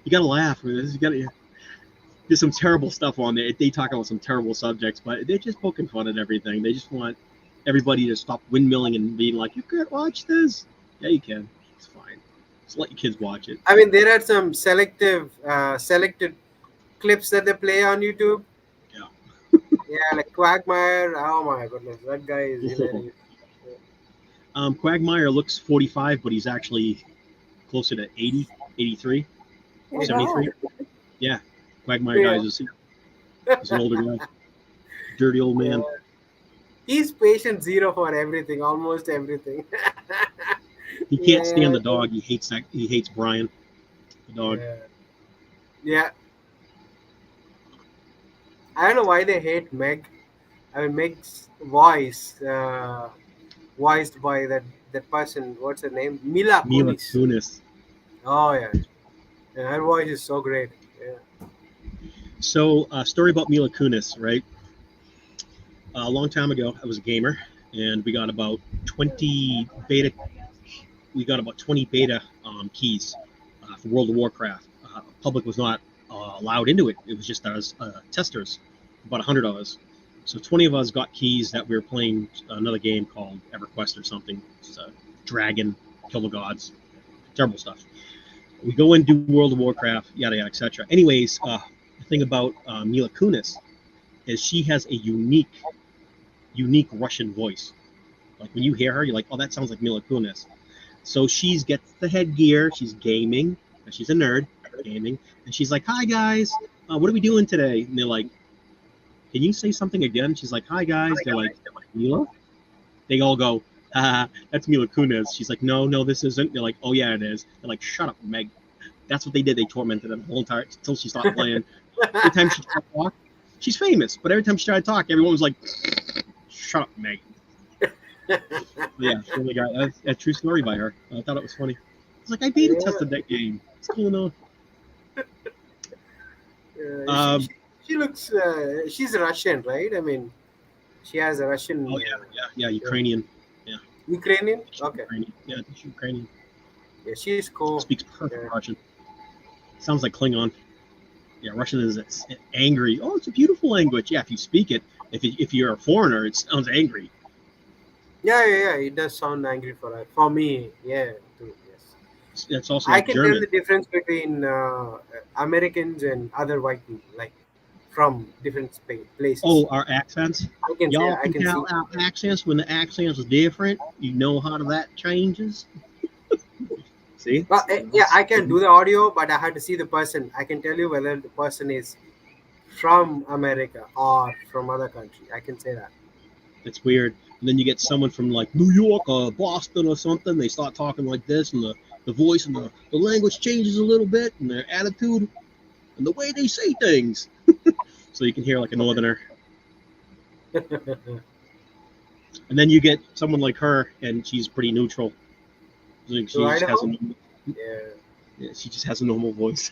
You gotta laugh. You gotta. There's some terrible stuff on there. They talk about some terrible subjects, but they're just poking fun at everything. They just want everybody to stop windmilling and being like, "You can't watch this." Yeah, you can. It's fine. Just let your kids watch it. I mean, there are some selected clips that they play on YouTube. Yeah. Yeah, like Quagmire. Oh my goodness, that guy is Oh. hilarious. Yeah. Quagmire looks 45, but he's actually closer to 80, 83, Oh, wow. 73. Yeah, Quagmire Yeah. guys is he's an older guy, dirty old Yeah. man. He's patient zero for everything, almost everything. He can't stand Yeah, the dog. He hates that. He hates Brian, the dog. yeah, yeah. I don't know why they hate Meg. I mean, Meg's voice, voiced by that person. What's her name? Mila Mila Kunis. Kunis. Oh yeah, yeah, her voice is so great. Yeah. So, story about Mila Kunis, right? A long time ago, I was a gamer, and we got about 20 beta. We got about 20 beta keys for World of Warcraft. Public was not allowed into it. It was just us testers, about 100 of us. So 20 of us got keys that we were playing another game called EverQuest or something. It's a dragon, kill the gods, terrible stuff. We go and do World of Warcraft, yada yada, etc. Anyways, the thing about Mila Kunis is she has a unique Russian voice. Like when you hear her, you're like, oh, that sounds like Mila Kunis. So she gets the headgear. She's gaming. She's a nerd, gaming, and she's like, "Hi guys, what are we doing today?" And they're like, "Can you say something again?" She's like, "Hi guys." They're like, "Mila." They all go, "That's Mila Kunis." She's like, "No, no, this isn't." They're like, "Oh yeah, it is." They're like, "Shut up, Meg." That's what they did. They tormented her the whole entire until she stopped playing. Every time she tried to talk, she's famous, but every time she tried to talk, everyone was like, "Shut up, Meg." Yeah, she really got a true story by her. I thought it was funny. It's like I beta Yeah, tested that game. What's going on? yeah. Um, She looks. She's Russian, right? I mean, she has a oh Russian. yeah, Yeah. Ukrainian. Yeah, Ukrainian. she's Okay. Ukrainian. Yeah, I think she's Ukrainian. Yeah, she's cool. Speaks perfect Yeah. Russian. Sounds like Klingon. Yeah, Russian is angry. Oh, it's a beautiful language. Yeah, if you speak it, if you're a foreigner, it sounds angry. Yeah, yeah, yeah. It does sound angry for her. For me, yeah, too. Yes. It's also I like can tell German. the difference between Americans and other white people, like from different places. Oh, our accents. I can say, Y'all I can can see. tell our accents when the accents are different. You know how that changes. See? But yeah, I can do the audio, but I have to see the person. I can tell you whether the person is from America or from other country. I can say that. It's weird. And then you get someone from like New York or Boston or something. They start talking like this, and the voice and the language changes a little bit, and their attitude and the way they say things. So you can hear like a northerner. And then you get someone like her, and she's pretty neutral. Like To she just has Idaho? a Yeah. yeah, she just has a normal voice.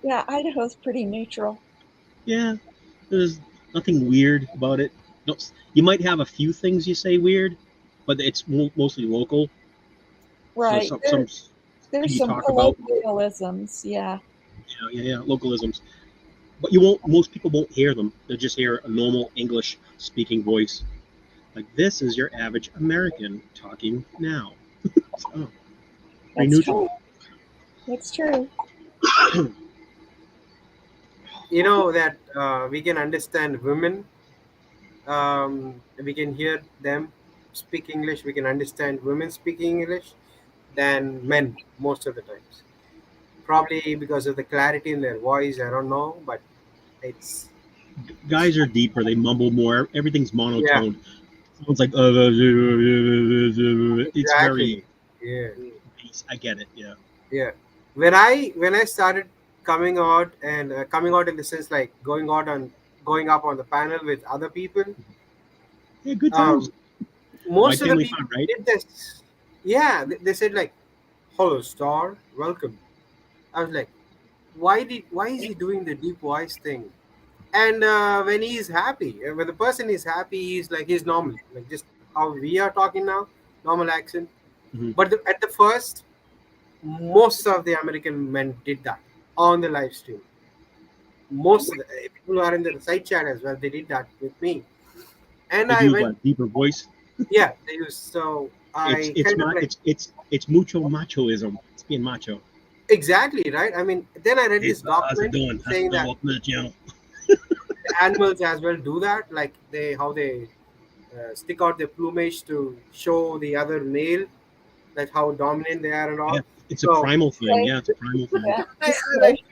Yeah, Idaho's pretty neutral. Yeah, there's nothing weird about it. No, you might have a few things you say weird, but it's mostly local. So Right. some There's you some talk about, colloquialisms. Yeah. yeah, localisms. But you won't. Most people won't hear them. They'll just hear a normal English speaking voice. Like this is your average American talking now. So, oh. Pretty That's neutral. true. That's true. You know that we can understand women. We can hear them speak English. We can understand women speaking English than men most of the times. Probably because of the clarity in their voice. I don't know, but it's Guys are deeper. They mumble more. Everything's yeah, monotone. Someone's like, it's very. exactly. Yeah, I get it. Yeah. yeah. When I started coming out and coming out in the sense like going up on the panel with other people, Yeah. Good times. um, most White of the family people fun, right? did this. Yeah, they said like, "Hello, star, welcome." I was like, why is he doing the deep voice thing? And when he's happy, when the person is happy, he's normal, like just how we are talking now, normal accent. Hmm. But at the first, most of the American men did that on the live stream. Most of the people who are in the side chat as well, they did that with me. And They I do went, what? Deeper voice. yeah, they used. So I kind of like It's mucho machoism. It's being macho. exactly right. I mean, then I read Hey, this how's it document doing? How's it saying doing? that Welcome to the channel. the animals as well do that, like they stick out their plumage to show the other male, like how dominant they are and Yeah, all. it's a So primal thing. Right. Yeah, it's a primal thing. Yeah. I like, Display.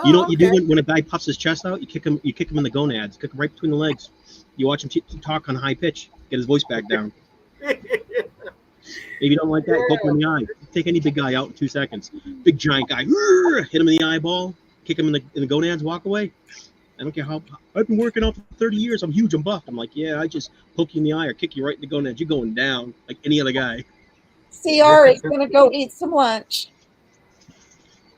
You know oh, what you do okay. when a guy puffs his chest out? You kick him. You kick him in the gonads. Kick him right between the legs. You watch him talk on high pitch. Get his voice back down. If you don't like that, poke him in the eye. Take any big guy out in 2 seconds. Big giant guy, hit him in the eyeball, kick him in the gonads, walk away. I don't care how. I've been working out for 30 years. I'm huge. I'm buff. I'm like, yeah, I just poke you in the eye or kick you right in the gonads. You're going down like any other guy. CR is going to go eat some lunch.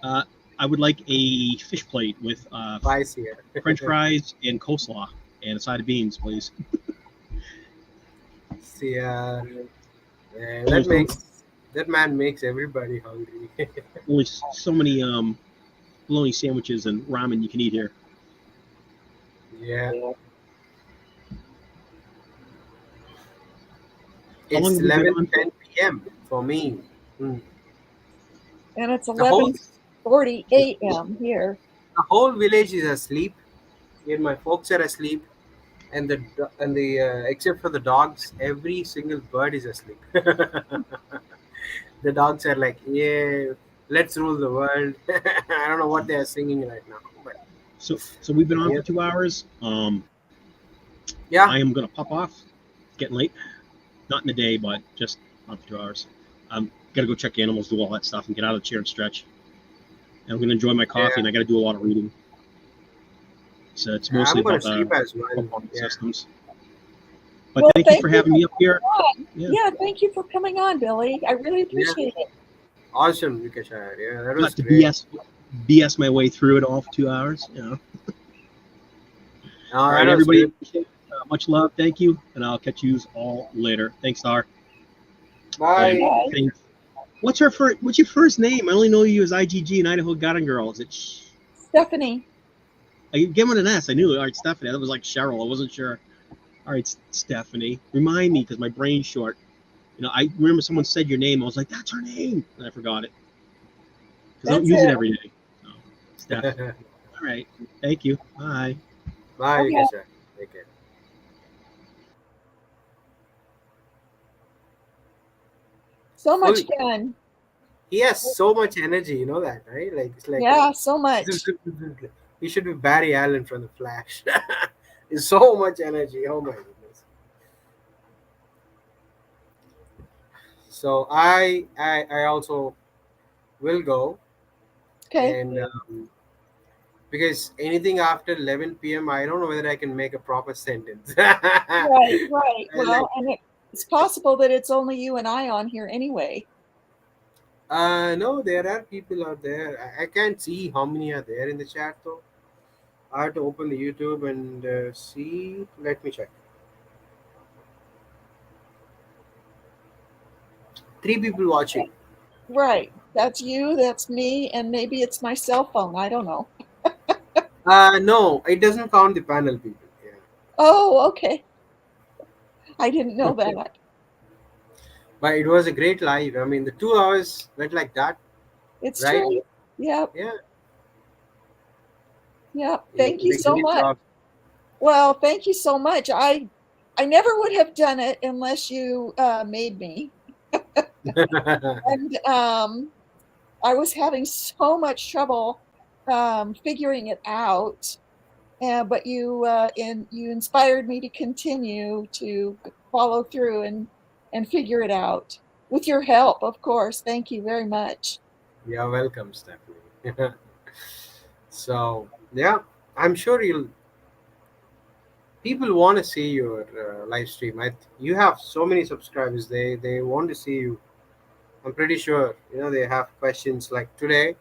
Uh, I would like a fish plate with Spicy. French fries and coleslaw and a side of beans, please. See, There's that man makes everybody hungry. only so many bologna sandwiches and ramen you can eat here. Yeah, How long it's have we been on? 11:10 p.m. for me. Hmm. And it's The whole 11:40 a.m. here. the whole village is asleep. Even my folks are asleep, and the except for the dogs, every single bird is asleep. The dogs are like, yeah, let's rule the world. I don't know what they are singing right now, but So we've been on yeah, for 2 hours. yeah, I am gonna pop off. It's getting late. Not in the day, but just on for 2 hours. Gotta go check animals, do all that stuff, and get out of the chair and stretch. And I'm gonna enjoy my coffee, yeah. and I gotta do a lot of reading. So it's mostly I'm gonna about sleep the as well. robotic Yeah, systems. But Well, thank you thank for you having for me up here. coming on. Yeah, Yeah, thank you for coming on, Billy. I really yeah. appreciate it. Awesome, Vikashar. Yeah, that was got to great. BS my way through it all for 2 hours. You know. Oh, All that right, was everybody. good. Much love. Thank you, and I'll catch you all later. Thanks, Star. And Bye. Bye. thanks. What's your first name? I only know you as IGG and Idaho Garden Girl. Is it? Stephanie. I gave it an S. I knew it. All right, Stephanie. That was like Cheryl. I wasn't sure. All right, Stephanie. Remind me because my brain's short. I remember someone said your name. I was like, that's her name, and I forgot it because I don't That's use it it. every day. So, Steph. All right. Thank you. Bye. Bye, Okay. Vikashar. Take care. So much Full. fun. He has so much energy. You know that, right? Like it's like Yeah, so much. he should be Barry Allen from The Flash. It's so much energy. Oh my goodness. So I also will go, Okay. and because anything after 11 p.m., I don't know whether I can make a proper sentence. Right, right. Like, Well, and it's possible that it's only you and I on here anyway. no, there are people out there. I can't see how many are there in the chat though. I have to open the YouTube and see. Let me check. 3 people watching. Right. That's you, that's me, and maybe it's my cell phone. I don't know. No, it doesn't count the panel people. Yeah. Oh, okay. I didn't know that. But it was a great live. I mean, the 2 hours went like that, It's right? true. Yep. Yeah, Yep. you Thank did you a so great much. job. Well, thank you so much. I never would have done it unless you made me. And I was having so much trouble figuring it out. But you inspired me to continue to follow through and figure it out with your help, of course. Thank you very much. You're welcome, Stephanie. So yeah, I'm sure you'll. People want to see your live stream. You have so many subscribers. They want to see you. I'm pretty sure. They have questions like today.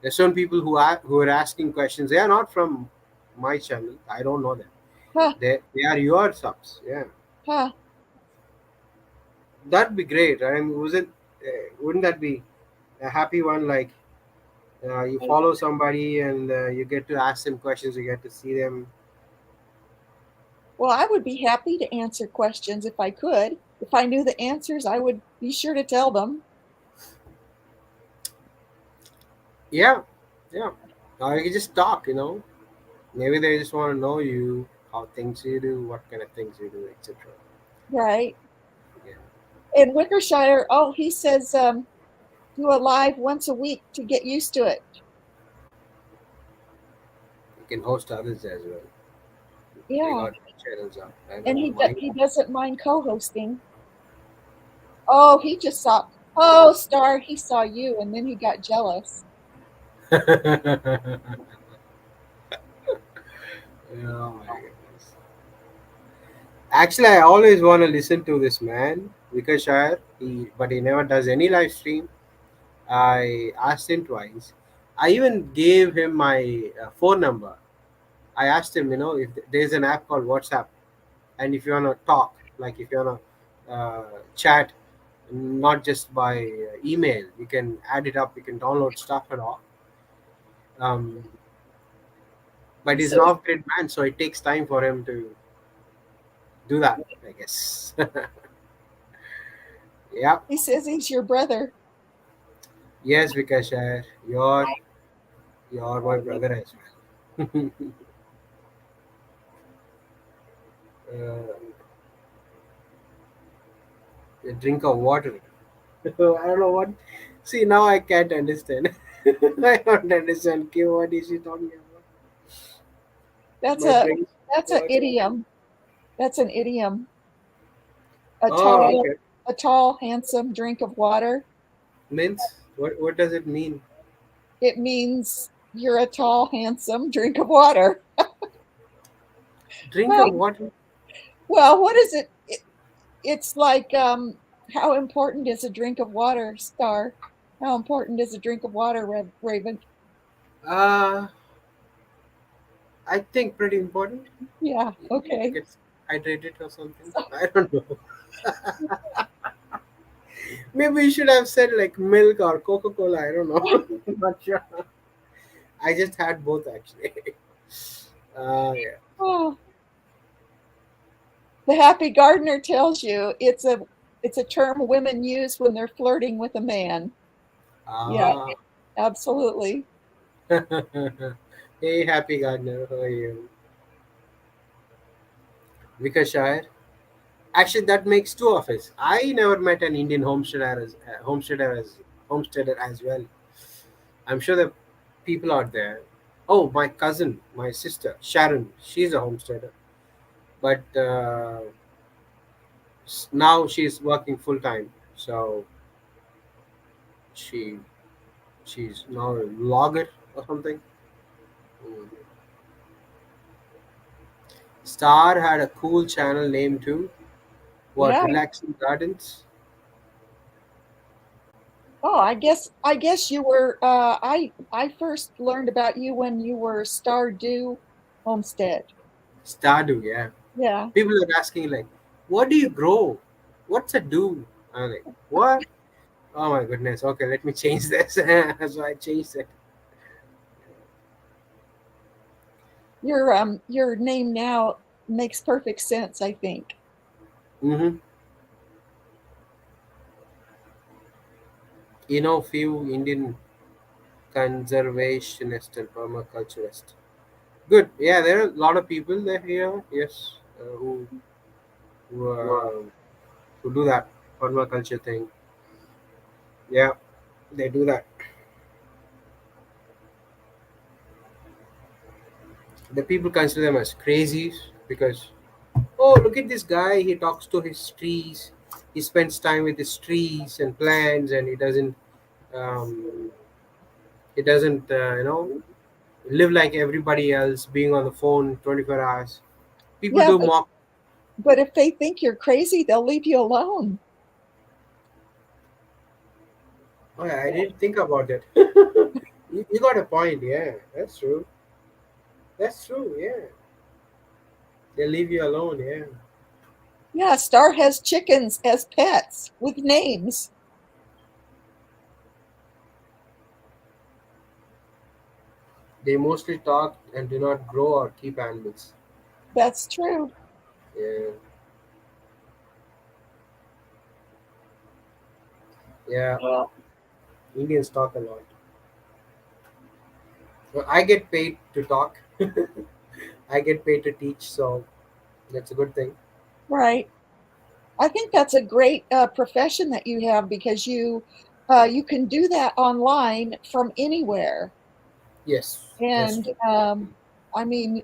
There's some people who are asking questions. They are not from my channel. I don't know them. Huh, They are your subs. Yeah, huh. that'd be great. I mean, wouldn't that be a happy one? Like you follow somebody and you get to ask them questions. You get to see them. Well, I would be happy to answer questions if I could. If I knew the answers, I would be sure to tell them. Yeah, yeah. You can just talk. Maybe they just want to know you, how things you do, what kind of things you do, etc. Right. Yeah, In Wickershire, oh, he says do a live once a week to get used to it. you can host others as well. They Yeah. got channels up. I And don't mind. he doesn't mind co-hosting. Oh, he just saw, oh, Star, he saw you and then he got jealous. Oh my goodness. Actually, I always want to listen to this man, Vikashire. But he never does any live stream. I asked him twice. I even gave him my phone number. I asked him, if there's an app called WhatsApp, and if you wanna talk, like if you wanna chat, not just by email, you can add it up. You can download stuff and all. Um, but he's So an off-grid man, so it takes time for him to do that, I guess. Yeah. he says he's your brother. Yes, Vikashire, you're my brother as well. A drink of water. I don't know what. See, now I can't understand. I don't understand. Okay, what is he talking about? That's My a drink that's an water. idiom. That's an idiom. A Oh, tall okay. a tall, handsome drink of water. Means what does it mean? It means you're a tall, handsome drink of water. Drink of Right. water? Well, what is it? It's like how important is a drink of water, Star? How important is a drink of water, Raven? Uh I think pretty important. Yeah, You okay. get hydrated or something. So I don't know. Maybe we should have said like milk or Coca Cola. I don't know. Not sure. I just had both actually. Yeah. oh, the happy gardener tells you it's a term women use when they're flirting with a man. Yeah, Ah. absolutely. Hey, happy gardener. How are you? Vikashire. Actually, that makes two of us. I never met an Indian homesteader as well. I'm sure the people out there. Oh, my cousin, my sister Sharon. She's a homesteader, but now she's working full time. So she she's now a vlogger or something. Mm. Star had a cool channel name too. What, Yeah. relaxing gardens? Oh, I guess you were I first learned about you when you were Stardew Homestead. Stardew, yeah. Yeah. People are asking like, what do you grow? What's a do? I'm like, what? Oh my goodness. Okay, let me change this. So I changed it. Your name now makes perfect sense, I think. Mm-hmm. Few Indian conservationist and permaculturist. Good. Yeah, there are a lot of people there here. Yes, who, who do that permaculture thing. Yeah, they do that. The people consider them as crazies because, oh, look at this guy. He talks to his trees. He spends time with his trees and plants, and um, he doesn't live like everybody else, being on the phone 24 hours. People Yeah, do mock. but if they think you're crazy, they'll leave you alone. Oh, yeah, I didn't think about that. You got a point. Yeah, that's true. That's true. Yeah, they leave you alone. Yeah, Yeah, Star has chickens as pets with names. they mostly talk and do not grow or keep animals. That's true. Yeah, yeah. Indians talk a lot. Well, I get paid to talk. I get paid to teach, so that's a good thing. Right. I think that's a great profession that you have because you can do that online from anywhere. Yes, that's And true. I mean,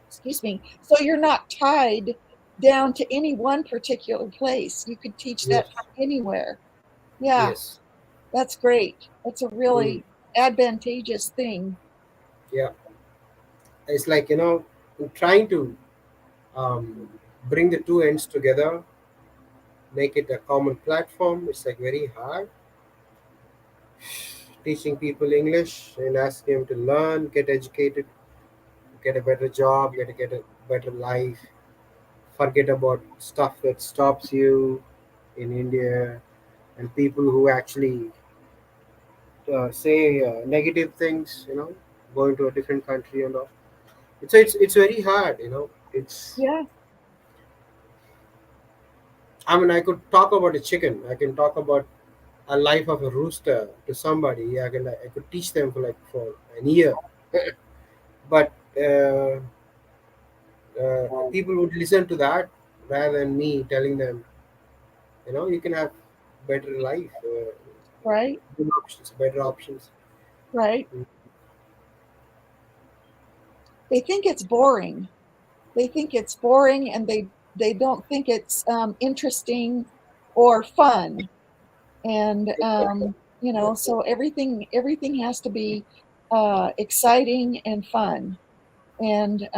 excuse me. So you're not tied down to any one particular place. You could teach that Yes, from anywhere. Yeah, yes. that's great. That's a Mm, really advantageous thing. yeah, it's like trying to um, bring the two ends together, make it a common platform. It's like very hard. Teaching people English and asking them to learn, get educated, get a better job, get a better life. Forget about stuff that stops you in India and people who actually say negative things. Going to a different country and all. It's very hard. It's Yeah, I mean I could talk about a chicken. I can talk about a life of a rooster to somebody. I could teach them for an year, but people would listen to that rather than me telling them, you can have better life, right, good options, better options. right. Mm. They think it's boring. They think it's boring and they don't think it's interesting or fun. And so everything has to be exciting and fun. And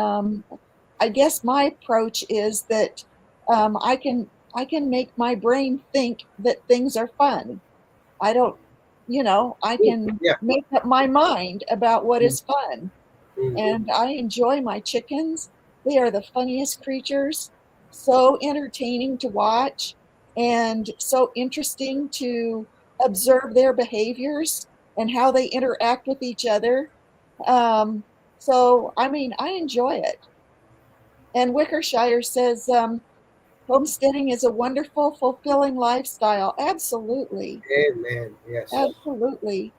I guess my approach is that I can make my brain think that things are fun. I don't, I can Yeah. make up my mind about what Mm. is fun. Mm. And I enjoy my chickens. They are the funniest creatures, so entertaining to watch and so interesting to observe their behaviors and how they interact with each other. Um, so, I mean, I enjoy it. And Wickershire says homesteading is a wonderful, fulfilling lifestyle. Absolutely. Amen. Yes. Absolutely.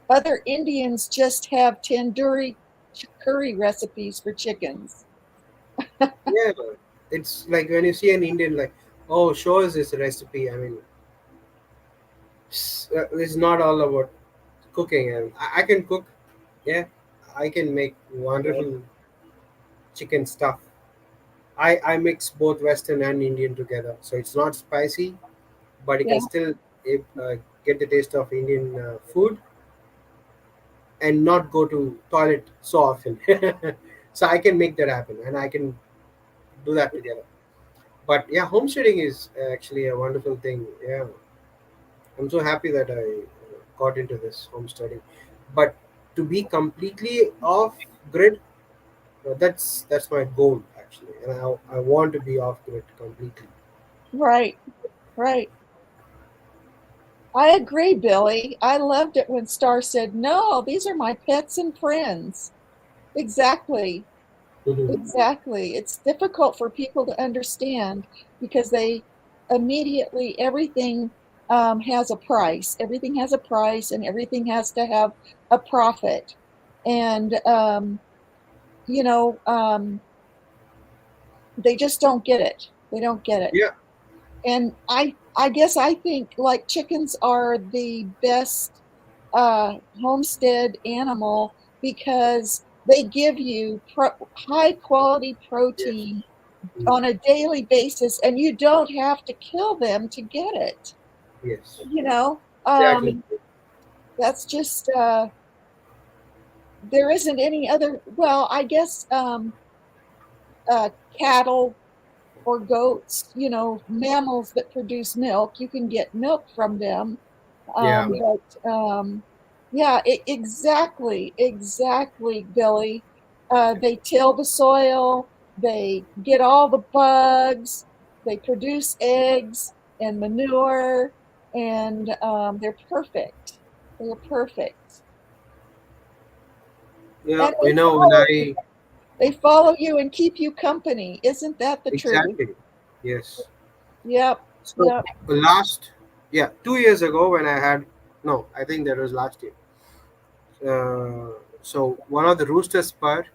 Other Indians just have tandoori curry recipes for chickens. Yeah. It's like when you see an Indian, like, oh, show us this recipe. I mean, it's not all about cooking. And I can cook. Yeah, I can make wonderful chicken stuff. I mix both Western and Indian together, so it's not spicy, but you Yeah, can still get the taste of Indian food and not go to toilet so often. So I can make that happen, and I can do that together. But yeah, homesteading is actually a wonderful thing. Yeah, I'm so happy that I got into this homesteading. But to be completely off grid, that's my goal actually, and I want to be off grid completely. right, right. I agree, Billy. I loved it when Star said, "No, these are my pets and friends." Exactly, Mhm. exactly. It's difficult for people to understand because immediately everything has a price. Everything has a price, and everything has to have a profit. And you know, they just don't get it. They don't get it. Yeah. And I guess I think like chickens are the best homestead animal because they give you high quality Yes. protein Mm. on a daily basis, and you don't have to kill them to get it. Yes. You know, Exactly. that's just there isn't any other. Well, I guess uh, cattle or goats, mammals that produce milk, you can get milk from them. Yeah. But yeah, exactly, exactly, Billy. They till the soil, they get all the bugs, they produce eggs and manure, and they're perfect. They're perfect. Yeah. And You know, when I they follow you and keep you company. Isn't that the truth? exactly. Yes. Yep, So yep, last, yeah, 2 years ago when I had, no, I think that was last year. So one of the rooster spur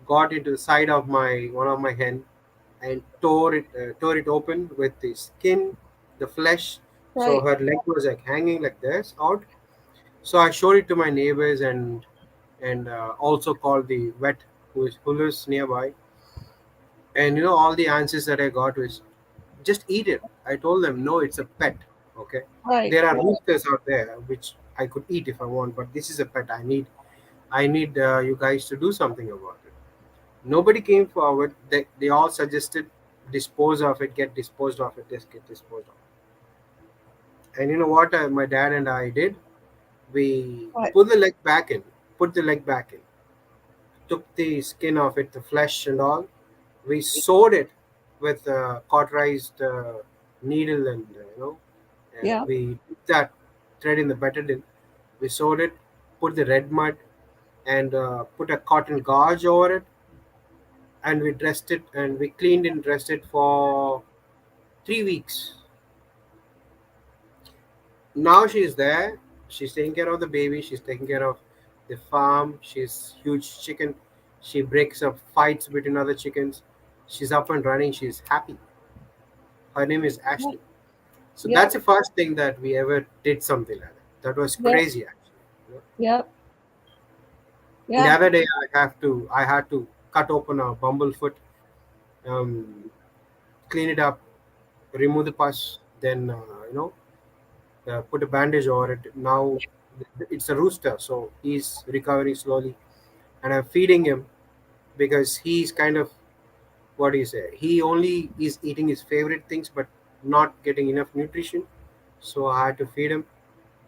got into the side of my one of my hen and tore it open with the skin, the flesh. So right, her leg was like hanging like this out. So I showed it to my neighbors and also called the vet who lives nearby. And all the answers that I got was just eat it. I told them no, it's a pet. Okay, right, there are right, roosters out there which I could eat if I want, but this is a pet. I need you guys to do something about it. Nobody came forward. They all suggested dispose of it, get disposed of it, just get disposed of it. And you know what? My dad and I did. We right. put the leg back in. Put the leg back in. Took the skin off it, the flesh and all. We sewed it with cauterized needle and Yeah, we put that thread in the betadine. We sewed it, put the red mud and put a cotton gauze over it, and we dressed it and we cleaned and dressed it for 3 weeks. Now she's there. She's taking care of the baby. She's taking care of the farm. She's huge chicken. She breaks up fights between other chickens. She's up and running. She's happy. Her name is yep, Ashley. So yep, that's the first thing that we ever did something like that. That was yep, crazy actually. yep, And the yeah, other day I had to cut open a bumblefoot, um, clean it up, remove the pus, then put a bandage over it. Now it's a rooster, so he's recovering slowly, and I'm feeding him because he's kind of, what do you say? He only is eating his favorite things, but not getting enough nutrition. So I had to feed him.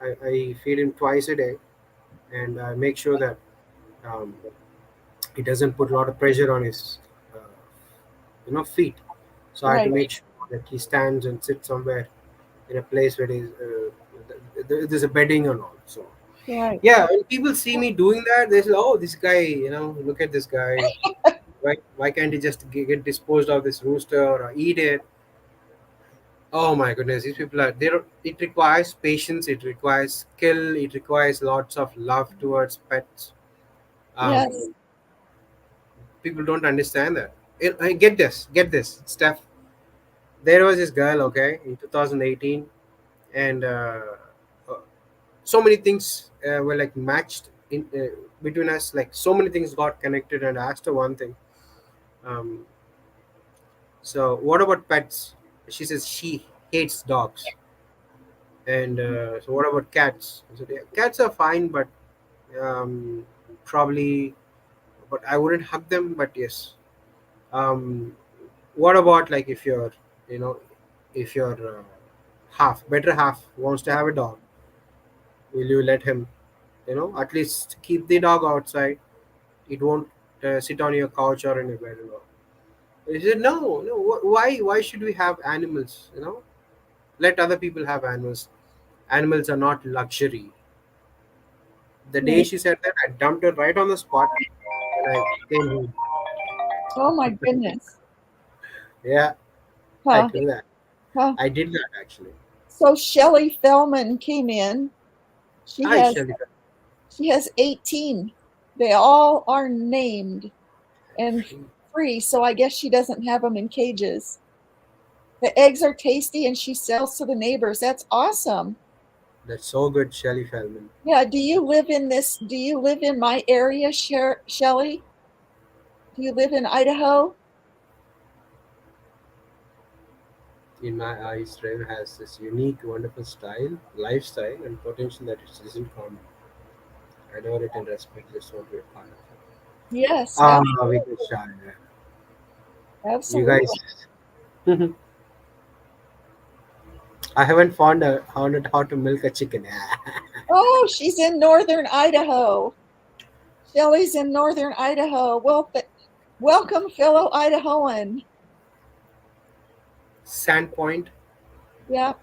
I feed him twice a day, and I make sure that um, he doesn't put a lot of pressure on his uh, feet. So I had to right. make sure that he stands and sits somewhere in a place where there's a bedding and all. So Right. yeah, when people see me doing that, they say, "Oh, this guy, look at this guy. Why can't he just get disposed of this rooster or eat it?" Oh my goodness, these people are they don't, it requires patience, it requires skill, it requires lots of love towards pets. Yes. Um, People don't understand that. Get this, Steph. There was this girl, okay, in 2018, and uh, so many things were like matched in between us. Like so many things got connected, and I asked her one thing. Um, so what about pets? She says she hates dogs. And so what about cats? I said, yeah, cats are fine, but um, probably, but I wouldn't hug them. But yes. Um, what about like you know, if your better half wants to have a dog, will you let him, at least keep the dog outside? It won't sit on your couch or in your bed. He said, no, no. Why should we have animals? Let other people have animals. Animals are not luxury. The day Right. she said that, I dumped her right on the spot, and I came home. Oh my goodness. Yeah, I Huh. do that. Huh. I did that actually. So Shelley Fellman came in. She Hi, has Shelly. she has 18. They all are named and free, so I guess she doesn't have them in cages. The eggs are tasty and she sells to the neighbors. That's awesome. That's so good, Shelly Feldman. Yeah, do you live in my area, Shelley? Do you live in Idaho? In my eyes, Rev has this unique, wonderful style, lifestyle, and potential that it isn't common. Adore it and respect this what we're part of it. Yes, Ah, we absolutely. can share. You Absolutely. guys, I haven't found out how to milk a chicken. Oh, she's in northern Idaho. Shelley's in northern Idaho. Well, welcome, fellow Idahoan. Sandpoint, Yeah,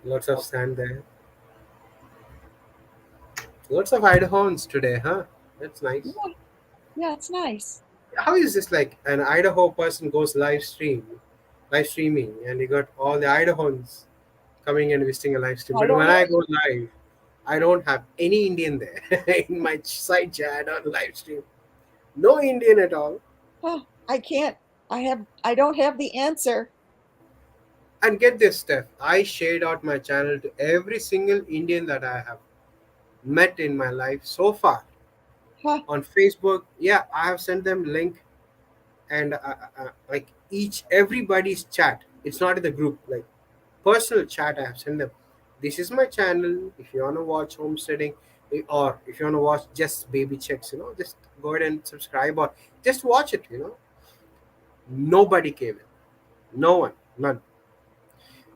lots of sand there. Lots of Idahoans today, huh? That's nice. yeah, yeah, it's nice. How is this like an Idaho person goes live streaming, and you got all the Idahoans coming and visiting a live stream. I But don't when know. I go live, I don't have any Indian there in my side chat or live stream. No Indian at all. Huh, I can't. I don't have the answer. And get this, Steph, I shared out my channel to every single Indian that I have met in my life so far Huh, on Facebook. Yeah, I have sent them link and like each everybody's chat. It's not in the group. Like personal chat, I have sent them. This is my channel. If you wanna watch homesteading, or if you wanna watch just baby checks, just go ahead and subscribe or just watch it. Nobody came in. No one, none.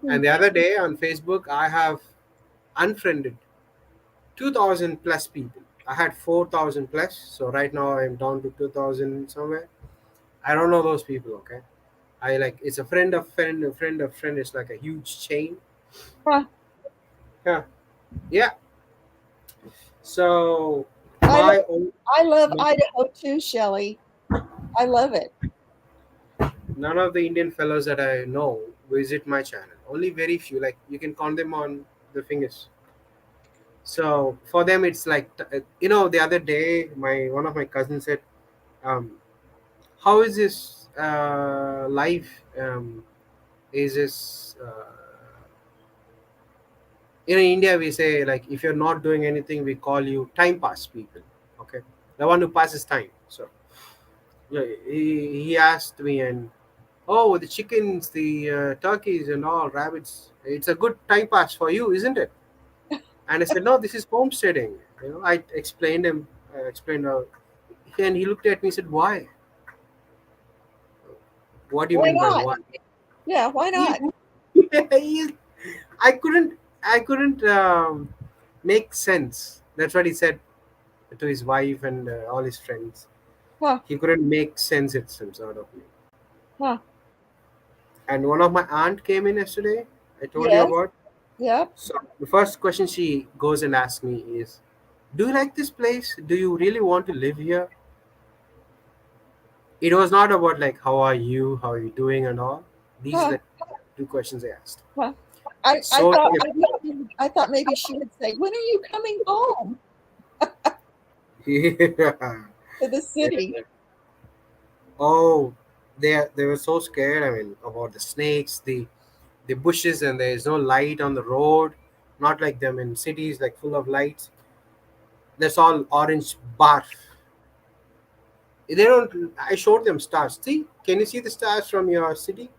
hmm, And the other day on Facebook, I have unfriended 2,000 plus people. I had 4,000 plus, so right now I'm down to 2,000 somewhere. I don't know those people. Okay, I like it's a friend of friend, a friend of friend. It's like a huge chain. huh. Yeah, yeah. So I love my own, I love Idaho too, Shelley. I love it. none of the Indian fellows that I know visit my channel. Only very few. Like you can count them on the fingers. So for them, it's like the other day, my one of my cousins said, um, "How is this life? Is this in India? We say like if you're not doing anything, we call you time pass people. Okay, the one who passes time. So yeah, he asked me and oh, the chickens, the turkeys, and all rabbits. It's a good time pass for you, isn't it? And I said, no, this is homesteading. I explained him, explained how, and he looked at me and said, why? What do you Why mean by not? why? Yeah, why He, not? he, I couldn't make sense. That's what he said to his wife and all his friends. Huh, He couldn't make sense it seems out of me. huh. And one of my aunt came in yesterday. I told you Yes, about. yep. So the first question she goes and asks me is, "Do you like this place? Do you really want to live here?" It was not about like, "How are you? How are you doing?" and all. These are Huh, the two questions I asked. huh. I So thought I thought maybe she would say, "When are you coming home yeah. to the city?" Yeah. Oh, they were so scared. I mean, about the snakes, the bushes, and there is no light on the road. Not like them in cities, like full of lights. That's all orange barf. They don't. I showed them stars. See, can you see the stars from your city?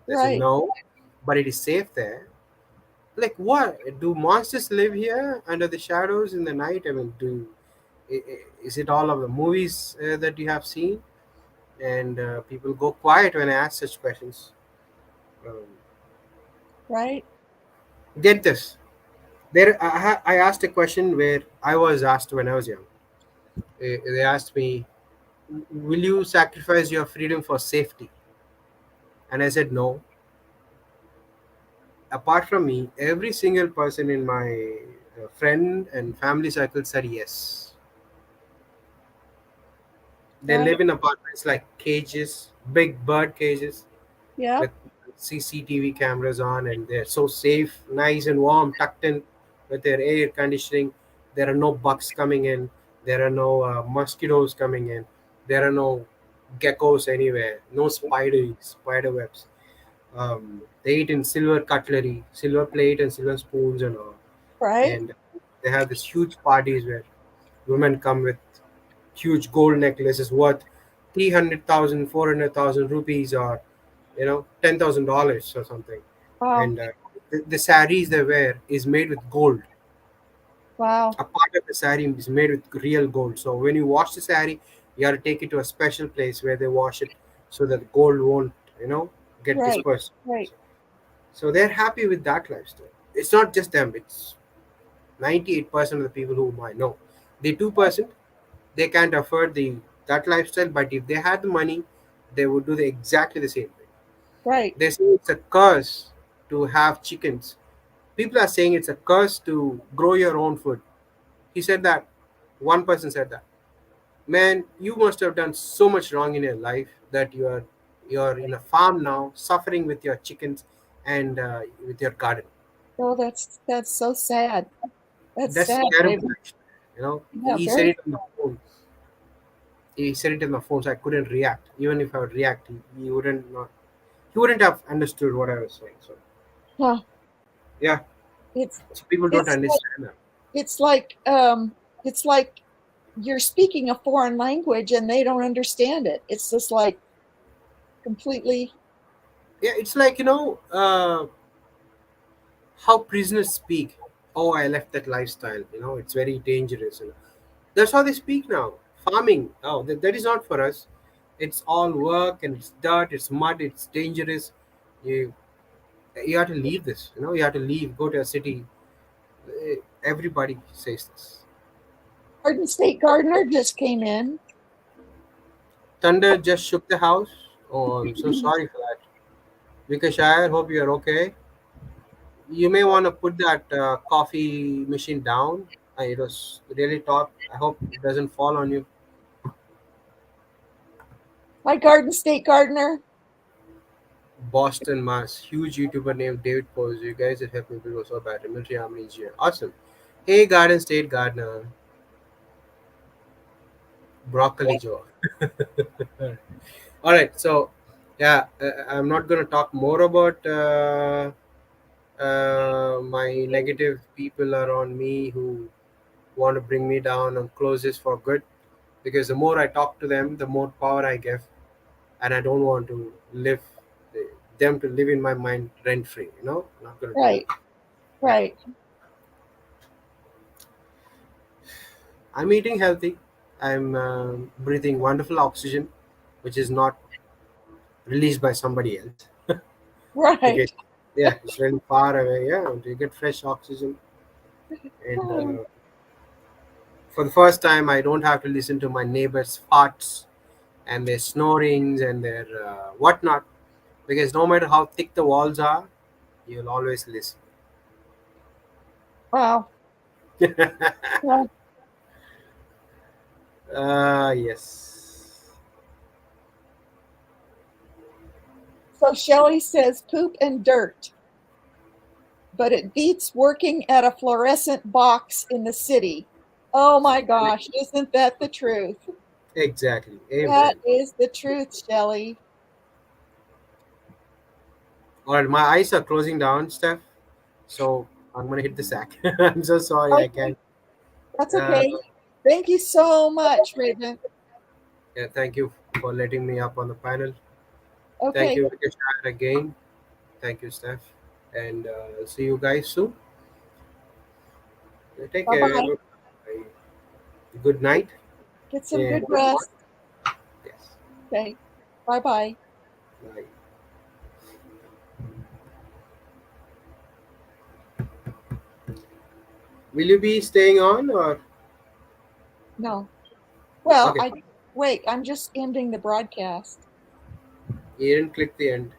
They said Right, no, but it is safe there. Like what? Do monsters live here under the shadows in the night? I mean, is it all of the movies that you have seen? And people go quiet when I ask such questions. Um, right. get this. I asked a question where I was asked when I was young. They asked me, "Will you sacrifice your freedom for safety?" And I said no. Apart from me, every single person in my friend and family circle said yes. They Right. live in apartments like cages, big bird cages Yep. with CCTV cameras on, and they're so safe, nice and warm, tucked in with their air conditioning. There are no bugs coming in. There are no mosquitoes coming in. There are no geckos anywhere. No spider webs. They eat in silver cutlery, silver plate, and silver spoons and all. Right. And they have this huge parties where women come with huge gold necklaces worth 300,000, 400,000 rupees, or $10,000 or something. Wow. And the saris they wear is made with gold. Wow. A part of the sari is made with real gold. So when you wash the sari, you have to take it to a special place where they wash it so that gold won't you know get Right. dispersed. Right. So they're happy with that lifestyle. It's not just them, it's 98% of the people whom I know. The 2%, they can't afford the that lifestyle, but if they had the money, they would do exactly the same thing. Right. They say it's a curse to have chickens. People are saying it's a curse to grow your own food. He said that. One person said that. Man, you must have done so much wrong in your life that you're in a farm now, suffering with your chickens and with your garden. Oh, that's so sad. That's That's sad, terrible, Raven. actually. Yeah, He said very it on the phone. He said it on the phone, so I couldn't react. Even if I would react, he wouldn't have understood what I was saying. So huh. yeah, It's so people don't it's like understand that. it's like um it's like you're speaking a foreign language and they don't understand it. It's just like completely Yeah, it's like how prisoners speak. Oh, I left that lifestyle. It's very dangerous. That's how they speak now. Farming. Oh, that is not for us. It's all work and it's dirt. It's mud. It's dangerous. You you have to leave this. You have to leave. Go to a city. Everybody says this. Garden State Gardener just came in. Thunder just shook the house. Oh, I'm so sorry for that. Vikash, I hope you're okay. You may want to put that coffee machine down. It was really top. I hope it doesn't fall on you. Hi, Garden State Gardener. Boston, Mass. Huge YouTuber named David Pose. You guys that helped me build was so bad. Military Army engineer. Awesome. Hey, Garden State Gardener. Broccoli Joe. All right. So, yeah, I'm not going to talk more about my negative people around me who want to bring me down and close this for good, because the more I talk to them, the more power I give, and I don't want to live them to live in my mind rent free. Not going to do Right, that. Yeah, right. I'm eating healthy. I'm breathing wonderful oxygen, which is not released by somebody else. Okay, Right. yeah, it's really far away. Yeah, you get fresh oxygen, and for the first time, I don't have to listen to my neighbors' farts and their snorings and their whatnot, because no matter how thick the walls are, you'll always listen. Wow. Well, Yes. so Shelley says poop and dirt, but it beats working at a fluorescent box in the city. Oh my gosh, isn't that the truth? Exactly. That Amen. is the truth, Shelley. All right, my eyes are closing down, Steph. So I'm gonna hit the sack. I'm so sorry. I Okay, can't. that's Uh, okay. Thank you so much, Raven. yeah, thank you for letting me up on the panel. Thank Okay, you, Vikesh, again. Thank you, Steph, and see you guys soon. Take bye care. bye. Good night. Get some And good rest. yes, Okay, bye bye. bye. Will you be staying on or No. Well, okay? I wait, I'm just ending the broadcast. You didn't click the end.